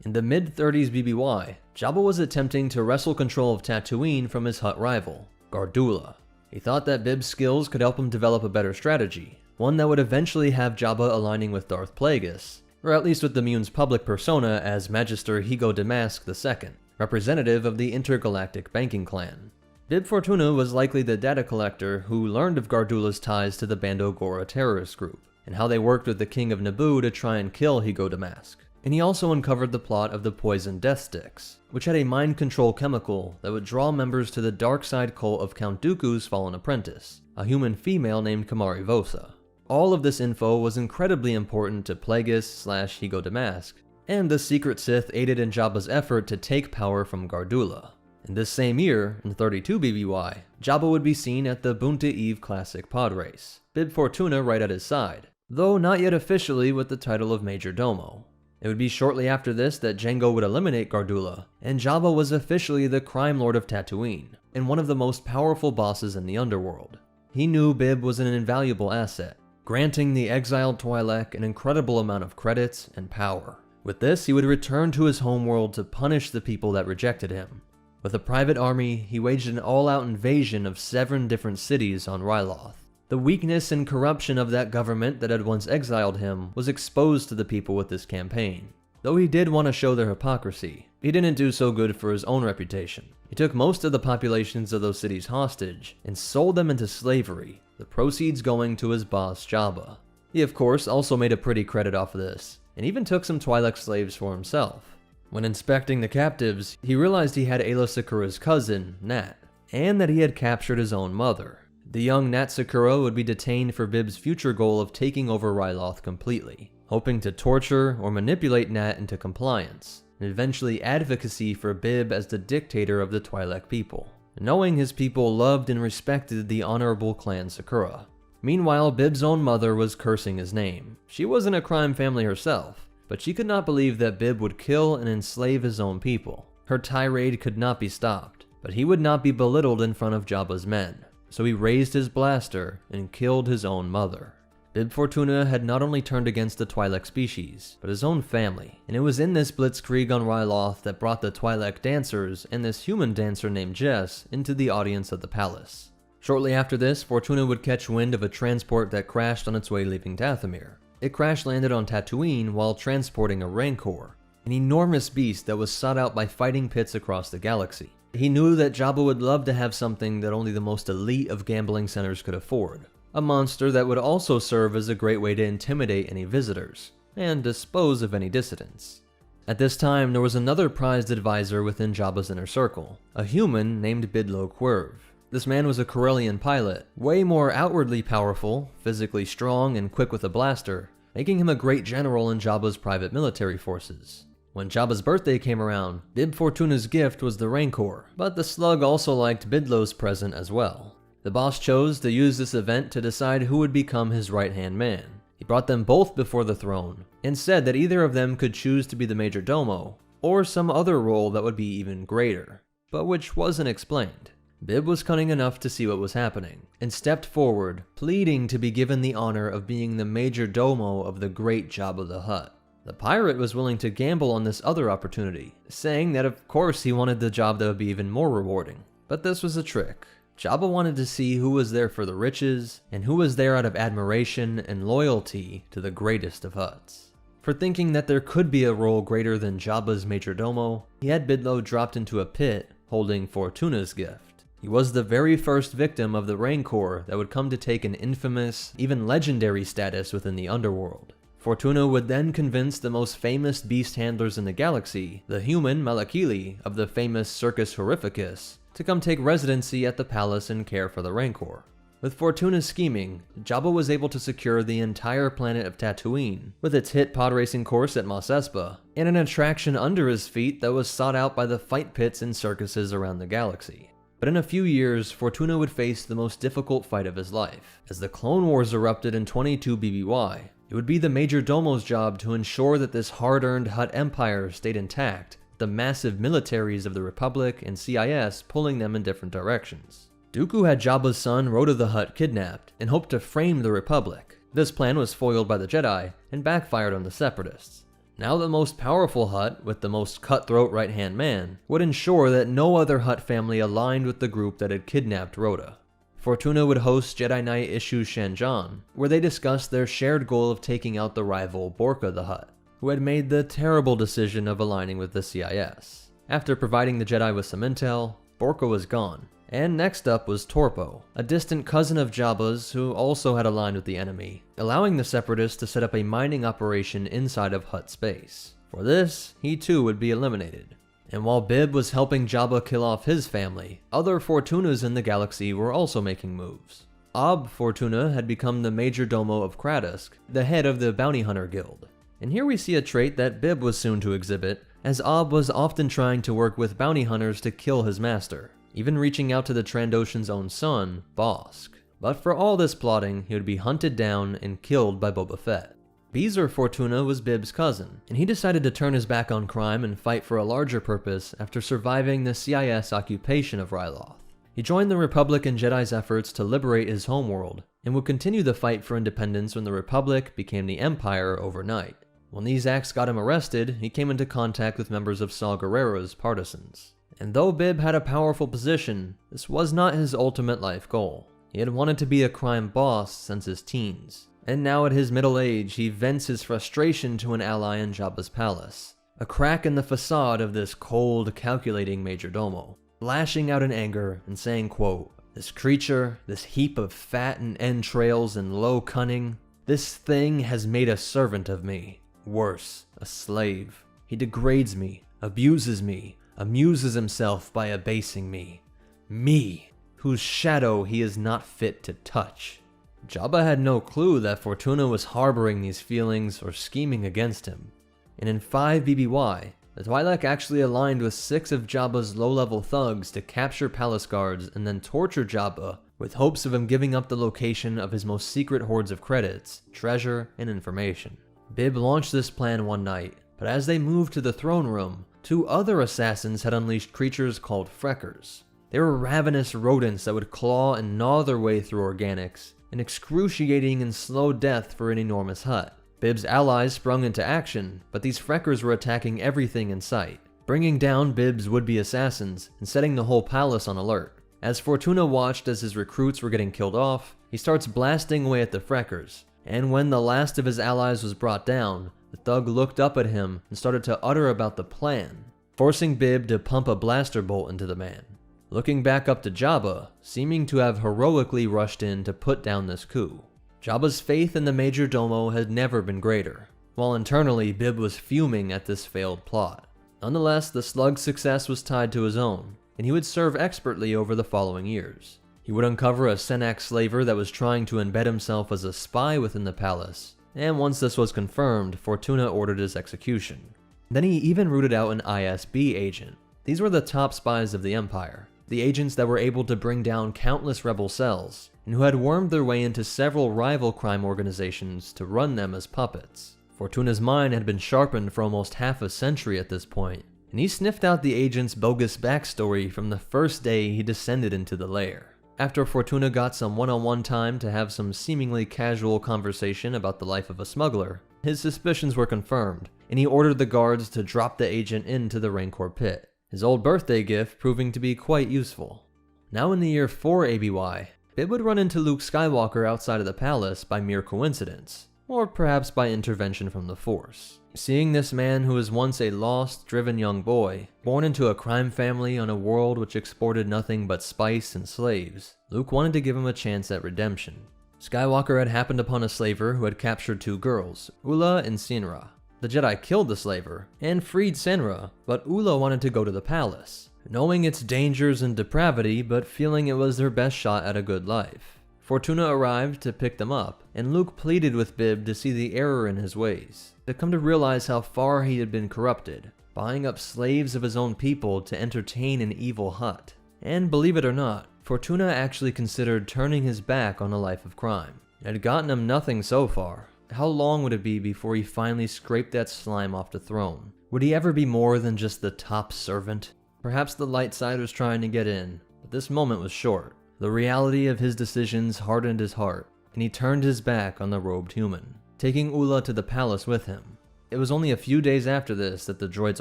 In the mid-30s BBY, Jabba was attempting to wrestle control of Tatooine from his Hutt rival, Gardula. He thought that Bib's skills could help him develop a better strategy, one that would eventually have Jabba aligning with Darth Plagueis, or at least with the Mune's public persona as Magister Higo Damask II, representative of the intergalactic banking clan. Bib Fortuna was likely the data collector who learned of Gardula's ties to the Bando Gora terrorist group, and how they worked with the King of Naboo to try and kill Higo Damask. And he also uncovered the plot of the Poison Death Sticks, which had a mind control chemical that would draw members to the dark side cult of Count Dooku's fallen apprentice, a human female named Kamari Vosa. All of this info was incredibly important to Plagueis/Higo Damask, and the secret Sith aided in Jabba's effort to take power from Gardula. In this same year, in 32 BBY, Jabba would be seen at the Bunta Eve Classic pod race, Bib Fortuna right at his side, though not yet officially with the title of Major Domo. It would be shortly after this that Jango would eliminate Gardula, and Jabba was officially the crime lord of Tatooine, and one of the most powerful bosses in the underworld. He knew Bib was an invaluable asset, granting the exiled Twi'lek an incredible amount of credits and power. With this, he would return to his homeworld to punish the people that rejected him. With a private army, he waged an all-out invasion of 7 different cities on Ryloth. The weakness and corruption of that government that had once exiled him was exposed to the people with this campaign. Though he did want to show their hypocrisy, he didn't do so good for his own reputation. He took most of the populations of those cities hostage and sold them into slavery, the proceeds going to his boss Jabba. He of course also made a pretty credit off of this, and even took some Twi'lek slaves for himself. When inspecting the captives, he realized he had Ayla Secura's cousin, Nat, and that he had captured his own mother. The young Nat Secura would be detained for Bib's future goal of taking over Ryloth completely, hoping to torture or manipulate Nat into compliance, and eventually advocacy for Bib as the dictator of the Twi'lek people, knowing his people loved and respected the honorable clan Secura. Meanwhile, Bib's own mother was cursing his name. She wasn't a crime family herself, but she could not believe that Bib would kill and enslave his own people. Her tirade could not be stopped, but he would not be belittled in front of Jabba's men. So he raised his blaster and killed his own mother. Bib Fortuna had not only turned against the Twi'lek species, but his own family, and it was in this blitzkrieg on Ryloth that brought the Twi'lek dancers and this human dancer named Jess into the audience of the palace. Shortly after this, Fortuna would catch wind of a transport that crashed on its way leaving Dathomir. It crash landed on Tatooine while transporting a Rancor. an enormous beast that was sought out by fighting pits across the galaxy. He knew that Jabba would love to have something that only the most elite of gambling centers could afford. A monster that would also serve as a great way to intimidate any visitors, and dispose of any dissidents. At this time, there was another prized advisor within Jabba's inner circle, a human named Bidlo Quirv. This man was a Corellian pilot, way more outwardly powerful, physically strong, and quick with a blaster, making him a great general in Jabba's private military forces. When Jabba's birthday came around, Bib Fortuna's gift was the Rancor, but the slug also liked Bidlo's present as well. The boss chose to use this event to decide who would become his right-hand man. He brought them both before the throne, and said that either of them could choose to be the Major Domo, or some other role that would be even greater, but which wasn't explained. Bib was cunning enough to see what was happening, and stepped forward, pleading to be given the honor of being the Major Domo of the great Jabba the Hutt. The pirate was willing to gamble on this other opportunity, saying that of course he wanted the job that would be even more rewarding. But this was a trick. Jabba wanted to see who was there for the riches, and who was there out of admiration and loyalty to the greatest of Hutts. For thinking that there could be a role greater than Jabba's Majordomo, he had Bidlo dropped into a pit holding Fortuna's gift. He was the very first victim of the Rancor that would come to take an infamous, even legendary status within the underworld. Fortuna would then convince the most famous beast handlers in the galaxy, the human Malakili of the famous Circus Horrificus, to come take residency at the palace and care for the Rancor. With Fortuna's scheming, Jabba was able to secure the entire planet of Tatooine, with its hit pod racing course at Mos Espa, and an attraction under his feet that was sought out by the fight pits and circuses around the galaxy. But in a few years, Fortuna would face the most difficult fight of his life. As the Clone Wars erupted in 22 BBY, it would be the Major Domo's job to ensure that this hard-earned Hutt empire stayed intact, the massive militaries of the Republic and CIS pulling them in different directions. Dooku had Jabba's son Rhoda the Hutt kidnapped and hoped to frame the Republic. This plan was foiled by the Jedi and backfired on the Separatists. Now the most powerful Hutt, with the most cutthroat right-hand man, would ensure that no other Hutt family aligned with the group that had kidnapped Rhoda. Fortuna would host Jedi Knight Issue Shanjan, where they discussed their shared goal of taking out the rival Borka the Hutt, who had made the terrible decision of aligning with the CIS. After providing the Jedi with some intel, Borka was gone, and next up was Torpo, a distant cousin of Jabba's who also had aligned with the enemy, allowing the Separatists to set up a mining operation inside of Hutt space. For this, he too would be eliminated. And while Bib was helping Jabba kill off his family, other Fortunas in the galaxy were also making moves. Ob Fortuna had become the Major Domo of Kradusk, the head of the Bounty Hunter Guild. And here we see a trait that Bib was soon to exhibit, as Ob was often trying to work with bounty hunters to kill his master, even reaching out to the Trandoshan's own son, Bossk. But for all this plotting, he would be hunted down and killed by Boba Fett. Beezer Fortuna was Bib's cousin, and he decided to turn his back on crime and fight for a larger purpose after surviving the CIS occupation of Ryloth. He joined the Republic and Jedi's efforts to liberate his homeworld, and would continue the fight for independence when the Republic became the Empire overnight. When these acts got him arrested, he came into contact with members of Saw Gerrera's partisans. And though Bib had a powerful position, this was not his ultimate life goal. He had wanted to be a crime boss since his teens. And now at his middle age, he vents his frustration to an ally in Jabba's palace, a crack in the facade of this cold, calculating Majordomo, lashing out in anger and saying, quote, "This creature, this heap of fat and entrails and low cunning, this thing has made a servant of me. Worse, a slave. He degrades me, abuses me, amuses himself by abasing me. Me, whose shadow he is not fit to touch." Jabba had no clue that Fortuna was harboring these feelings or scheming against him. And in 5 BBY, the Twi'lek actually aligned with 6 of Jabba's low-level thugs to capture palace guards and then torture Jabba with hopes of him giving up the location of his most secret hoards of credits, treasure, and information. Bib launched this plan one night, but as they moved to the throne room, 2 other assassins had unleashed creatures called Freckers. They were ravenous rodents that would claw and gnaw their way through organics, an excruciating and slow death for an enormous Hutt. Bib's allies sprung into action, but these Freckers were attacking everything in sight, bringing down Bib's would-be assassins and setting the whole palace on alert. As Fortuna watched as his recruits were getting killed off, he starts blasting away at the Freckers, and when the last of his allies was brought down, The thug looked up at him and started to utter about the plan, forcing Bib to pump a blaster bolt into the man. Looking back up to Jabba, seeming to have heroically rushed in to put down this coup. Jabba's faith in the Major Domo had never been greater, while internally Bib was fuming at this failed plot. Nonetheless, the slug's success was tied to his own, and he would serve expertly over the following years. He would uncover a Senac slaver that was trying to embed himself as a spy within the palace, and once this was confirmed, Fortuna ordered his execution. Then he even rooted out an ISB agent. These were the top spies of the Empire, the agents that were able to bring down countless rebel cells, and who had wormed their way into several rival crime organizations to run them as puppets. Fortuna's mind had been sharpened for almost half a century at this point, and he sniffed out the agent's bogus backstory from the first day he descended into the lair. After Fortuna got some one-on-one time to have some seemingly casual conversation about the life of a smuggler, his suspicions were confirmed, and he ordered the guards to drop the agent into the Rancor pit, his old birthday gift proving to be quite useful. Now in the year 4 ABY, Bib would run into Luke Skywalker outside of the palace by mere coincidence, or perhaps by intervention from the Force. Seeing this man who was once a lost, driven young boy, born into a crime family on a world which exported nothing but spice and slaves, Luke wanted to give him a chance at redemption. Skywalker had happened upon a slaver who had captured 2 girls, Ula and Sinra. The Jedi killed the slaver and freed Senra, but Ula wanted to go to the palace, knowing its dangers and depravity but feeling it was their best shot at a good life. Fortuna arrived to pick them up, and Luke pleaded with Bib to see the error in his ways, to come to realize how far he had been corrupted, buying up slaves of his own people to entertain an evil Hutt. And believe it or not, Fortuna actually considered turning his back on a life of crime. It had gotten him nothing so far. How long would it be before he finally scraped that slime off the throne? Would he ever be more than just the top servant? Perhaps the light side was trying to get in, but this moment was short. The reality of his decisions hardened his heart, and he turned his back on the robed human, taking Ula to the palace with him. It was only a few days after this that the droids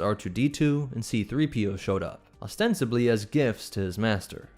R2-D2 and C-3PO showed up, ostensibly as gifts to his master.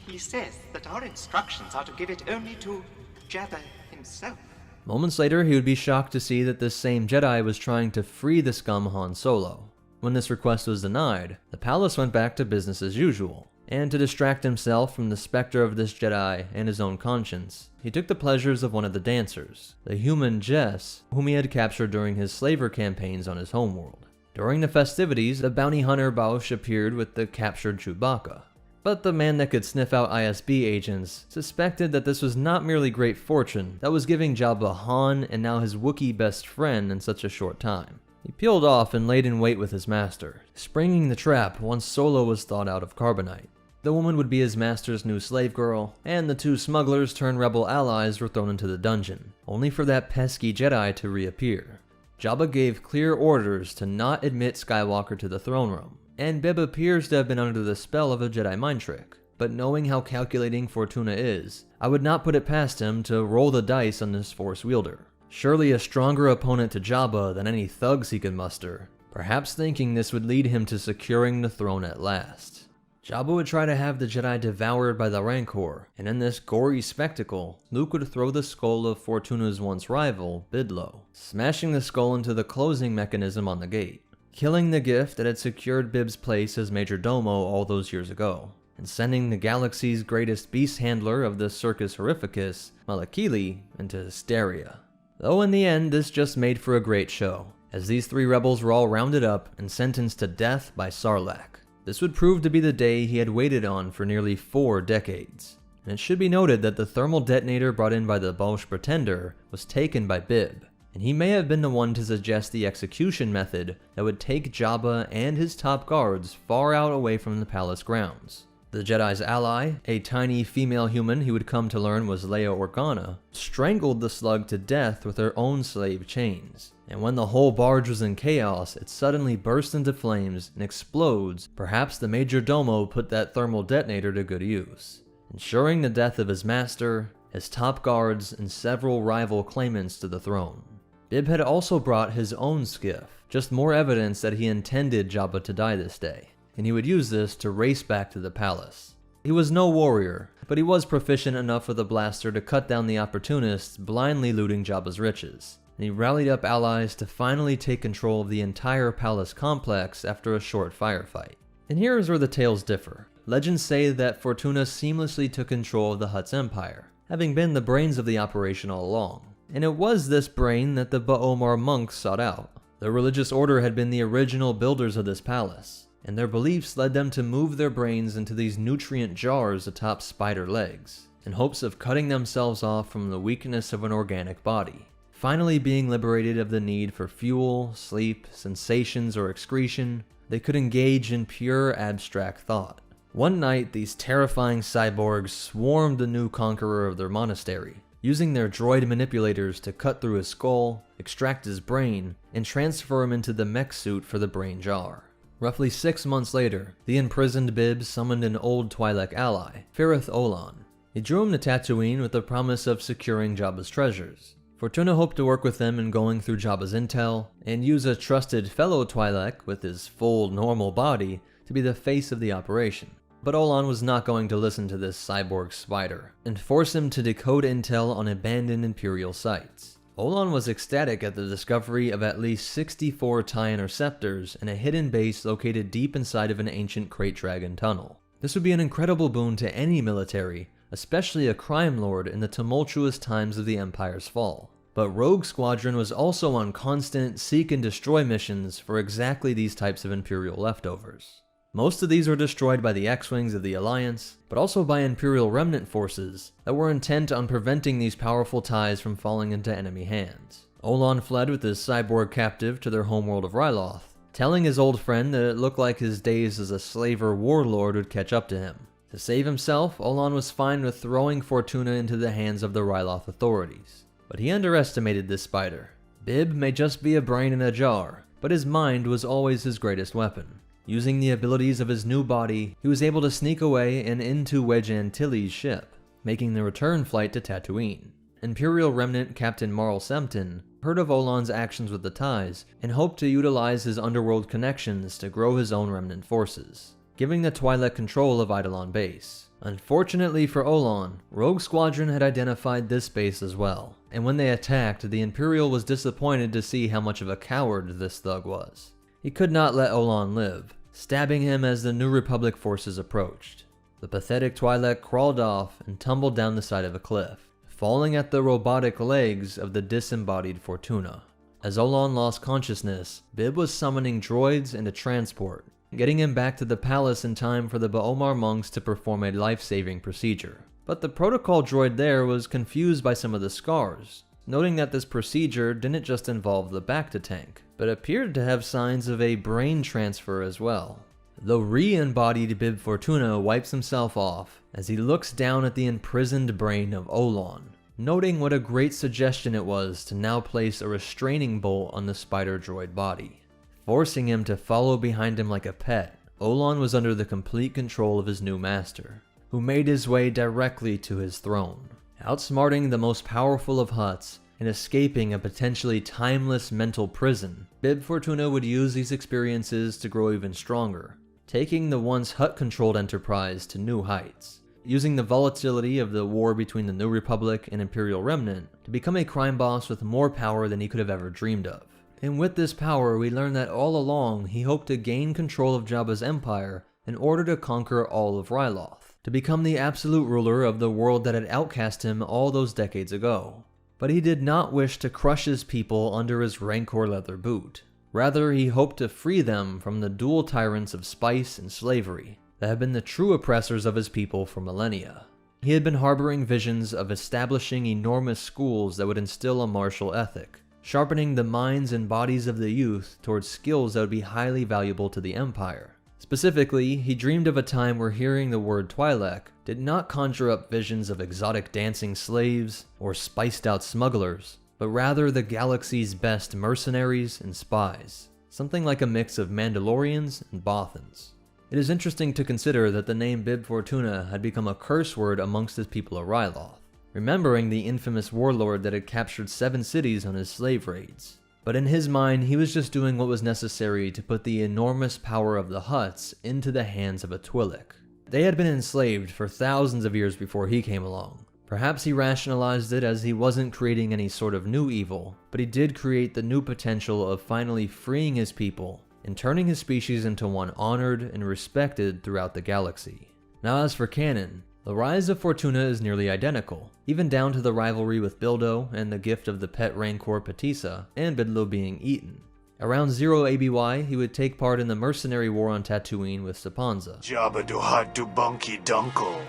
He says that our instructions are to give it only to Jabba himself. Moments later, he would be shocked to see that this same Jedi was trying to free the scum Han Solo. When this request was denied, the palace went back to business as usual, and to distract himself from the specter of this Jedi and his own conscience, he took the pleasures of one of the dancers, the human Jess, whom he had captured during his slaver campaigns on his homeworld. During the festivities, the bounty hunter Bausch appeared with the captured Chewbacca. But the man that could sniff out ISB agents suspected that this was not merely great fortune that was giving Jabba Han and now his Wookiee best friend in such a short time. He peeled off and laid in wait with his master, springing the trap once Solo was thawed out of carbonite. The woman would be his master's new slave girl, and the 2 smugglers turned rebel allies were thrown into the dungeon, only for that pesky Jedi to reappear. Jabba gave clear orders to not admit Skywalker to the throne room, and Bib appears to have been under the spell of a Jedi mind trick. But knowing how calculating Fortuna is, I would not put it past him to roll the dice on this Force wielder. Surely a stronger opponent to Jabba than any thugs he could muster, perhaps thinking this would lead him to securing the throne at last. Jabba would try to have the Jedi devoured by the Rancor, and in this gory spectacle, Luke would throw the skull of Fortuna's once rival, Bidlo, smashing the skull into the closing mechanism on the gate, killing the gift that had secured Bib's place as Major Domo all those years ago, and sending the galaxy's greatest beast handler of the Circus Horrificus, Malakili, into hysteria. Though in the end, this just made for a great show, as these 3 rebels were all rounded up and sentenced to death by Sarlacc. This would prove to be the day he had waited on for nearly 4 decades. And it should be noted that the thermal detonator brought in by the Bausch Pretender was taken by Bib, and he may have been the one to suggest the execution method that would take Jabba and his top guards far out away from the palace grounds. The Jedi's ally, a tiny female human he would come to learn was Leia Organa, strangled the slug to death with her own slave chains. And when the whole barge was in chaos, it suddenly bursts into flames and explodes. Perhaps the Major Domo put that thermal detonator to good use, ensuring the death of his master, his top guards, and several rival claimants to the throne. Bib had also brought his own skiff, just more evidence that he intended Jabba to die this day, and he would use this to race back to the palace. He was no warrior, but he was proficient enough with a blaster to cut down the opportunists blindly looting Jabba's riches, and he rallied up allies to finally take control of the entire palace complex after a short firefight. And here's where the tales differ. Legends say that Fortuna seamlessly took control of the Hutt's empire, having been the brains of the operation all along. And it was this brain that the Ba'omar monks sought out. The religious order had been the original builders of this palace, and their beliefs led them to move their brains into these nutrient jars atop spider legs, in hopes of cutting themselves off from the weakness of an organic body, finally being liberated of the need for fuel, sleep, sensations, or excretion. They could engage in pure abstract thought. One night, these terrifying cyborgs swarmed the new conqueror of their monastery, using their droid manipulators to cut through his skull, extract his brain, and transfer him into the mech suit for the brain jar. Roughly 6 months later, the imprisoned Bib summoned an old Twi'lek ally, Ferrith Olan. He drew him to Tatooine with the promise of securing Jabba's treasures. Fortuna hoped to work with them in going through Jabba's intel, and use a trusted fellow Twi'lek with his full, normal body to be the face of the operation. But Olan was not going to listen to this cyborg spider, and force him to decode intel on abandoned Imperial sites. Olan was ecstatic at the discovery of at least 64 TIE interceptors in a hidden base located deep inside of an ancient Krayt Dragon tunnel. This would be an incredible boon to any military, especially a crime lord in the tumultuous times of the Empire's fall. But Rogue Squadron was also on constant seek and destroy missions for exactly these types of Imperial leftovers. Most of these were destroyed by the X-Wings of the Alliance, but also by Imperial remnant forces that were intent on preventing these powerful TIEs from falling into enemy hands. Olan fled with his cyborg captive to their homeworld of Ryloth, telling his old friend that it looked like his days as a slaver warlord would catch up to him. To save himself, Olan was fine with throwing Fortuna into the hands of the Ryloth authorities. But he underestimated this spider. Bib may just be a brain in a jar, but his mind was always his greatest weapon. Using the abilities of his new body, he was able to sneak away and into Wedge Antilles' ship, making the return flight to Tatooine. Imperial remnant Captain Marl Sempton heard of Olan's actions with the TIEs and hoped to utilize his underworld connections to grow his own remnant forces, giving the Twi'lek control of Eidolon Base. Unfortunately for Olan, Rogue Squadron had identified this base as well, and when they attacked, the Imperial was disappointed to see how much of a coward this thug was. He could not let Olan live, stabbing him as the New Republic forces approached. The pathetic Twi'lek crawled off and tumbled down the side of a cliff, falling at the robotic legs of the disembodied Fortuna. As Olan lost consciousness, Bib was summoning droids and a transport, getting him back to the palace in time for the Ba'omar monks to perform a life-saving procedure. But the protocol droid there was confused by some of the scars, noting that this procedure didn't just involve the Bacta tank, but appeared to have signs of a brain transfer as well. The re-embodied Bib Fortuna wipes himself off as he looks down at the imprisoned brain of Olan, noting what a great suggestion it was to now place a restraining bolt on the spider droid body. Forcing him to follow behind him like a pet, Olan was under the complete control of his new master, who made his way directly to his throne. Outsmarting the most powerful of Hutts and escaping a potentially timeless mental prison, Bib Fortuna would use these experiences to grow even stronger, taking the once Hutt-controlled Enterprise to new heights, using the volatility of the war between the New Republic and Imperial Remnant to become a crime boss with more power than he could have ever dreamed of. And with this power, we learn that all along he hoped to gain control of Jabba's empire in order to conquer all of Ryloth, to become the absolute ruler of the world that had outcast him all those decades ago. But he did not wish to crush his people under his Rancor leather boot. Rather, he hoped to free them from the dual tyrants of spice and slavery that had been the true oppressors of his people for millennia. He had been harboring visions of establishing enormous schools that would instill a martial ethic, sharpening the minds and bodies of the youth towards skills that would be highly valuable to the Empire. Specifically, he dreamed of a time where hearing the word Twi'lek did not conjure up visions of exotic dancing slaves or spiced out smugglers, but rather the galaxy's best mercenaries and spies, something like a mix of Mandalorians and Bothans. It is interesting to consider that the name Bib Fortuna had become a curse word amongst his people of Ryloth, remembering the infamous warlord that had captured 7 cities on his slave raids. But in his mind, he was just doing what was necessary to put the enormous power of the Hutts into the hands of a Twi'lek. They had been enslaved for thousands of years before he came along. Perhaps he rationalized it as he wasn't creating any sort of new evil, but he did create the new potential of finally freeing his people and turning his species into one honored and respected throughout the galaxy. Now as for canon, the rise of Fortuna is nearly identical, even down to the rivalry with Bildo and the gift of the pet Rancor Patissa and Bidlo being eaten. Around 0 ABY, he would take part in the mercenary war on Tatooine with Sapanza. Jabba do had to bunky dunkle.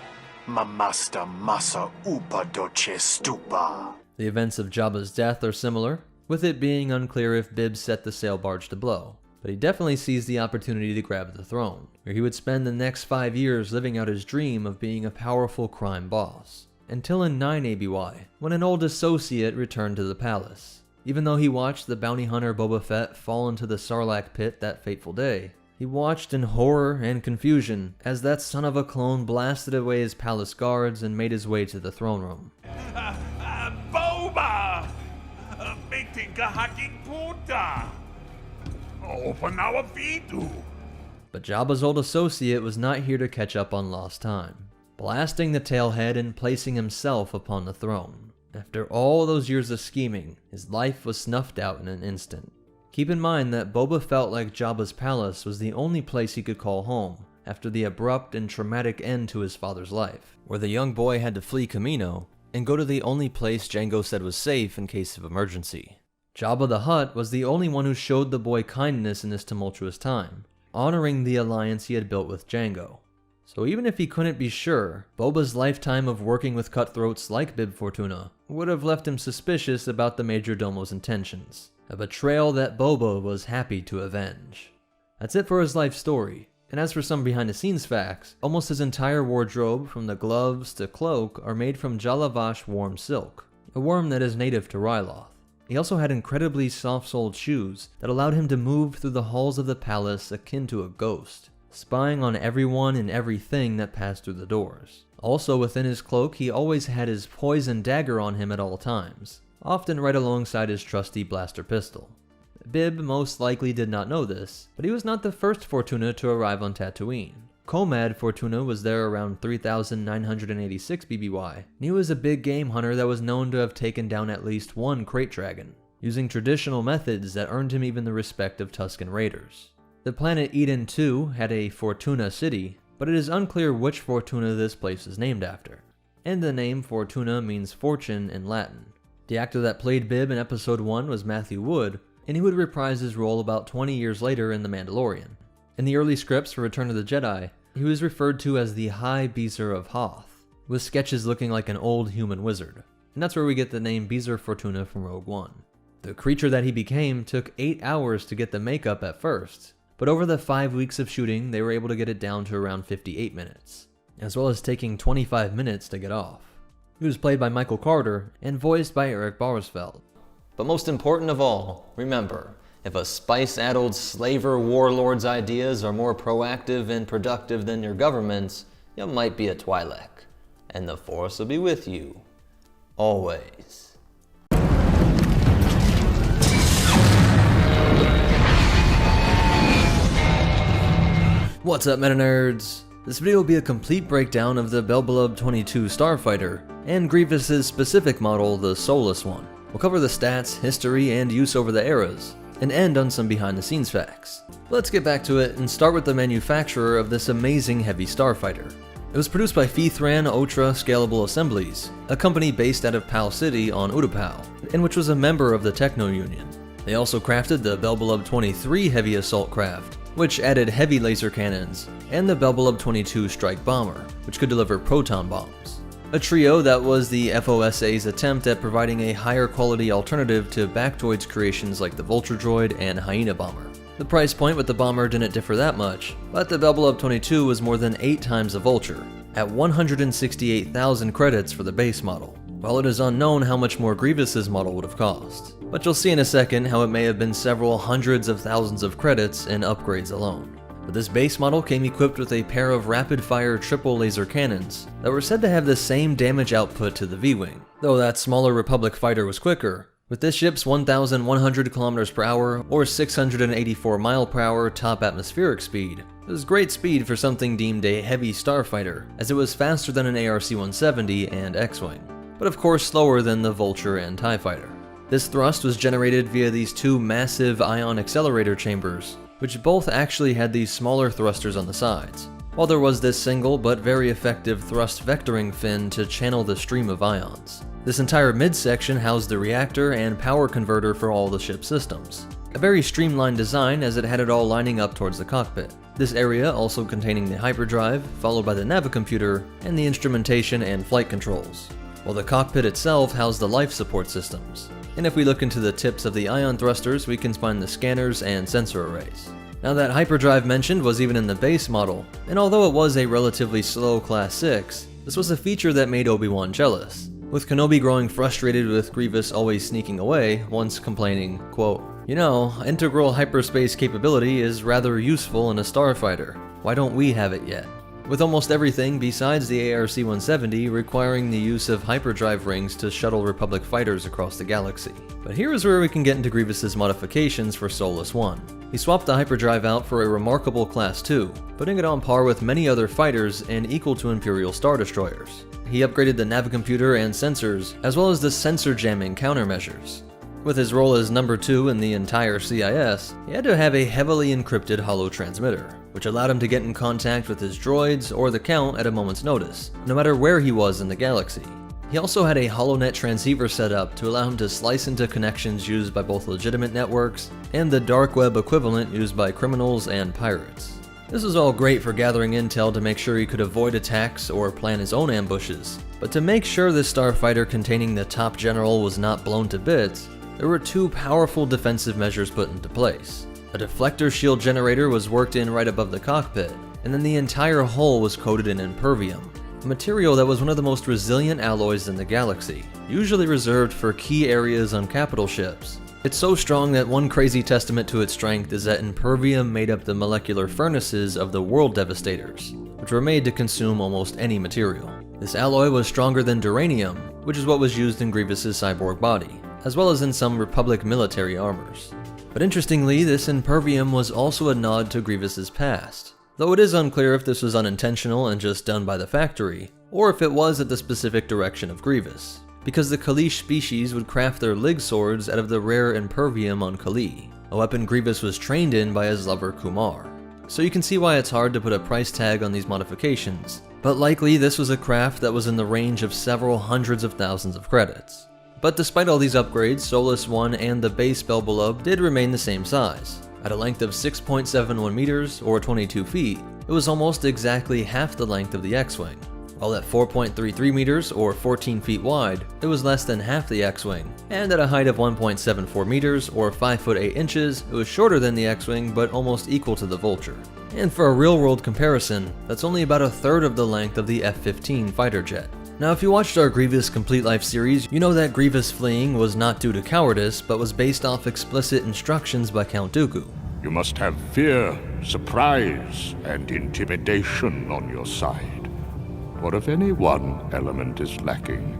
Mamasta masa upa doce stupa. The events of Jabba's death are similar, with it being unclear if Bib set the sail barge to blow. But he definitely sees the opportunity to grab the throne, where he would spend the next 5 years living out his dream of being a powerful crime boss. Until in 9 ABY, when an old associate returned to the palace. Even though he watched the bounty hunter Boba Fett fall into the Sarlacc pit that fateful day, he watched in horror and confusion as that son of a clone blasted away his palace guards and made his way to the throne room. Boba! Metinka hacking puta! Open our vidu! But Jabba's old associate was not here to catch up on lost time, blasting the tailhead and placing himself upon the throne. After all those years of scheming, his life was snuffed out in an instant. Keep in mind that Boba felt like Jabba's palace was the only place he could call home after the abrupt and traumatic end to his father's life, where the young boy had to flee Kamino and go to the only place Jango said was safe in case of emergency. Jabba the Hutt was the only one who showed the boy kindness in this tumultuous time, honoring the alliance he had built with Jango. So even if he couldn't be sure, Boba's lifetime of working with cutthroats like Bib Fortuna would have left him suspicious about the Major Domo's intentions, a betrayal that Boba was happy to avenge. That's it for his life story, and as for some behind the scenes facts, almost his entire wardrobe, from the gloves to cloak, are made from Jalavash warm silk, a worm that is native to Ryloth. He also had incredibly soft-soled shoes that allowed him to move through the halls of the palace akin to a ghost, spying on everyone and everything that passed through the doors. Also within his cloak, he always had his poison dagger on him at all times, often right alongside his trusty blaster pistol. Bib most likely did not know this, but he was not the first Fortuna to arrive on Tatooine. Comad Fortuna was there around 3,986 BBY, and he was a big game hunter that was known to have taken down at least one crate dragon, using traditional methods that earned him even the respect of Tusken raiders. The planet Eden 2 had a Fortuna city, but it is unclear which Fortuna this place is named after. And the name Fortuna means fortune in Latin. The actor that played Bib in episode 1 was Matthew Wood, and he would reprise his role about 20 years later in The Mandalorian. In the early scripts for Return of the Jedi, he was referred to as the High Beezer of Hoth, with sketches looking like an old human wizard, and that's where we get the name Beezer Fortuna from Rogue One. The creature that he became took 8 hours to get the makeup at first, but over the 5 weeks of shooting, they were able to get it down to around 58 minutes, as well as taking 25 minutes to get off. He was played by Michael Carter and voiced by Eric Barsfeld. But most important of all, remember, if a spice-addled slaver warlord's ideas are more proactive and productive than your government's, you might be a Twi'lek, and the Force will be with you, always. What's up, meta nerds? This video will be a complete breakdown of the Belbullab 22 Starfighter, and Grievous's specific model, the Soulless one. We'll cover the stats, history, and use over the eras, and end on some behind the scenes facts. Let's get back to it and start with the manufacturer of this amazing heavy starfighter. It was produced by Feithran Ultra Scalable Assemblies, a company based out of Pal City on Utapau, and which was a member of the Techno Union. They also crafted the Belbullab 23 heavy assault craft, which added heavy laser cannons, and the Belbullab 22 strike bomber, which could deliver proton bombs. A trio that was the FOSA's attempt at providing a higher quality alternative to Bactoid's creations like the Vulture Droid and Hyena Bomber. The price point with the bomber didn't differ that much, but the Belbullab 22 was more than 8 times the Vulture, at 168,000 credits for the base model, while it is unknown how much more Grievous's model would have cost. But you'll see in a second how it may have been several hundreds of thousands of credits in upgrades alone. But this base model came equipped with a pair of rapid-fire triple laser cannons that were said to have the same damage output to the V-Wing. Though that smaller Republic fighter was quicker, With this ship's 1,100 km per hour or 684 mile per hour top atmospheric speed, it was great speed for something deemed a heavy starfighter, as it was faster than an ARC-170 and X-Wing, but of course slower than the Vulture and TIE Fighter. This thrust was generated via these two massive ion accelerator chambers, which both actually had these smaller thrusters on the sides, while there was this single but very effective thrust vectoring fin to channel the stream of ions. This entire midsection housed the reactor and power converter for all the ship's systems. A very streamlined design, as it had it all lining up towards the cockpit. This area also containing the hyperdrive, followed by the navicomputer, and the instrumentation and flight controls, while the cockpit itself housed the life support systems. And if we look into the tips of the ion thrusters, we can find the scanners and sensor arrays. Now, that hyperdrive mentioned was even in the base model, and although it was a relatively slow Class 6, this was a feature that made Obi-Wan jealous, with Kenobi growing frustrated with Grievous always sneaking away, once complaining, quote, "You know, integral hyperspace capability is rather useful in a starfighter. Why don't we have it yet?" With almost everything besides the ARC-170 requiring the use of hyperdrive rings to shuttle Republic fighters across the galaxy. But here is where we can get into Grievous's modifications for Solus 1. He swapped the hyperdrive out for a remarkable Class 2, putting it on par with many other fighters and equal to Imperial Star Destroyers. He upgraded the navicomputer and sensors, as well as the sensor jamming countermeasures. With his role as number 2 in the entire CIS, he had to have a heavily encrypted holo transmitter, which allowed him to get in contact with his droids or the Count at a moment's notice, no matter where he was in the galaxy. He also had a HoloNet transceiver set up to allow him to slice into connections used by both legitimate networks and the dark web equivalent used by criminals and pirates. This was all great for gathering intel to make sure he could avoid attacks or plan his own ambushes, but to make sure this starfighter containing the top general was not blown to bits, there were two powerful defensive measures put into place. A deflector shield generator was worked in right above the cockpit, and then the entire hull was coated in impervium, a material that was one of the most resilient alloys in the galaxy, usually reserved for key areas on capital ships. It's so strong that one crazy testament to its strength is that impervium made up the molecular furnaces of the World Devastators, which were made to consume almost any material. This alloy was stronger than duranium, which is what was used in Grievous's cyborg body, as well as in some Republic military armors. But interestingly, this impervium was also a nod to Grievous's past, though it is unclear if this was unintentional and just done by the factory, or if it was at the specific direction of Grievous, because the Kalish species would craft their Lig swords out of the rare impervium on Kali, a weapon Grievous was trained in by his lover Kumar. So you can see why it's hard to put a price tag on these modifications, but likely this was a craft that was in the range of several hundreds of thousands of credits. But despite all these upgrades, Solus 1 and the base Belbulub did remain the same size. At a length of 6.71 meters, or 22 feet, it was almost exactly half the length of the X-Wing. While at 4.33 meters, or 14 feet wide, it was less than half the X-Wing. And at a height of 1.74 meters, or 5 foot 8 inches, it was shorter than the X-Wing, but almost equal to the Vulture. And for a real-world comparison, that's only about a third of the length of the F-15 fighter jet. Now, if you watched our Grievous Complete Life series, you know that Grievous fleeing was not due to cowardice, but was based off explicit instructions by Count Dooku. You must have fear, surprise, and intimidation on your side. For if any one element is lacking,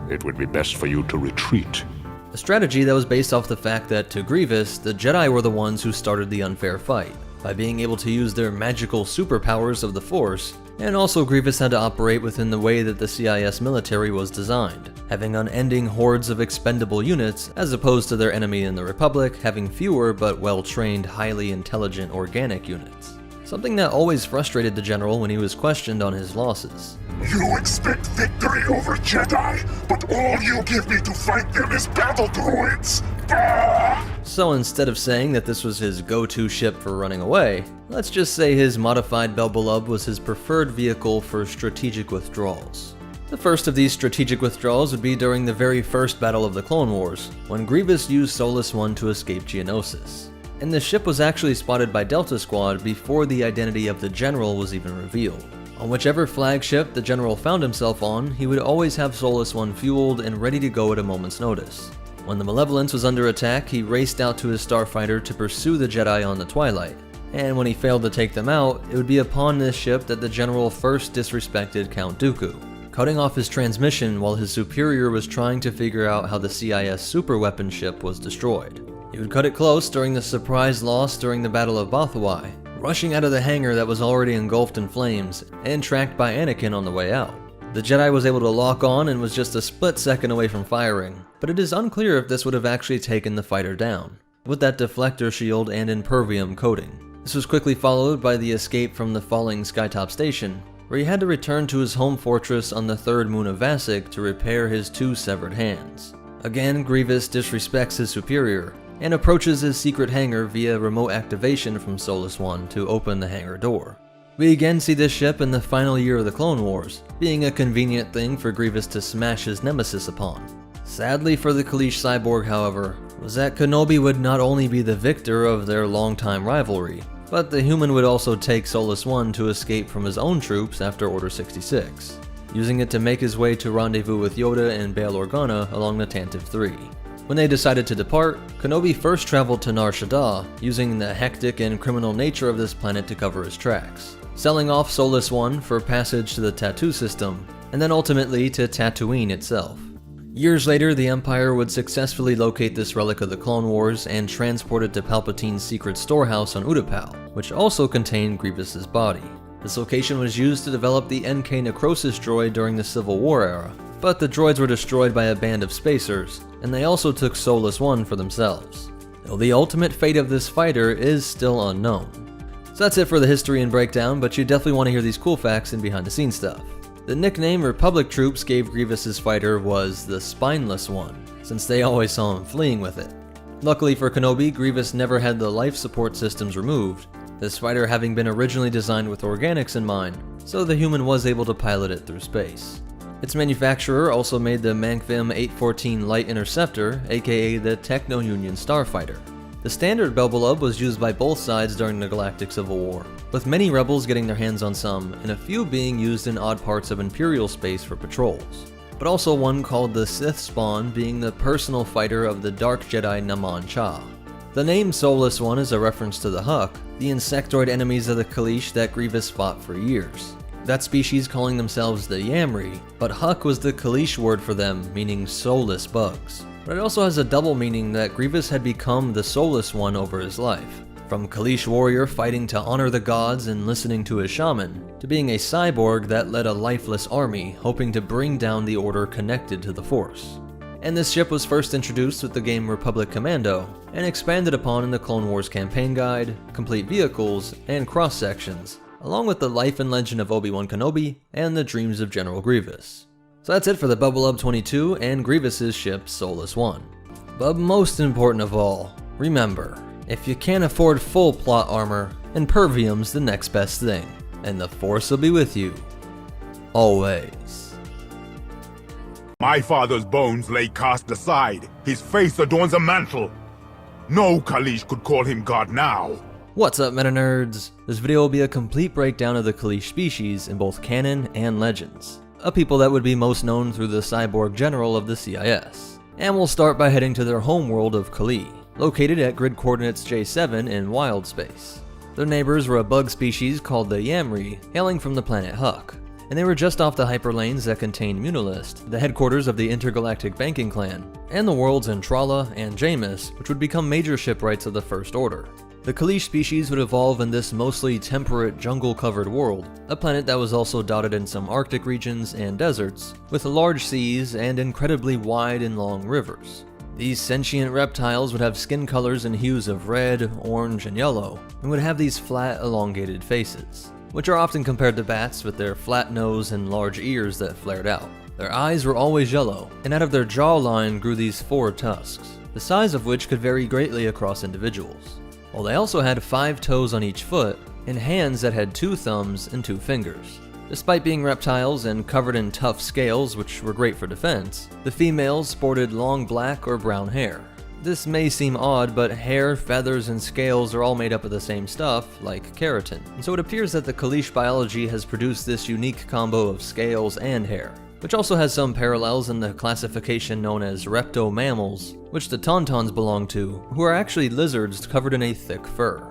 it would be best for you to retreat. A strategy that was based off the fact that, to Grievous, the Jedi were the ones who started the unfair fight, by being able to use their magical superpowers of the Force, and also Grievous had to operate within the way that the CIS military was designed, having unending hordes of expendable units, as opposed to their enemy in the Republic having fewer but well-trained, highly intelligent organic units. Something that always frustrated the general when he was questioned on his losses. You expect victory over Jedi, but all you give me to fight them is battle droids! So instead of saying that this was his go-to ship for running away, let's just say his modified Belbulub was his preferred vehicle for strategic withdrawals. The first of these strategic withdrawals would be during the very first battle of the Clone Wars, when Grievous used Solus 1 to escape Geonosis. And the ship was actually spotted by Delta Squad before the identity of the General was even revealed. On whichever flagship the General found himself on, he would always have Solus 1 fueled and ready to go at a moment's notice. When the Malevolence was under attack, he raced out to his starfighter to pursue the Jedi on the Twilight, and when he failed to take them out, it would be upon this ship that the General first disrespected Count Dooku, cutting off his transmission while his superior was trying to figure out how the CIS superweapon ship was destroyed. He would cut it close during the surprise loss during the Battle of Bothawai, rushing out of the hangar that was already engulfed in flames and tracked by Anakin on the way out. The Jedi was able to lock on and was just a split second away from firing, but it is unclear if this would have actually taken the fighter down, with that deflector shield and impervium coating. This was quickly followed by the escape from the falling Skytop station, where he had to return to his home fortress on the third moon of Vassik to repair his 2 severed hands. Again, Grievous disrespects his superior, and approaches his secret hangar via remote activation from Solus One to open the hangar door. We again see this ship in the final year of the Clone Wars, being a convenient thing for Grievous to smash his nemesis upon. Sadly for the Kaleesh cyborg, however, was that Kenobi would not only be the victor of their longtime rivalry, but the human would also take Solus One to escape from his own troops after Order 66, using it to make his way to rendezvous with Yoda and Bail Organa along the Tantive 3. When they decided to depart, Kenobi first traveled to Nar Shaddaa, using the hectic and criminal nature of this planet to cover his tracks, selling off Solus One for passage to the Tattoo system, and then ultimately to Tatooine itself. Years later, the Empire would successfully locate this relic of the Clone Wars and transport it to Palpatine's secret storehouse on Utapau, which also contained Grievous's body. This location was used to develop the NK Necrosis droid during the Civil War era, but the droids were destroyed by a band of spacers, and they also took Solus One for themselves, though the ultimate fate of this fighter is still unknown. So that's it for the history and breakdown, but you definitely want to hear these cool facts and behind the scenes stuff. The nickname Republic troops gave Grievous's fighter was the Spineless One, since they always saw him fleeing with it. Luckily for Kenobi, Grievous never had the life support systems removed, this fighter having been originally designed with organics in mind, so the human was able to pilot it through space. Its manufacturer also made the Mankvim 814 Light Interceptor, aka the Techno-Union Starfighter. The standard Belbulub was used by both sides during the Galactic Civil War, with many rebels getting their hands on some, and a few being used in odd parts of Imperial space for patrols. But also one called the Sith Spawn being the personal fighter of the Dark Jedi Naman Cha. The name Solus One is a reference to the Huk, the insectoid enemies of the Kaleesh that Grievous fought for years. That species calling themselves the Yamri, but Huk was the Kaleesh word for them, meaning soulless bugs. But it also has a double meaning that Grievous had become the Solus One over his life. From Kaleesh warrior fighting to honor the gods and listening to his shaman, to being a cyborg that led a lifeless army hoping to bring down the order connected to the Force. And this ship was first introduced with the game Republic Commando, and expanded upon in the Clone Wars campaign guide, complete vehicles, and cross-sections, along with the life and legend of Obi-Wan Kenobi and the dreams of General Grievous. So that's it for the Belbulub 22 and Grievous's ship Solus One. But most important of all, remember, if you can't afford full plot armor, Impervium's the next best thing, and the Force will be with you. Always. My father's bones lay cast aside. His face adorns a mantle. No Kaleesh could call him God now. What's up, meta nerds? This video will be a complete breakdown of the Kaleesh species in both canon and legends, a people that would be most known through the cyborg general of the CIS. And we'll start by heading to their homeworld of Kalee, located at grid coordinates J7 in wild space. Their neighbors were a bug species called the Yamri, hailing from the planet Huk, and they were just off the hyperlanes that contained Munilist, the headquarters of the intergalactic banking clan, and the worlds Entrala and Jameis, which would become major shipwrights of the First Order. The Kaleesh species would evolve in this mostly temperate, jungle-covered world, a planet that was also dotted in some Arctic regions and deserts, with large seas and incredibly wide and long rivers. These sentient reptiles would have skin colors and hues of red, orange, and yellow, and would have these flat, elongated faces, which are often compared to bats with their flat nose and large ears that flared out. Their eyes were always yellow, and out of their jawline grew these 4 tusks, the size of which could vary greatly across individuals. While they also had 5 toes on each foot, and hands that had 2 thumbs and 2 fingers. Despite being reptiles and covered in tough scales which were great for defense, the females sported long black or brown hair. This may seem odd, but hair, feathers, and scales are all made up of the same stuff, like keratin, and so it appears that the Kaleesh biology has produced this unique combo of scales and hair, which also has some parallels in the classification known as reptomammals, which the Tauntauns belong to, who are actually lizards covered in a thick fur.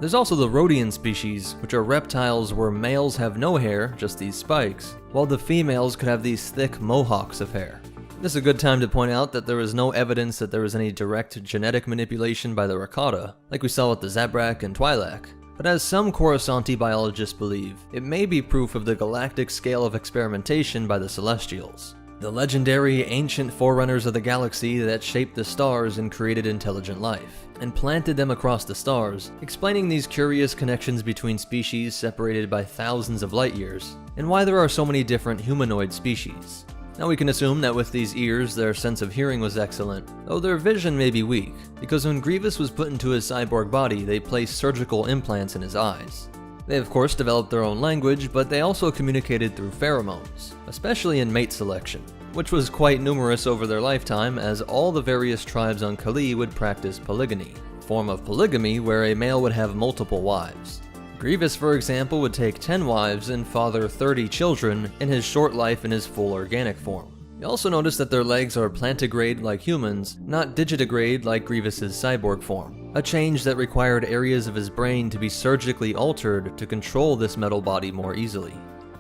There's also the Rhodian species, which are reptiles where males have no hair, just these spikes, while the females could have these thick mohawks of hair. This is a good time to point out that there is no evidence that there was any direct genetic manipulation by the Rakata, like we saw with the Zabrak and Twi'lek. But as some Coruscanti biologists believe, it may be proof of the galactic scale of experimentation by the Celestials, the legendary ancient forerunners of the galaxy that shaped the stars and created intelligent life, and planted them across the stars, explaining these curious connections between species separated by thousands of light years, and why there are so many different humanoid species. Now we can assume that with these ears, their sense of hearing was excellent, though their vision may be weak, because when Grievous was put into his cyborg body, they placed surgical implants in his eyes. They of course developed their own language, but they also communicated through pheromones, especially in mate selection, which was quite numerous over their lifetime as all the various tribes on Kali would practice polygyny, a form of polygamy where a male would have multiple wives. Grievous, for example, would take 10 wives and father 30 children in his short life in his full organic form. You also notice that their legs are plantigrade like humans, not digitigrade like Grievous's cyborg form, a change that required areas of his brain to be surgically altered to control this metal body more easily.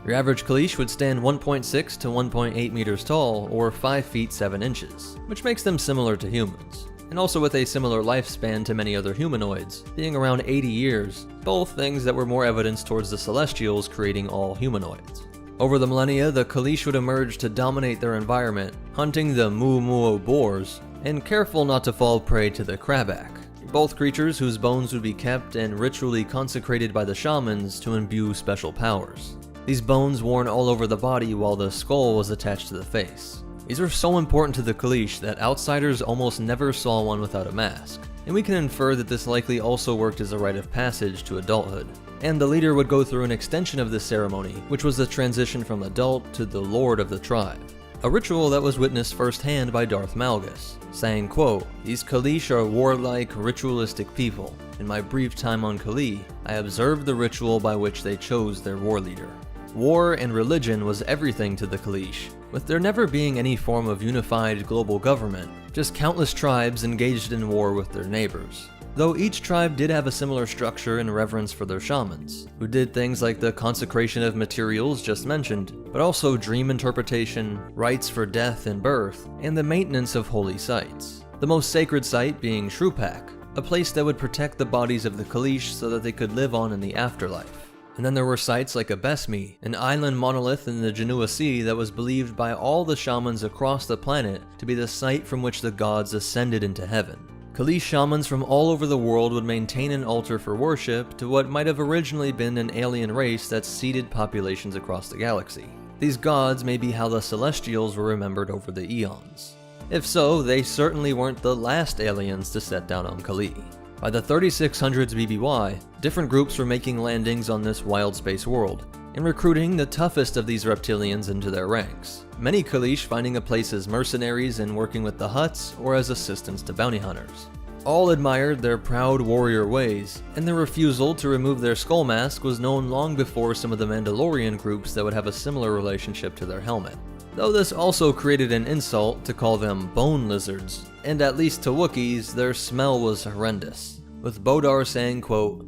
Your average Kaleesh would stand 1.6 to 1.8 meters tall, or 5 feet 7 inches, which makes them similar to humans, and also with a similar lifespan to many other humanoids, being around 80 years, both things that were more evidence towards the Celestials creating all humanoids. Over the millennia, the Kaleesh would emerge to dominate their environment, hunting the Muumuo boars, and careful not to fall prey to the Krabak, both creatures whose bones would be kept and ritually consecrated by the shamans to imbue special powers. These bones worn all over the body while the skull was attached to the face. These are so important to the Kaleesh that outsiders almost never saw one without a mask, and we can infer that this likely also worked as a rite of passage to adulthood. And the leader would go through an extension of this ceremony, which was the transition from adult to the lord of the tribe. A ritual that was witnessed firsthand by Darth Malgus, saying, quote, "These Kaleesh are warlike, ritualistic people. In my brief time on Kali, I observed the ritual by which they chose their war leader." War and religion was everything to the Kaleesh, with there never being any form of unified global government, just countless tribes engaged in war with their neighbors. Though each tribe did have a similar structure and reverence for their shamans, who did things like the consecration of materials just mentioned, but also dream interpretation, rites for death and birth, and the maintenance of holy sites. The most sacred site being Shrupak, a place that would protect the bodies of the Kaleesh so that they could live on in the afterlife. And then there were sites like Abesmi, an island monolith in the Genua Sea that was believed by all the shamans across the planet to be the site from which the gods ascended into heaven. Kaleesh shamans from all over the world would maintain an altar for worship to what might have originally been an alien race that seeded populations across the galaxy. These gods may be how the Celestials were remembered over the eons. If so, they certainly weren't the last aliens to set down on Kali. By the 3600s BBY, different groups were making landings on this wild space world, and recruiting the toughest of these reptilians into their ranks. Many Kaleesh finding a place as mercenaries and working with the Hutts or as assistants to bounty hunters. All admired their proud warrior ways, and their refusal to remove their skull mask was known long before some of the Mandalorian groups that would have a similar relationship to their helmet. Though this also created an insult to call them bone lizards, and at least to Wookiees, their smell was horrendous, with Bodar saying, quote,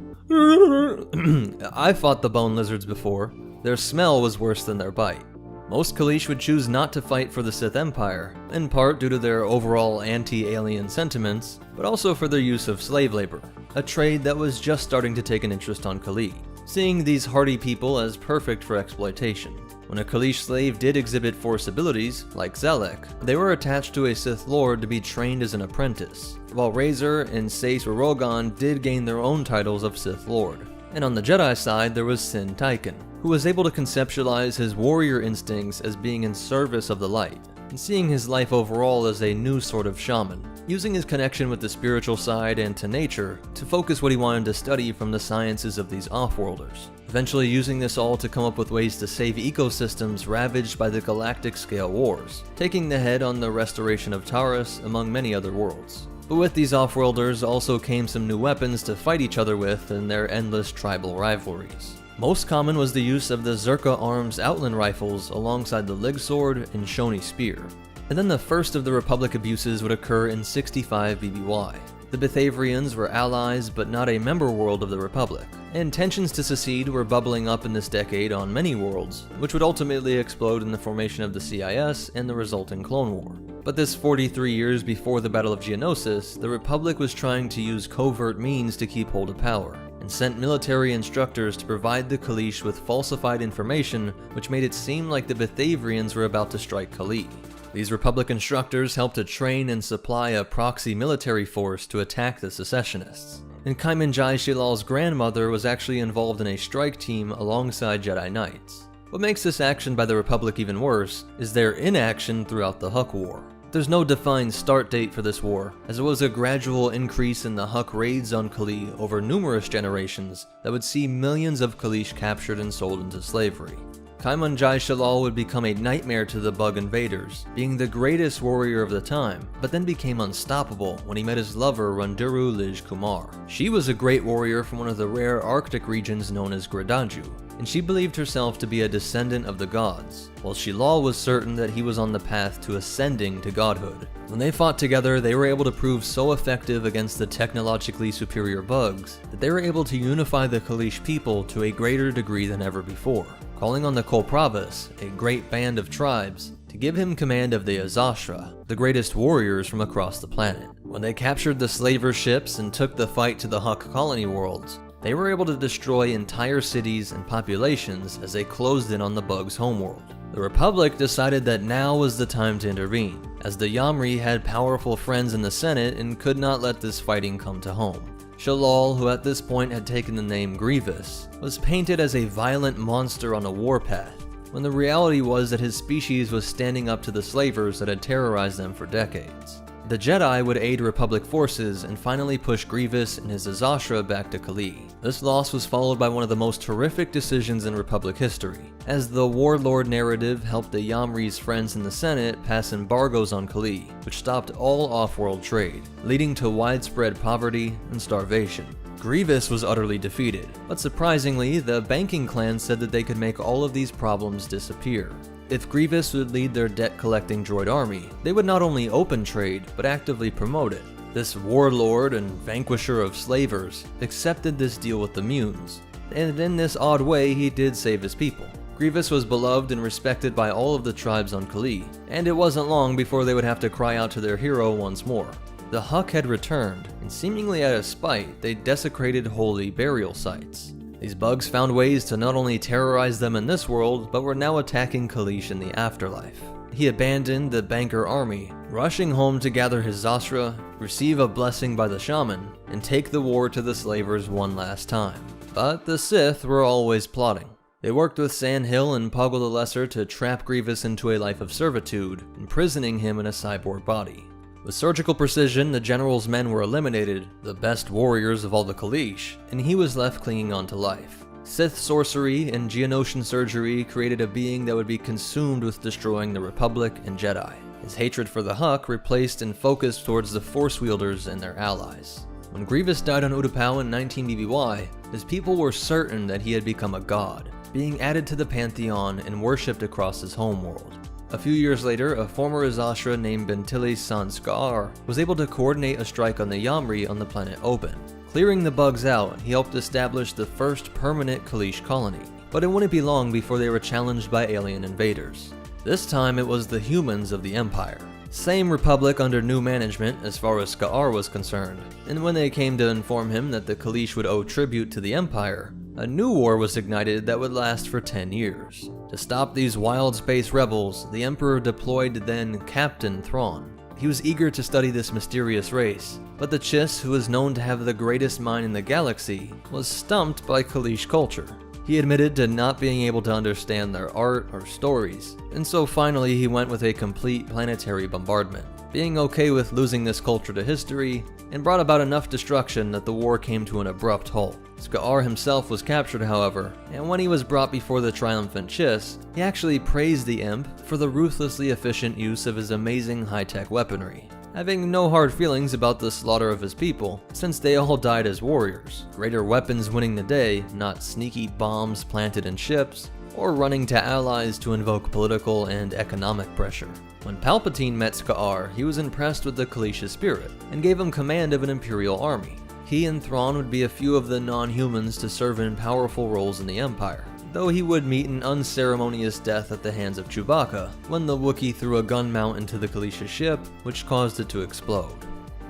"I fought the bone lizards before. Their smell was worse than their bite." Most Kaleesh would choose not to fight for the Sith Empire, in part due to their overall anti-alien sentiments, but also for their use of slave labor, a trade that was just starting to take an interest on Kali, seeing these hardy people as perfect for exploitation. When a Kaleesh slave did exhibit force abilities, like Zelek, they were attached to a Sith Lord to be trained as an apprentice, while Razor and Sace Rogan did gain their own titles of Sith Lord. And on the Jedi side, there was Sin Tyken, who was able to conceptualize his warrior instincts as being in service of the light, and seeing his life overall as a new sort of shaman, using his connection with the spiritual side and to nature to focus what he wanted to study from the sciences of these off-worlders, eventually using this all to come up with ways to save ecosystems ravaged by the galactic scale wars, taking the head on the restoration of Taurus among many other worlds. But with these off-worlders also came some new weapons to fight each other with in their endless tribal rivalries. Most common was the use of the Zerka Arms Outland rifles alongside the Lig Sword and Shoni Spear. And then the first of the Republic abuses would occur in 65 BBY. The Bathavrians were allies but not a member world of the Republic, and tensions to secede were bubbling up in this decade on many worlds, which would ultimately explode in the formation of the CIS and the resulting Clone War. But this 43 years before the Battle of Geonosis, the Republic was trying to use covert means to keep hold of power, and sent military instructors to provide the Kaleesh with falsified information which made it seem like the Bathavrians were about to strike Kali. These Republic instructors helped to train and supply a proxy military force to attack the secessionists. And Kaiman-Jai Shilal's grandmother was actually involved in a strike team alongside Jedi Knights. What makes this action by the Republic even worse is their inaction throughout the Huk War. There's no defined start date for this war, as it was a gradual increase in the Huk raids on Kali over numerous generations that would see millions of Kaleesh captured and sold into slavery. Kaiman-Jai Shilal would become a nightmare to the Bug invaders, being the greatest warrior of the time, but then became unstoppable when he met his lover Runduru Lij Kumar. She was a great warrior from one of the rare Arctic regions known as Gradaju, and she believed herself to be a descendant of the gods, while Shilal was certain that he was on the path to ascending to godhood. When they fought together, they were able to prove so effective against the technologically superior Bugs that they were able to unify the Kaleesh people to a greater degree than ever before, calling on the Kolpravas, a great band of tribes, to give him command of the Azashra, the greatest warriors from across the planet. When they captured the slaver ships and took the fight to the Huk colony worlds, they were able to destroy entire cities and populations as they closed in on the Bugs' homeworld. The Republic decided that now was the time to intervene, as the Yamri had powerful friends in the Senate and could not let this fighting come to home. Shilal, who at this point had taken the name Grievous, was painted as a violent monster on a warpath, when the reality was that his species was standing up to the slavers that had terrorized them for decades. The Jedi would aid Republic forces and finally push Grievous and his Azashra back to Kali. This loss was followed by one of the most horrific decisions in Republic history, as the warlord narrative helped the Yamri's friends in the Senate pass embargoes on Kali, which stopped all off-world trade, leading to widespread poverty and starvation. Grievous was utterly defeated, but surprisingly, the banking clan said that they could make all of these problems disappear. If Grievous would lead their debt-collecting droid army, they would not only open trade, but actively promote it. This warlord and vanquisher of slavers accepted this deal with the Munes, and in this odd way he did save his people. Grievous was beloved and respected by all of the tribes on Kali, and it wasn't long before they would have to cry out to their hero once more. The Huk had returned, and seemingly out of spite, they desecrated holy burial sites. These Bugs found ways to not only terrorize them in this world, but were now attacking Kaleesh in the afterlife. He abandoned the banker army, rushing home to gather his Zasra, receive a blessing by the shaman, and take the war to the slavers one last time. But the Sith were always plotting. They worked with Sandhill and Poggle the Lesser to trap Grievous into a life of servitude, imprisoning him in a cyborg body. With surgical precision, the general's men were eliminated, the best warriors of all the Kaleesh, and he was left clinging on to life. Sith sorcery and Geonosian surgery created a being that would be consumed with destroying the Republic and Jedi. His hatred for the Huk replaced and focused towards the Force wielders and their allies. When Grievous died on Utapau in 19 BBY, his people were certain that he had become a god, being added to the pantheon and worshipped across his homeworld. A few years later, a former Azashra named Bentili San Skaar was able to coordinate a strike on the Yamri on the planet Oben. Clearing the Bugs out, he helped establish the first permanent Kaleesh colony, but it wouldn't be long before they were challenged by alien invaders. This time it was the humans of the Empire. Same Republic under new management as far as Skaar was concerned, and when they came to inform him that the Kaleesh would owe tribute to the Empire, a new war was ignited that would last for 10 years. To stop these wild space rebels, the Emperor deployed then Captain Thrawn. He was eager to study this mysterious race, but the Chiss, who was known to have the greatest mind in the galaxy, was stumped by Kaleesh culture. He admitted to not being able to understand their art or stories, and so finally he went with a complete planetary bombardment, being okay with losing this culture to history, and brought about enough destruction that the war came to an abrupt halt. Skaar himself was captured, however, and when he was brought before the triumphant Chiss, he actually praised the Imp for the ruthlessly efficient use of his amazing high-tech weaponry, having no hard feelings about the slaughter of his people, since they all died as warriors, greater weapons winning the day, not sneaky bombs planted in ships. or running to allies to invoke political and economic pressure. When Palpatine met Ska'ar, he was impressed with the Kalisha spirit, and gave him command of an Imperial army. He and Thrawn would be a few of the non-humans to serve in powerful roles in the Empire, though he would meet an unceremonious death at the hands of Chewbacca, when the Wookiee threw a gun mount into the Kalisha ship, which caused it to explode.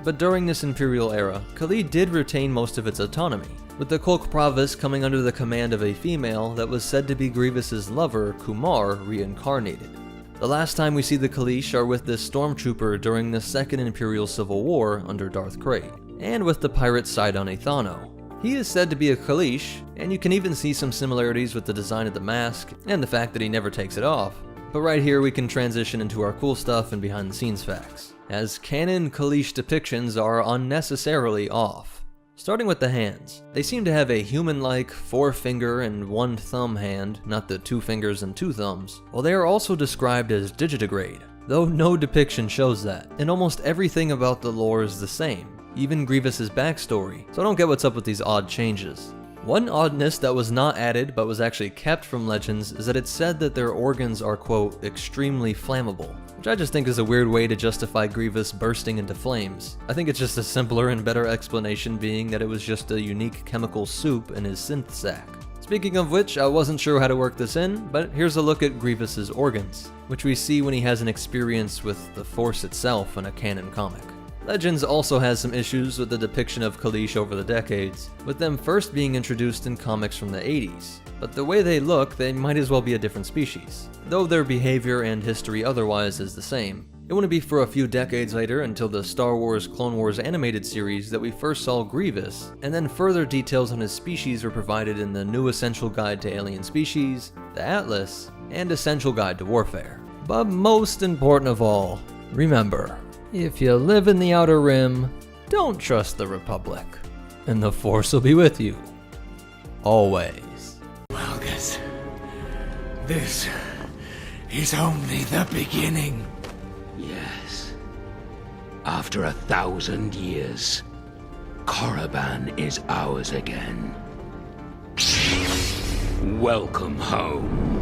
But during this Imperial era, Kali did retain most of its autonomy, with the Kulk Province coming under the command of a female that was said to be Grievous's lover, Kumar, reincarnated. The last time we see the Kalish are with this stormtrooper during the Second Imperial Civil War under Darth Krayt, and with the pirate Sidon Athano. He is said to be a Kalish, and you can even see some similarities with the design of the mask, and the fact that he never takes it off. But right here we can transition into our cool stuff and behind the scenes facts, as canon Kalish depictions are unnecessarily off. Starting with the hands, they seem to have a human-like 4-finger and 1-thumb hand, not the 2 fingers and 2 thumbs, while they are also described as digitigrade, though no depiction shows that, and almost everything about the lore is the same, even Grievous's backstory, so I don't get what's up with these odd changes. One oddness that was not added but was actually kept from Legends is that it's said that their organs are, quote, extremely flammable, which I just think is a weird way to justify Grievous bursting into flames. I think it's just a simpler and better explanation being that it was just a unique chemical soup in his synth sac. Speaking of which, I wasn't sure how to work this in, but here's a look at Grievous's organs, which we see when he has an experience with the Force itself in a canon comic. Legends also has some issues with the depiction of Kalish over the decades, with them first being introduced in comics from the 80s, but the way they look, they might as well be a different species, though their behavior and history otherwise is the same. It wouldn't be for a few decades later until the Star Wars Clone Wars animated series that we first saw Grievous, and then further details on his species were provided in the New Essential Guide to Alien Species, the Atlas, and Essential Guide to Warfare. But most important of all, remember, if you live in the Outer Rim, don't trust the Republic, and the Force will be with you. Always. Malgus, this is only the beginning. Yes. After 1,000 years, Korriban is ours again. Welcome home.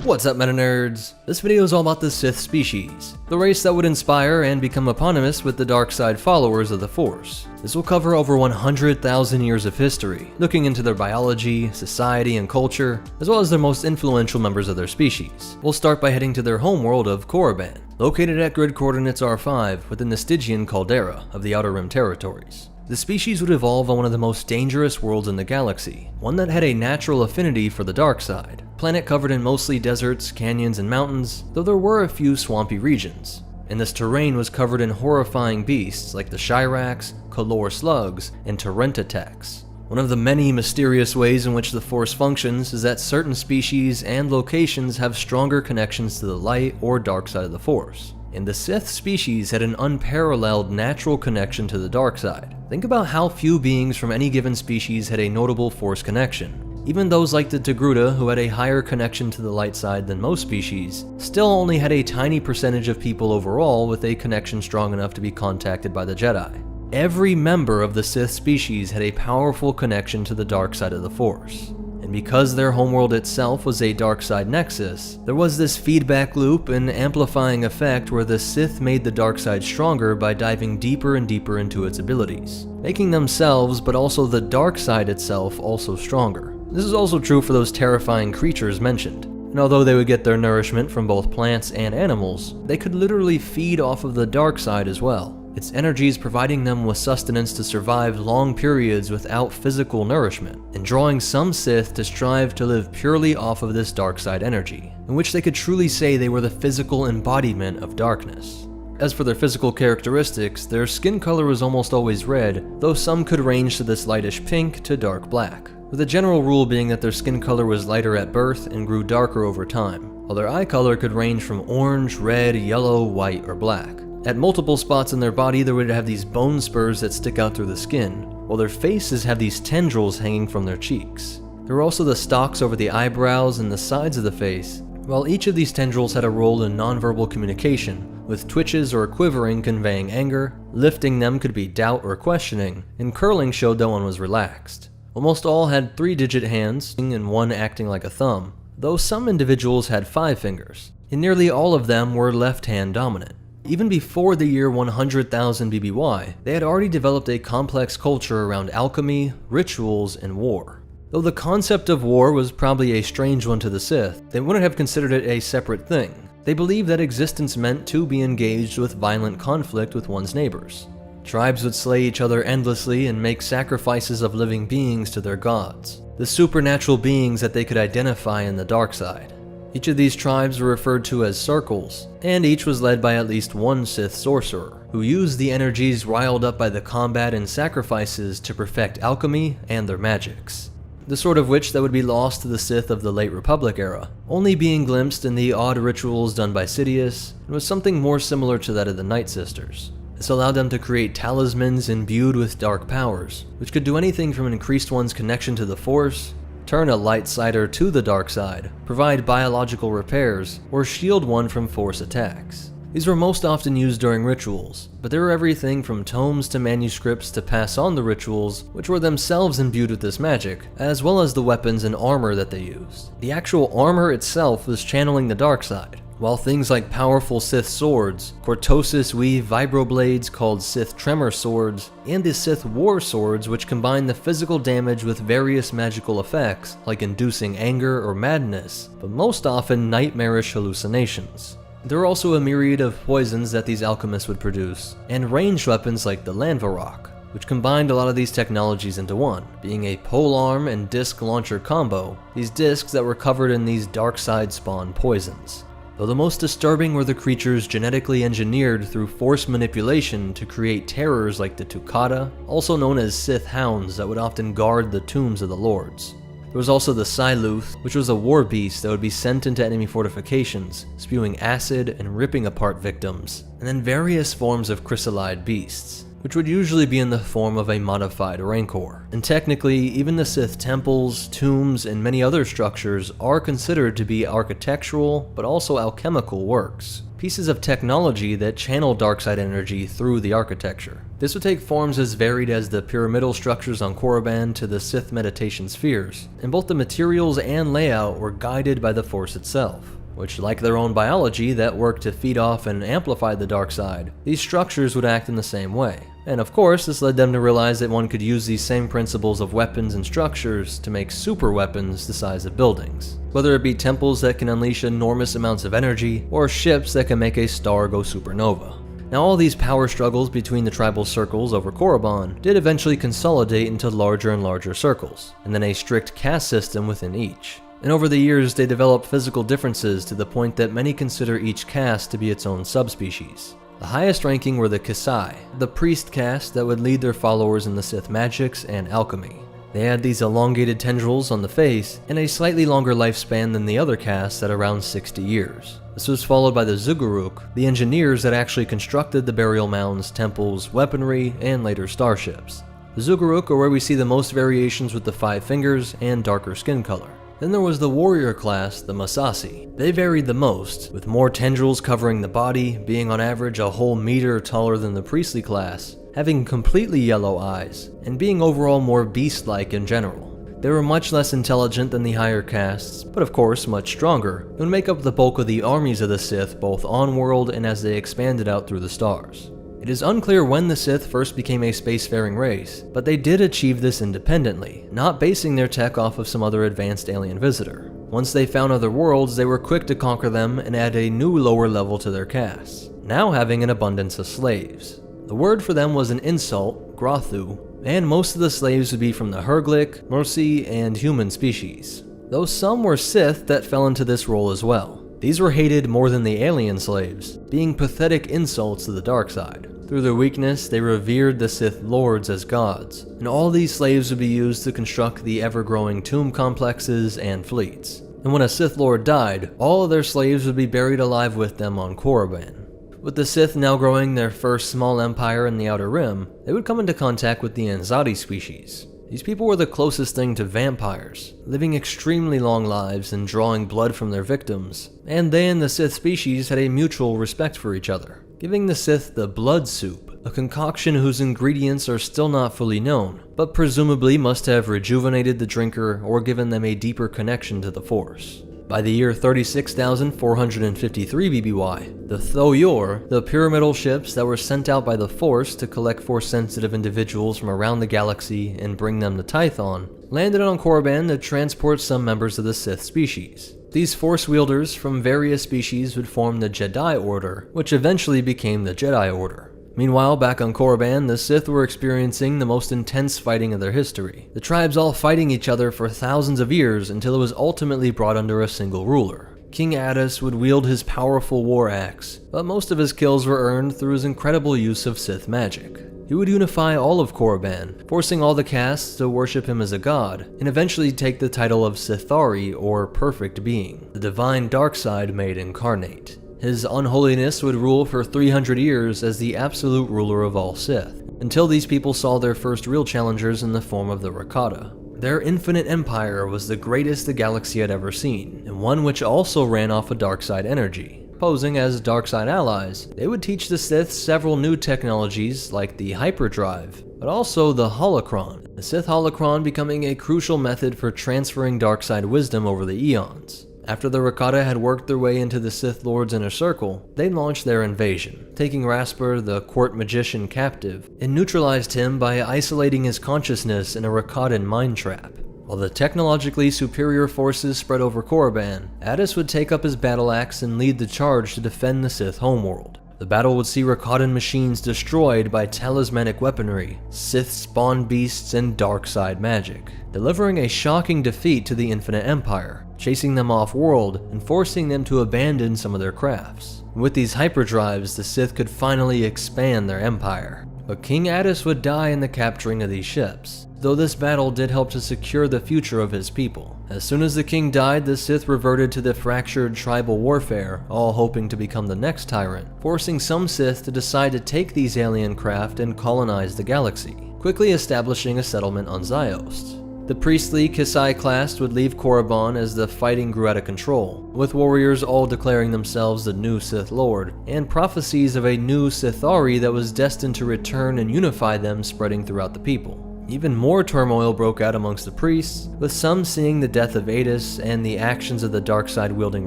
What's up, meta nerds? This video is all about the Sith species, the race that would inspire and become eponymous with the dark side followers of the Force. This will cover over 100,000 years of history, looking into their biology, society, and culture, as well as their most influential members of their species. We'll start by heading to their homeworld of Korriban, located at grid coordinates R5 within the Stygian caldera of the Outer Rim territories. The species would evolve on one of the most dangerous worlds in the galaxy, one that had a natural affinity for the dark side. Planet covered in mostly deserts, canyons, and mountains, though there were a few swampy regions. And this terrain was covered in horrifying beasts like the Shirax, Kalor slugs, and Tarentatex. One of the many mysterious ways in which the Force functions is that certain species and locations have stronger connections to the light or dark side of the Force. And the Sith species had an unparalleled natural connection to the dark side. Think about how few beings from any given species had a notable Force connection. Even those like the Togruta, who had a higher connection to the light side than most species, still only had a tiny percentage of people overall with a connection strong enough to be contacted by the Jedi. Every member of the Sith species had a powerful connection to the dark side of the Force. And because their homeworld itself was a dark side nexus, there was this feedback loop and amplifying effect where the Sith made the dark side stronger by diving deeper and deeper into its abilities, making themselves but also the dark side itself also stronger. This is also true for those terrifying creatures mentioned, and although they would get their nourishment from both plants and animals, they could literally feed off of the dark side as well, its energies providing them with sustenance to survive long periods without physical nourishment, and drawing some Sith to strive to live purely off of this dark side energy, in which they could truly say they were the physical embodiment of darkness. As for their physical characteristics, their skin color was almost always red, though some could range to this lightish pink to dark black, with the general rule being that their skin color was lighter at birth and grew darker over time, while their eye color could range from orange, red, yellow, white, or black. At multiple spots in their body, they would have these bone spurs that stick out through the skin, while their faces have these tendrils hanging from their cheeks. There were also the stalks over the eyebrows and the sides of the face, while each of these tendrils had a role in nonverbal communication, with twitches or quivering conveying anger, lifting them could be doubt or questioning, and curling showed that one was relaxed. Almost all had 3-digit hands, and one acting like a thumb, though some individuals had 5 fingers, and nearly all of them were left-hand dominant. Even before the year 100,000 BBY, they had already developed a complex culture around alchemy, rituals, and war. Though the concept of war was probably a strange one to the Sith, they wouldn't have considered it a separate thing. They believed that existence meant to be engaged with violent conflict with one's neighbors. Tribes would slay each other endlessly and make sacrifices of living beings to their gods, the supernatural beings that they could identify in the dark side. Each of these tribes were referred to as circles, and each was led by at least one Sith sorcerer, who used the energies riled up by the combat and sacrifices to perfect alchemy and their magics. The sort of which that would be lost to the Sith of the late Republic era, only being glimpsed in the odd rituals done by Sidious, and was something more similar to that of the Night Sisters. This allowed them to create talismans imbued with dark powers, which could do anything from increase one's connection to the Force, turn a light sider to the dark side, provide biological repairs, or shield one from Force attacks. These were most often used during rituals, but there were everything from tomes to manuscripts to pass on the rituals, which were themselves imbued with this magic, as well as the weapons and armor that they used. The actual armor itself was channeling the dark side, while things like powerful Sith swords, Cortosis weave vibroblades called Sith Tremor swords, and the Sith War swords which combine the physical damage with various magical effects like inducing anger or madness, but most often nightmarish hallucinations. There were also a myriad of poisons that these alchemists would produce, and ranged weapons like the Lanvarok, which combined a lot of these technologies into one, being a polearm and disc launcher combo, these discs that were covered in these dark side spawn poisons. Though the most disturbing were the creatures genetically engineered through force manipulation to create terrors like the Tukata, also known as Sith Hounds that would often guard the tombs of the Lords. There was also the Siluth, which was a war beast that would be sent into enemy fortifications, spewing acid and ripping apart victims, and then various forms of chrysalid beasts, which would usually be in the form of a modified Rancor. And technically, even the Sith temples, tombs, and many other structures are considered to be architectural, but also alchemical works. Pieces of technology that channel darkside energy through the architecture. This would take forms as varied as the pyramidal structures on Korriban to the Sith meditation spheres, and both the materials and layout were guided by the Force itself, which, like their own biology that worked to feed off and amplify the dark side, these structures would act in the same way. And of course, this led them to realize that one could use these same principles of weapons and structures to make super weapons the size of buildings. Whether it be temples that can unleash enormous amounts of energy, or ships that can make a star go supernova. Now all these power struggles between the tribal circles over Korriban did eventually consolidate into larger and larger circles, and then a strict caste system within each. And over the years, they developed physical differences to the point that many consider each caste to be its own subspecies. The highest ranking were the Kasai, the priest caste that would lead their followers in the Sith magics and alchemy. They had these elongated tendrils on the face and a slightly longer lifespan than the other castes at around 60 years. This was followed by the Zuguruk, the engineers that actually constructed the burial mounds, temples, weaponry, and later starships. The Zuguruk are where we see the most variations with the 5 fingers and darker skin color. Then there was the warrior class, the Masashi. They varied the most, with more tendrils covering the body, being on average a whole meter taller than the priestly class, having completely yellow eyes, and being overall more beast-like in general. They were much less intelligent than the higher castes, but of course much stronger, and would make up the bulk of the armies of the Sith both on-world and as they expanded out through the stars. It is unclear when the Sith first became a spacefaring race, but they did achieve this independently, not basing their tech off of some other advanced alien visitor. Once they found other worlds, they were quick to conquer them and add a new lower level to their castes, now having an abundance of slaves. The word for them was an insult, Grothu, and most of the slaves would be from the Herglick, Mercy, and human species, though some were Sith that fell into this role as well. These were hated more than the alien slaves, being pathetic insults to the dark side. Through their weakness, they revered the Sith Lords as gods, and all these slaves would be used to construct the ever-growing tomb complexes and fleets. And when a Sith Lord died, all of their slaves would be buried alive with them on Korriban. With the Sith now growing their first small empire in the Outer Rim, they would come into contact with the Anzadi species. These people were the closest thing to vampires, living extremely long lives and drawing blood from their victims, and they and the Sith species had a mutual respect for each other, giving the Sith the blood soup, a concoction whose ingredients are still not fully known, but presumably must have rejuvenated the drinker or given them a deeper connection to the Force. By the year 36,453 BBY, the Thoyor, the pyramidal ships that were sent out by the Force to collect Force-sensitive individuals from around the galaxy and bring them to Tython, landed on Korriban to transport some members of the Sith species. These Force wielders from various species would form the Jedi Order, which eventually became the Jedi Order. Meanwhile, back on Korriban, the Sith were experiencing the most intense fighting of their history, the tribes all fighting each other for thousands of years until it was ultimately brought under a single ruler. King Addis would wield his powerful war axe, but most of his kills were earned through his incredible use of Sith magic. He would unify all of Korriban, forcing all the castes to worship him as a god, and eventually take the title of Sithari, or Perfect Being, the divine dark side made incarnate. His unholiness would rule for 300 years as the absolute ruler of all Sith, until these people saw their first real challengers in the form of the Rakata. Their infinite empire was the greatest the galaxy had ever seen, and one which also ran off of dark side energy. Posing as dark side allies, they would teach the Sith several new technologies like the hyperdrive, but also the holocron, the Sith holocron becoming a crucial method for transferring dark side wisdom over the eons. After the Rakata had worked their way into the Sith Lord's inner circle, they launched their invasion, taking Rasper, the court magician, captive, and neutralized him by isolating his consciousness in a Rakatan mind trap. While the technologically superior forces spread over Korriban, Addis would take up his battle axe and lead the charge to defend the Sith homeworld. The battle would see Rakatan machines destroyed by talismanic weaponry, Sith spawn beasts, and dark side magic, delivering a shocking defeat to the Infinite Empire, chasing them off-world and forcing them to abandon some of their crafts. With these hyperdrives, the Sith could finally expand their empire. But King Addis would die in the capturing of these ships, though this battle did help to secure the future of his people. As soon as the king died, the Sith reverted to the fractured tribal warfare, all hoping to become the next tyrant, forcing some Sith to decide to take these alien craft and colonize the galaxy, quickly establishing a settlement on Ziost. The priestly Kisai class would leave Korriban as the fighting grew out of control, with warriors all declaring themselves the new Sith Lord, and prophecies of a new Sithari that was destined to return and unify them spreading throughout the people. Even more turmoil broke out amongst the priests, with some seeing the death of Addis and the actions of the dark side wielding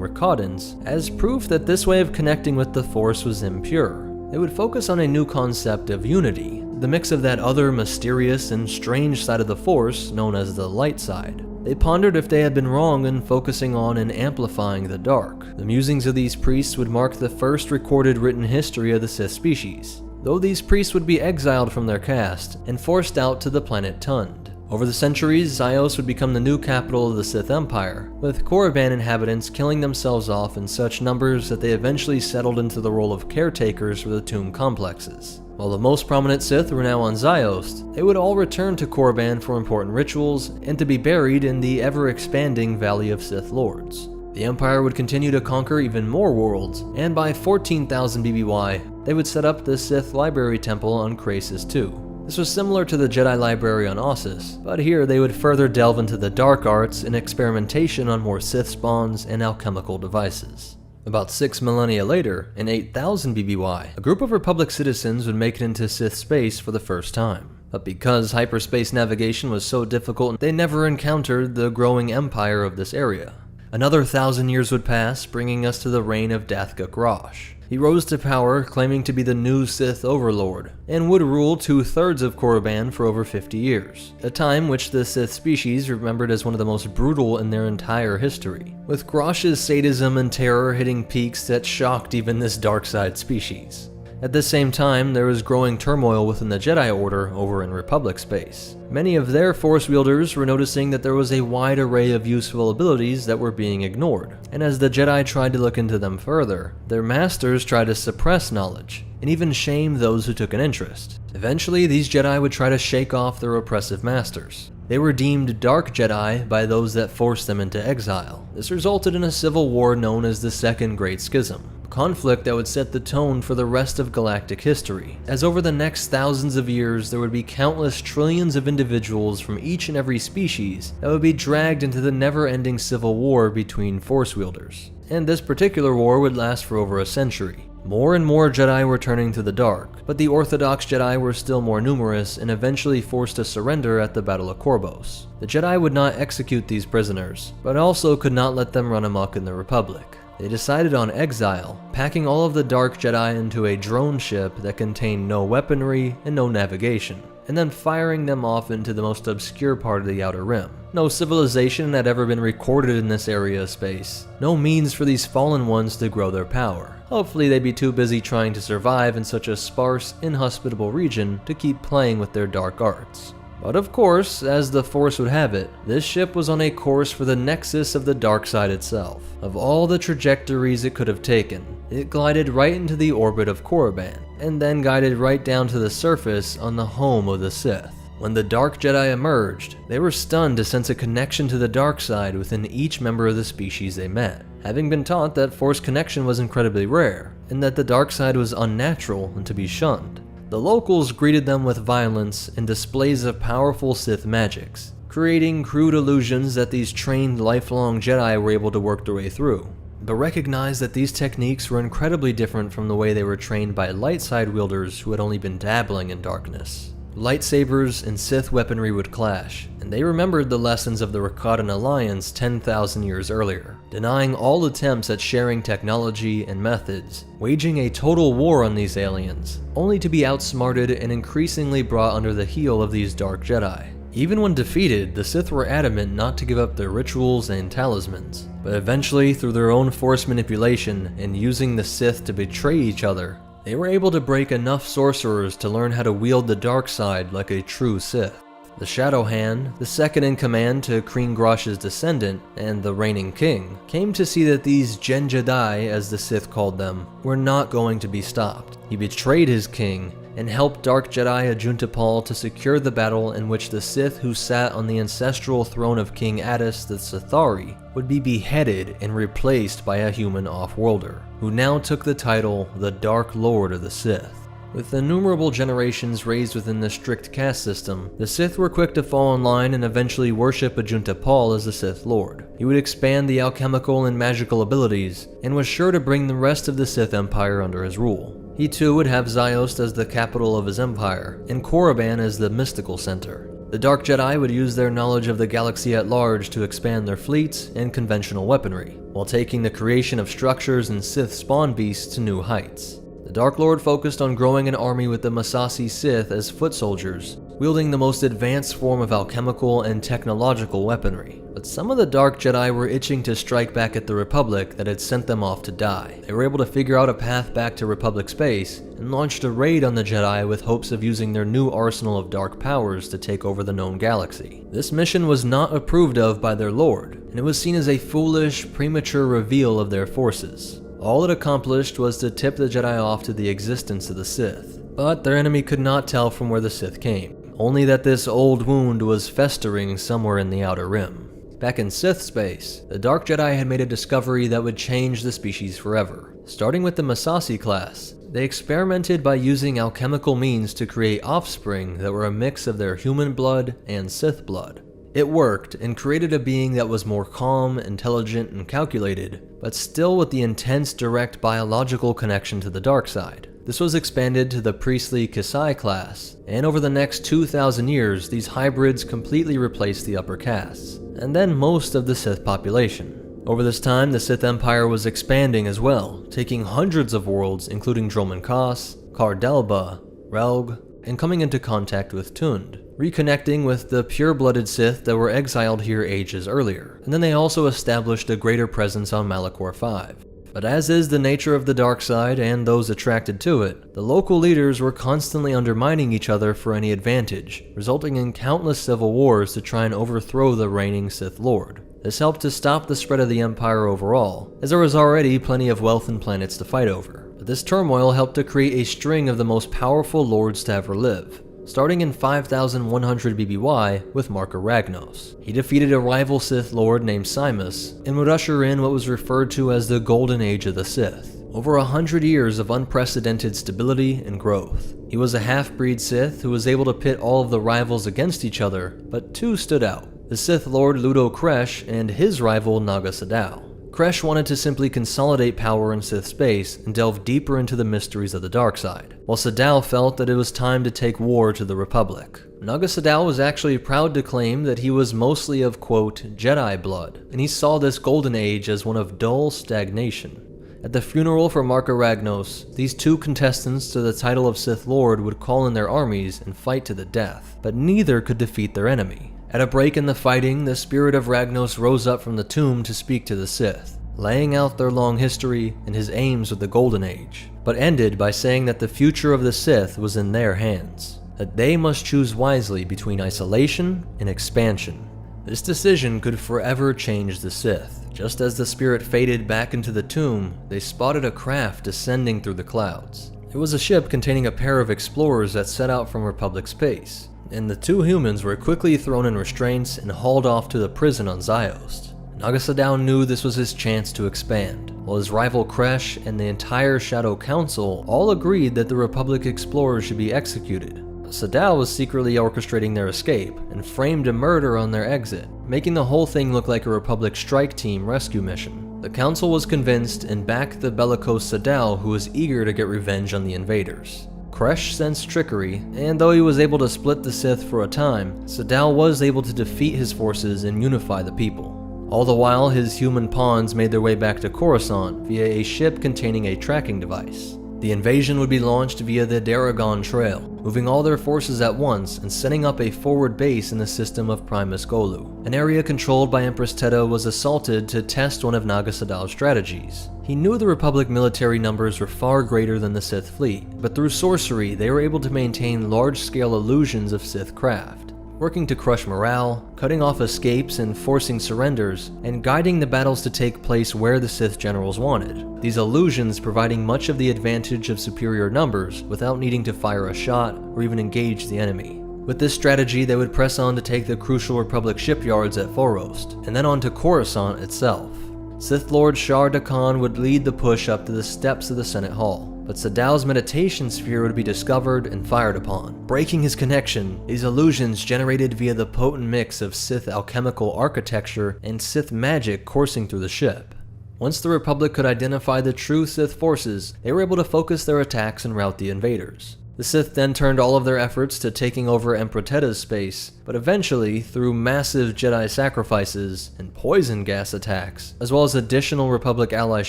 Rakatans as proof that this way of connecting with the Force was impure. They would focus on a new concept of unity, the mix of that other mysterious and strange side of the Force known as the light side. They pondered if they had been wrong in focusing on and amplifying the dark. The musings of these priests would mark the first recorded written history of the Sith species, though these priests would be exiled from their caste and forced out to the planet Tund. Over the centuries, Zios would become the new capital of the Sith Empire, with Korriban inhabitants killing themselves off in such numbers that they eventually settled into the role of caretakers for the tomb complexes. While the most prominent Sith were now on Ziost, they would all return to Korriban for important rituals and to be buried in the ever-expanding Valley of Sith Lords. The Empire would continue to conquer even more worlds, and by 14,000 BBY, they would set up the Sith Library Temple on Krasis II. This was similar to the Jedi Library on Ossus, but here they would further delve into the dark arts and experimentation on more Sith spawns and alchemical devices. About 6 millennia later, in 8000 BBY, a group of Republic citizens would make it into Sith space for the first time. But because hyperspace navigation was so difficult, they never encountered the growing empire of this area. Another 1,000 years would pass, bringing us to the reign of Dathguk Rosh. He rose to power, claiming to be the new Sith Overlord, and would rule 2/3 of Korriban for over 50 years, a time which the Sith species remembered as one of the most brutal in their entire history, with Grosh's sadism and terror hitting peaks that shocked even this dark side species. At the same time, there was growing turmoil within the Jedi Order over in Republic space. Many of their Force wielders were noticing that there was a wide array of useful abilities that were being ignored, and as the Jedi tried to look into them further, their masters tried to suppress knowledge, and even shame those who took an interest. Eventually, these Jedi would try to shake off their oppressive masters. They were deemed Dark Jedi by those that forced them into exile. This resulted in a civil war known as the Second Great Schism, a conflict that would set the tone for the rest of galactic history, as over the next thousands of years there would be countless trillions of individuals from each and every species that would be dragged into the never-ending civil war between Force wielders. And this particular war would last for over a century, More and more Jedi were turning to the dark, but the Orthodox Jedi were still more numerous and eventually forced to surrender at the Battle of Korbos. The Jedi would not execute these prisoners, but also could not let them run amok in the Republic. They decided on exile, packing all of the Dark Jedi into a drone ship that contained no weaponry and no navigation, and then firing them off into the most obscure part of the Outer Rim. No civilization had ever been recorded in this area of space. No means for these fallen ones to grow their power. Hopefully they'd be too busy trying to survive in such a sparse, inhospitable region to keep playing with their dark arts. But of course, as the Force would have it, this ship was on a course for the nexus of the dark side itself. Of all the trajectories it could have taken, it glided right into the orbit of Korriban, and then guided right down to the surface on the home of the Sith. When the Dark Jedi emerged, they were stunned to sense a connection to the dark side within each member of the species they met, having been taught that Force connection was incredibly rare, and that the dark side was unnatural and to be shunned. The locals greeted them with violence and displays of powerful Sith magics, creating crude illusions that these trained lifelong Jedi were able to work their way through, but recognized that these techniques were incredibly different from the way they were trained by light side wielders who had only been dabbling in darkness. Lightsabers and Sith weaponry would clash, and they remembered the lessons of the Rakatan Alliance 10,000 years earlier, denying all attempts at sharing technology and methods, waging a total war on these aliens, only to be outsmarted and increasingly brought under the heel of these Dark Jedi. Even when defeated, the Sith were adamant not to give up their rituals and talismans, but eventually, through their own Force manipulation and using the Sith to betray each other, they were able to break enough sorcerers to learn how to wield the dark side like a true Sith. The Shadow Hand, the second in command to Kreen Grosh's descendant and the reigning king, came to see that these Gen Jedi, as the Sith called them, were not going to be stopped. He betrayed his king and helped Dark Jedi Ajuntapal to secure the battle in which the Sith who sat on the ancestral throne of King Addis the Sithari would be beheaded and replaced by a human off-worlder, who now took the title the Dark Lord of the Sith. With innumerable generations raised within the strict caste system, the Sith were quick to fall in line and eventually worship Ajuntapal as the Sith Lord. He would expand the alchemical and magical abilities, and was sure to bring the rest of the Sith Empire under his rule. He too would have Ziost as the capital of his empire, and Korriban as the mystical center. The Dark Jedi would use their knowledge of the galaxy at large to expand their fleets and conventional weaponry, while taking the creation of structures and Sith spawn beasts to new heights. The Dark Lord focused on growing an army with the Massassi Sith as foot soldiers, wielding the most advanced form of alchemical and technological weaponry. But some of the Dark Jedi were itching to strike back at the Republic that had sent them off to die. They were able to figure out a path back to Republic space, and launched a raid on the Jedi with hopes of using their new arsenal of dark powers to take over the known galaxy. This mission was not approved of by their lord, and it was seen as a foolish, premature reveal of their forces. All it accomplished was to tip the Jedi off to the existence of the Sith, but their enemy could not tell from where the Sith came, only that this old wound was festering somewhere in the Outer Rim. Back in Sith space, the Dark Jedi had made a discovery that would change the species forever. Starting with the Massassi class, they experimented by using alchemical means to create offspring that were a mix of their human blood and Sith blood. It worked and created a being that was more calm, intelligent, and calculated, but still with the intense direct biological connection to the dark side. This was expanded to the priestly Kasai class, and over the next 2,000 years, these hybrids completely replaced the upper castes, and then most of the Sith population. Over this time, the Sith Empire was expanding as well, taking hundreds of worlds including Dromund Kaas, Car Dalba, Relg, and coming into contact with Tund, reconnecting with the pure-blooded Sith that were exiled here ages earlier, and then they also established a greater presence on Malachor V. But as is the nature of the dark side and those attracted to it, the local leaders were constantly undermining each other for any advantage, resulting in countless civil wars to try and overthrow the reigning Sith Lord. This helped to stop the spread of the Empire overall, as there was already plenty of wealth and planets to fight over. But this turmoil helped to create a string of the most powerful lords to ever live, starting in 5100 BBY with Marka Ragnos. He defeated a rival Sith Lord named Simus, and would usher in what was referred to as the Golden Age of the Sith. Over 100 years of unprecedented stability and growth. He was a half-breed Sith who was able to pit all of the rivals against each other, but two stood out: the Sith Lord Ludo Kresh and his rival Naga Sadow. Kresh wanted to simply consolidate power in Sith space and delve deeper into the mysteries of the dark side, while Sadao felt that it was time to take war to the Republic. Naga Sadao was actually proud to claim that he was mostly of, quote, Jedi blood, and he saw this golden age as one of dull stagnation. At the funeral for Marka Ragnos, these two contestants to the title of Sith Lord would call in their armies and fight to the death, but neither could defeat their enemy. At a break in the fighting, the spirit of Ragnos rose up from the tomb to speak to the Sith, laying out their long history and his aims with the Golden Age, but ended by saying that the future of the Sith was in their hands, that they must choose wisely between isolation and expansion. This decision could forever change the Sith. Just as the spirit faded back into the tomb, they spotted a craft descending through the clouds. It was a ship containing a pair of explorers that set out from Republic space, and the two humans were quickly thrown in restraints and hauled off to the prison on Ziost. Naga Sadao knew this was his chance to expand, while his rival Kresh and the entire Shadow Council all agreed that the Republic explorers should be executed. Sadao was secretly orchestrating their escape and framed a murder on their exit, making the whole thing look like a Republic strike team rescue mission. The Council was convinced and backed the bellicose Sadao, who was eager to get revenge on the invaders. Kresh sensed trickery, and though he was able to split the Sith for a time, Sadao was able to defeat his forces and unify the people. All the while, his human pawns made their way back to Coruscant via a ship containing a tracking device. The invasion would be launched via the Daragon Trail, moving all their forces at once and setting up a forward base in the system of Primus Golu. An area controlled by Empress Teta was assaulted to test one of Naga Sadao's strategies. He knew the Republic military numbers were far greater than the Sith fleet, but through sorcery they were able to maintain large-scale illusions of Sith craft, working to crush morale, cutting off escapes and forcing surrenders, and guiding the battles to take place where the Sith generals wanted. These illusions providing much of the advantage of superior numbers without needing to fire a shot or even engage the enemy. With this strategy, they would press on to take the crucial Republic shipyards at Forost, and then on to Coruscant itself. Sith Lord Shar Dakan would lead the push up to the steps of the Senate Hall, but Sadao's meditation sphere would be discovered and fired upon. Breaking his connection, these illusions generated via the potent mix of Sith alchemical architecture and Sith magic coursing through the ship. Once the Republic could identify the true Sith forces, they were able to focus their attacks and rout the invaders. The Sith then turned all of their efforts to taking over Emperor Teta's space, but eventually, through massive Jedi sacrifices and poison gas attacks, as well as additional Republic allies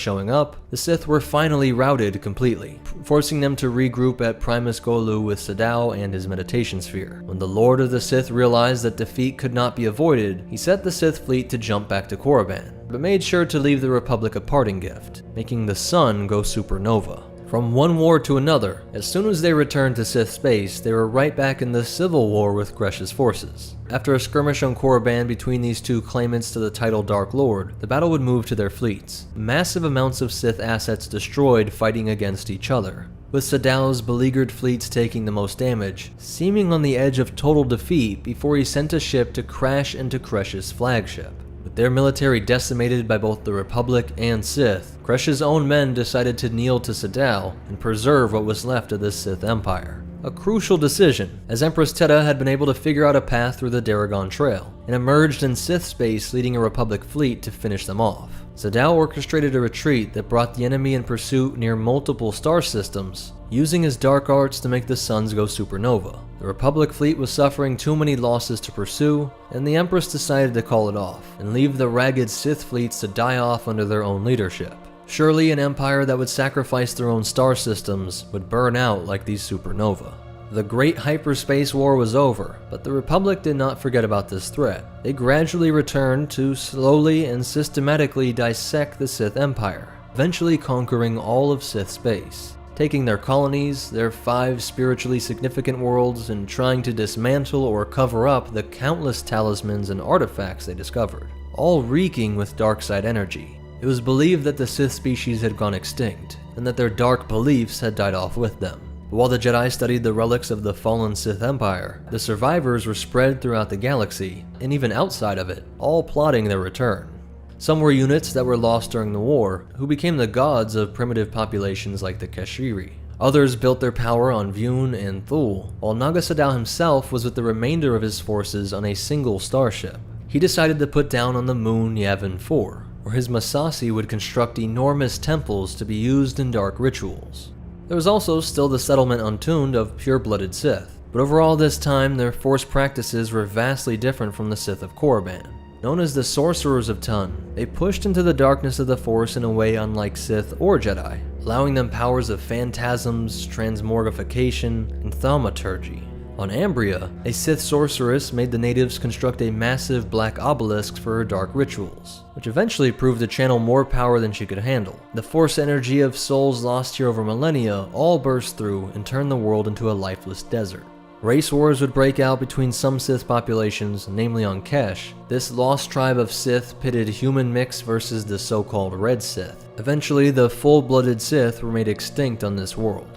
showing up, the Sith were finally routed completely, forcing them to regroup at Primus Golu with Sadao and his meditation sphere. When the Lord of the Sith realized that defeat could not be avoided, he set the Sith fleet to jump back to Korriban, but made sure to leave the Republic a parting gift, making the sun go supernova. From one war to another, as soon as they returned to Sith space, they were right back in the civil war with Kresh's forces. After a skirmish on Korriban between these two claimants to the title Dark Lord, the battle would move to their fleets. Massive amounts of Sith assets destroyed fighting against each other, with Sadao's beleaguered fleets taking the most damage, seeming on the edge of total defeat before he sent a ship to crash into Kresh's flagship. With their military decimated by both the Republic and Sith, Kresh's own men decided to kneel to Sadao and preserve what was left of the Sith Empire. A crucial decision, as Empress Teta had been able to figure out a path through the Daragon Trail, and emerged in Sith space leading a Republic fleet to finish them off. Sadao orchestrated a retreat that brought the enemy in pursuit near multiple star systems, using his dark arts to make the suns go supernova. The Republic fleet was suffering too many losses to pursue, and the Empress decided to call it off, and leave the ragged Sith fleets to die off under their own leadership. Surely an empire that would sacrifice their own star systems would burn out like these supernova. The Great Hyperspace War was over, but the Republic did not forget about this threat. They gradually returned to slowly and systematically dissect the Sith Empire, eventually conquering all of Sith space, taking their colonies, their 5 spiritually significant worlds, and trying to dismantle or cover up the countless talismans and artifacts they discovered, all reeking with dark side energy. It was believed that the Sith species had gone extinct, and that their dark beliefs had died off with them. But while the Jedi studied the relics of the fallen Sith Empire, the survivors were spread throughout the galaxy, and even outside of it, all plotting their return. Some were units that were lost during the war, who became the gods of primitive populations like the Kashiri. Others built their power on Vyun and Thul, while Naga Sadao himself was with the remainder of his forces on a single starship. He decided to put down on the moon Yavin 4, where his Massassi would construct enormous temples to be used in dark rituals. There was also still the settlement Untuned of pure-blooded Sith, but over all this time their Force practices were vastly different from the Sith of Korriban. Known as the Sorcerers of Tun, they pushed into the darkness of the Force in a way unlike Sith or Jedi, allowing them powers of phantasms, transmogrification, and thaumaturgy. On Ambria, a Sith sorceress made the natives construct a massive black obelisk for her dark rituals, which eventually proved to channel more power than she could handle. The Force energy of souls lost here over millennia all burst through and turned the world into a lifeless desert. Race wars would break out between some Sith populations, namely on Kesh. This lost tribe of Sith pitted human mix versus the so-called Red Sith. Eventually, the full-blooded Sith were made extinct on this world,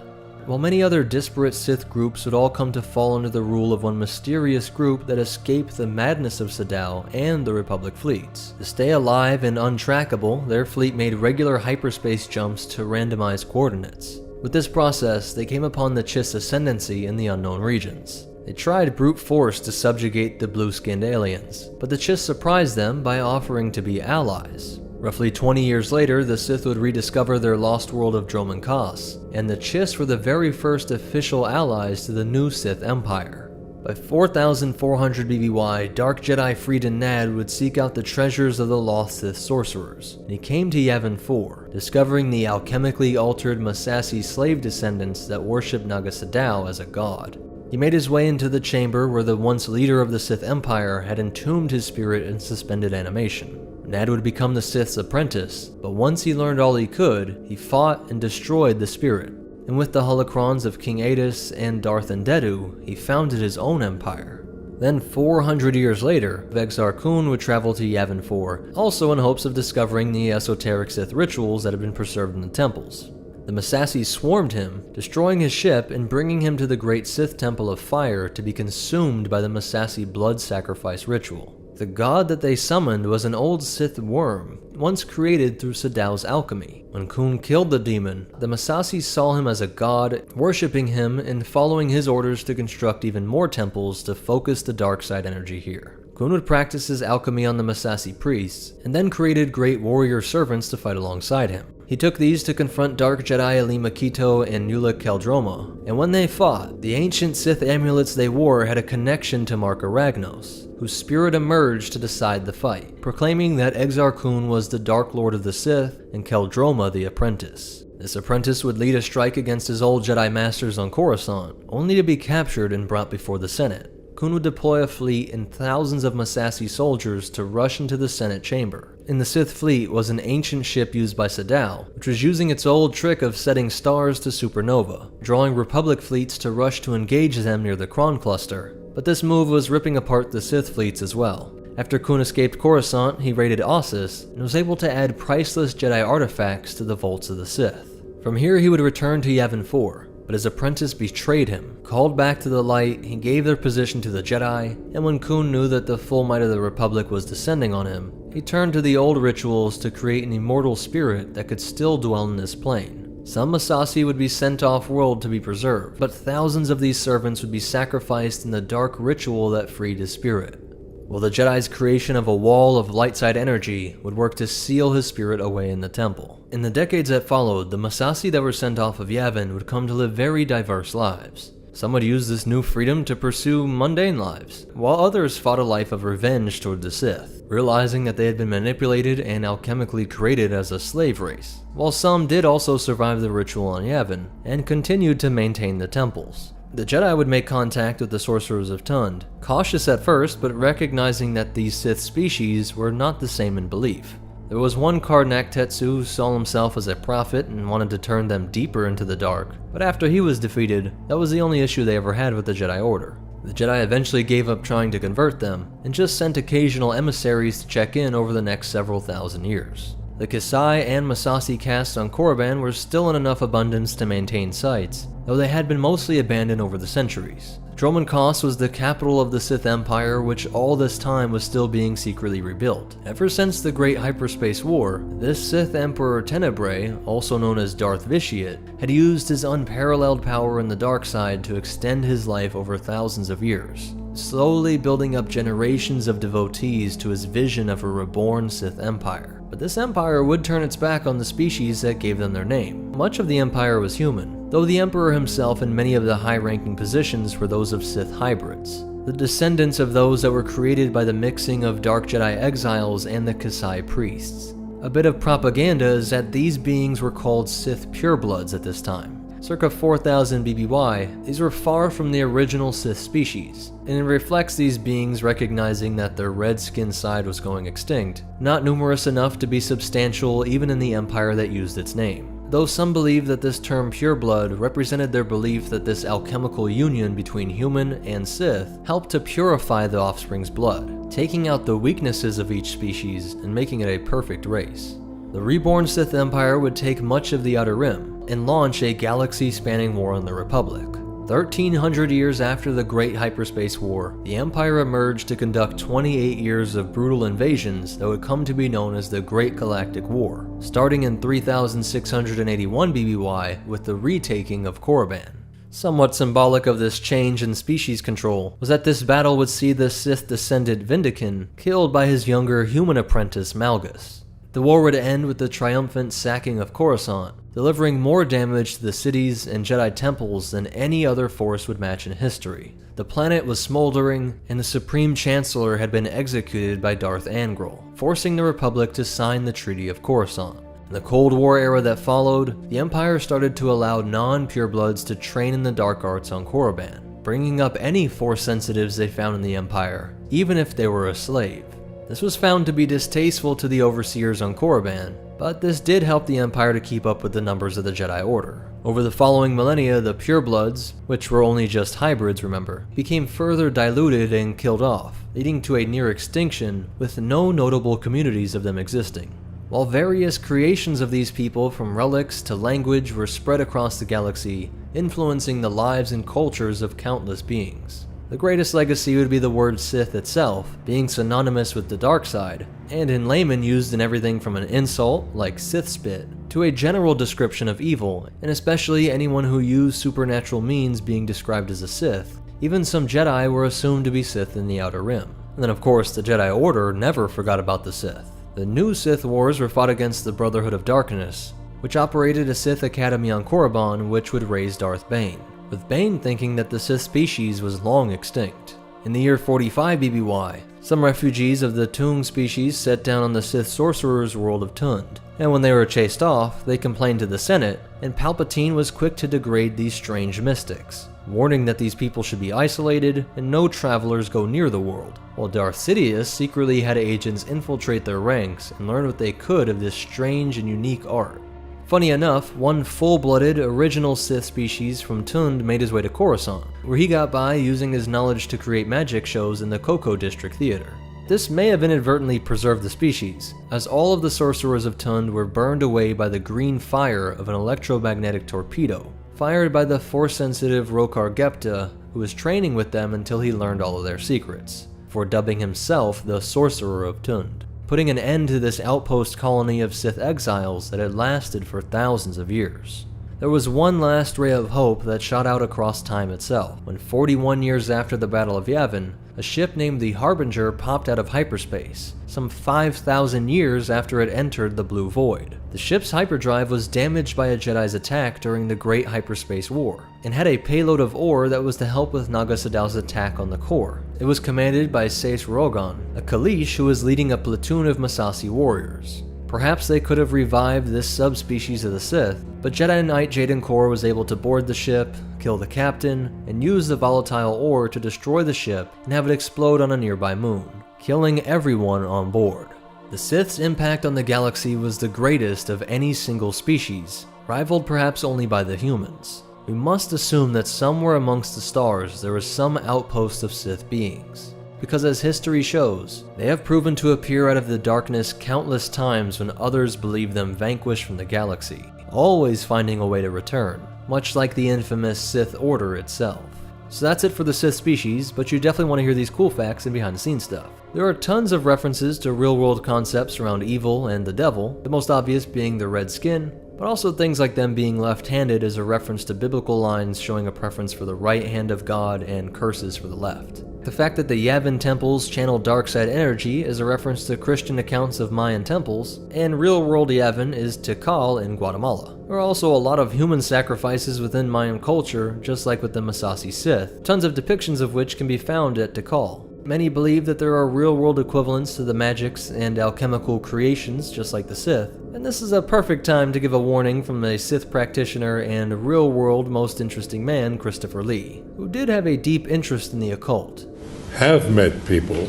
while many other disparate Sith groups would all come to fall under the rule of one mysterious group that escaped the madness of Sadao and the Republic fleets. To stay alive and untrackable, their fleet made regular hyperspace jumps to randomized coordinates. With this process, they came upon the Chiss ascendancy in the unknown regions. They tried brute force to subjugate the blue-skinned aliens, but the Chiss surprised them by offering to be allies. Roughly 20 years later, the Sith would rediscover their lost world of Dromund Kaas, and the Chiss were the very first official allies to the new Sith Empire. By 4400 BBY, Dark Jedi Freedon Nad would seek out the treasures of the lost Sith sorcerers, and he came to Yavin 4, discovering the alchemically altered Massassi slave descendants that worshipped Naga Sadow as a god. He made his way into the chamber where the once leader of the Sith Empire had entombed his spirit in suspended animation. Nad would become the Sith's apprentice, but once he learned all he could, he fought and destroyed the spirit. And with the holocrons of King Adus and Darth Endedu, he founded his own empire. Then 400 years later, Vexar Kun would travel to Yavin 4, also in hopes of discovering the esoteric Sith rituals that had been preserved in the temples. The Massassi swarmed him, destroying his ship and bringing him to the great Sith Temple of Fire to be consumed by the Massassi blood sacrifice ritual. The god that they summoned was an old Sith worm, once created through Sadao's alchemy. When Kun killed the demon, the Massassi saw him as a god, worshipping him and following his orders to construct even more temples to focus the dark side energy here. Kun would practice his alchemy on the Massassi priests, and then created great warrior servants to fight alongside him. He took these to confront Dark Jedi Alima Kito and Nula Keldroma, and when they fought, the ancient Sith amulets they wore had a connection to Marka Ragnos, whose spirit emerged to decide the fight, proclaiming that Exar Kun was the Dark Lord of the Sith and Keldroma the apprentice. This apprentice would lead a strike against his old Jedi masters on Coruscant, only to be captured and brought before the Senate. Kun would deploy a fleet and thousands of Massassi soldiers to rush into the Senate chamber. In the Sith fleet was an ancient ship used by Sadao, which was using its old trick of setting stars to supernova, drawing Republic fleets to rush to engage them near the Kron cluster. But this move was ripping apart the Sith fleets as well. After Kun escaped Coruscant, he raided Ossus and was able to add priceless Jedi artifacts to the vaults of the Sith. From here he would return to Yavin 4, but his apprentice betrayed him. Called back to the light, he gave their position to the Jedi, and when Kun knew that the full might of the Republic was descending on him, he turned to the old rituals to create an immortal spirit that could still dwell in this plane. Some Massassi would be sent off-world to be preserved, but thousands of these servants would be sacrificed in the dark ritual that freed his spirit. While the Jedi's creation of a wall of light-side energy would work to seal his spirit away in the temple. In the decades that followed, the Massassi that were sent off of Yavin would come to live very diverse lives. Some would use this new freedom to pursue mundane lives, while others fought a life of revenge toward the Sith, realizing that they had been manipulated and alchemically created as a slave race, while some did also survive the ritual on Yavin, and continued to maintain the temples. The Jedi would make contact with the Sorcerers of Tund, cautious at first, but recognizing that these Sith species were not the same in belief. There was one Karnak Tetsu who saw himself as a prophet and wanted to turn them deeper into the dark, but after he was defeated, that was the only issue they ever had with the Jedi Order. The Jedi eventually gave up trying to convert them, and just sent occasional emissaries to check in over the next several thousand years. The Kisai and Massassi castes on Korriban were still in enough abundance to maintain sites, though they had been mostly abandoned over the centuries. Dromund Kaas was the capital of the Sith Empire, which all this time was still being secretly rebuilt. Ever since the Great Hyperspace War, this Sith Emperor Tenebrae, also known as Darth Vitiate, had used his unparalleled power in the dark side to extend his life over thousands of years. slowly building up generations of devotees to his vision of a reborn Sith Empire. But this empire would turn its back on the species that gave them their name. Much of the empire was human, though the Emperor himself and many of the high-ranking positions were those of Sith hybrids, the descendants of those that were created by the mixing of Dark Jedi exiles and the Kasai priests. A bit of propaganda is that these beings were called Sith purebloods at this time. Circa 4000 BBY, these were far from the original Sith species, and it reflects these beings recognizing that their red skin side was going extinct, not numerous enough to be substantial even in the empire that used its name. Though some believe that this term pureblood represented their belief that this alchemical union between human and Sith helped to purify the offspring's blood, taking out the weaknesses of each species and making it a perfect race. The reborn Sith Empire would take much of the Outer Rim and launch a galaxy-spanning war on the Republic. 1300 years after the Great Hyperspace War, the Empire emerged to conduct 28 years of brutal invasions that would come to be known as the Great Galactic War, starting in 3681 BBY with the retaking of Korriban. Somewhat symbolic of this change in species control was that this battle would see the Sith descendant Vindican killed by his younger human apprentice Malgus. The war would end with the triumphant sacking of Coruscant, delivering more damage to the cities and Jedi temples than any other force would match in history. The planet was smoldering, and the Supreme Chancellor had been executed by Darth Angral, forcing the Republic to sign the Treaty of Coruscant. In the Cold War era that followed, the Empire started to allow non-purebloods to train in the dark arts on Korriban, bringing up any Force sensitives they found in the Empire, even if they were a slave. This was found to be distasteful to the overseers on Korriban, but this did help the Empire to keep up with the numbers of the Jedi Order. Over the following millennia, the purebloods, which were only just hybrids remember, became further diluted and killed off, leading to a near extinction with no notable communities of them existing. While various creations of these people, from relics to language, were spread across the galaxy, influencing the lives and cultures of countless beings. The greatest legacy would be the word Sith itself, being synonymous with the dark side, and in layman used in everything from an insult, like Sith spit, to a general description of evil, and especially anyone who used supernatural means being described as a Sith. Even some Jedi were assumed to be Sith in the Outer Rim. And then of course the Jedi Order never forgot about the Sith. The new Sith Wars were fought against the Brotherhood of Darkness, which operated a Sith Academy on Korriban which would raise Darth Bane, with Bane thinking that the Sith species was long extinct. In the year 45 BBY, some refugees of the Tung species set down on the Sith sorcerer's world of Tund, and when they were chased off, they complained to the Senate, and Palpatine was quick to degrade these strange mystics, warning that these people should be isolated and no travelers go near the world, while Darth Sidious secretly had agents infiltrate their ranks and learn what they could of this strange and unique art. Funny enough, one full-blooded, original Sith species from Tund made his way to Coruscant, where he got by using his knowledge to create magic shows in the Koko District Theater. This may have inadvertently preserved the species, as all of the sorcerers of Tund were burned away by the green fire of an electromagnetic torpedo, fired by the Force-sensitive Rokar Gepta, who was training with them until he learned all of their secrets, for dubbing himself the Sorcerer of Tund, putting an end to this outpost colony of Sith exiles that had lasted for thousands of years. There was one last ray of hope that shot out across time itself, when 41 years after the Battle of Yavin, a ship named the Harbinger popped out of hyperspace, some 5,000 years after it entered the Blue Void. The ship's hyperdrive was damaged by a Jedi's attack during the Great Hyperspace War, and had a payload of ore that was to help with Naga Sadow's attack on the core. It was commanded by Sace Rogan, a Kalish who was leading a platoon of Massassi warriors. Perhaps they could have revived this subspecies of the Sith, but Jedi Knight Jaden Korr was able to board the ship, kill the captain, and use the volatile ore to destroy the ship and have it explode on a nearby moon, killing everyone on board. The Sith's impact on the galaxy was the greatest of any single species, rivaled perhaps only by the humans. We must assume that somewhere amongst the stars there was some outpost of Sith beings, because as history shows, they have proven to appear out of the darkness countless times when others believe them vanquished from the galaxy, always finding a way to return, much like the infamous Sith Order itself. So that's it for the Sith species, but you definitely want to hear these cool facts and behind the scenes stuff. There are tons of references to real-world concepts around evil and the devil, the most obvious being the red skin, but also things like them being left-handed is a reference to biblical lines showing a preference for the right hand of God and curses for the left. The fact that the Yavin temples channel dark side energy is a reference to Christian accounts of Mayan temples, and real-world Yavin is Tikal in Guatemala. There are also a lot of human sacrifices within Mayan culture, just like with the Massassi Sith, tons of depictions of which can be found at Tikal. Many believe that there are real-world equivalents to the magics and alchemical creations, just like the Sith, and this is a perfect time to give a warning from a Sith practitioner and real-world most interesting man, Christopher Lee, who did have a deep interest in the occult. Have met people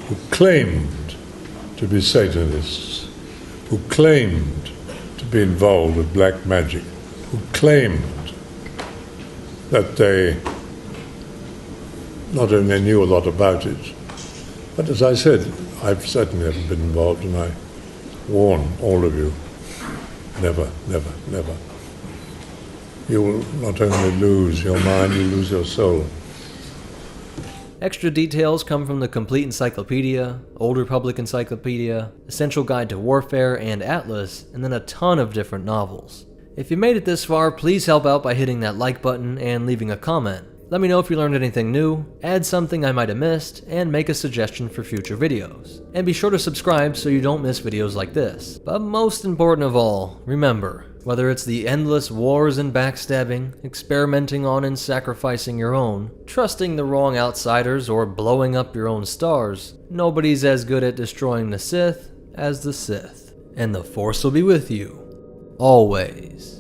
who claimed to be Satanists, who claimed to be involved with black magic, who claimed that they not only knew a lot about it, but as I said, I've certainly never been involved, and I warn all of you, never, never, never. You will not only lose your mind, you lose your soul. Extra details come from the Complete Encyclopedia, Old Republic Encyclopedia, Essential Guide to Warfare, and Atlas, and then a ton of different novels. If you made it this far, please help out by hitting that like button and leaving a comment. Let me know if you learned anything new, add something I might have missed, and make a suggestion for future videos. And be sure to subscribe so you don't miss videos like this. But most important of all, remember, whether it's the endless wars and backstabbing, experimenting on and sacrificing your own, trusting the wrong outsiders, or blowing up your own stars, nobody's as good at destroying the Sith as the Sith. And the Force will be with you, always.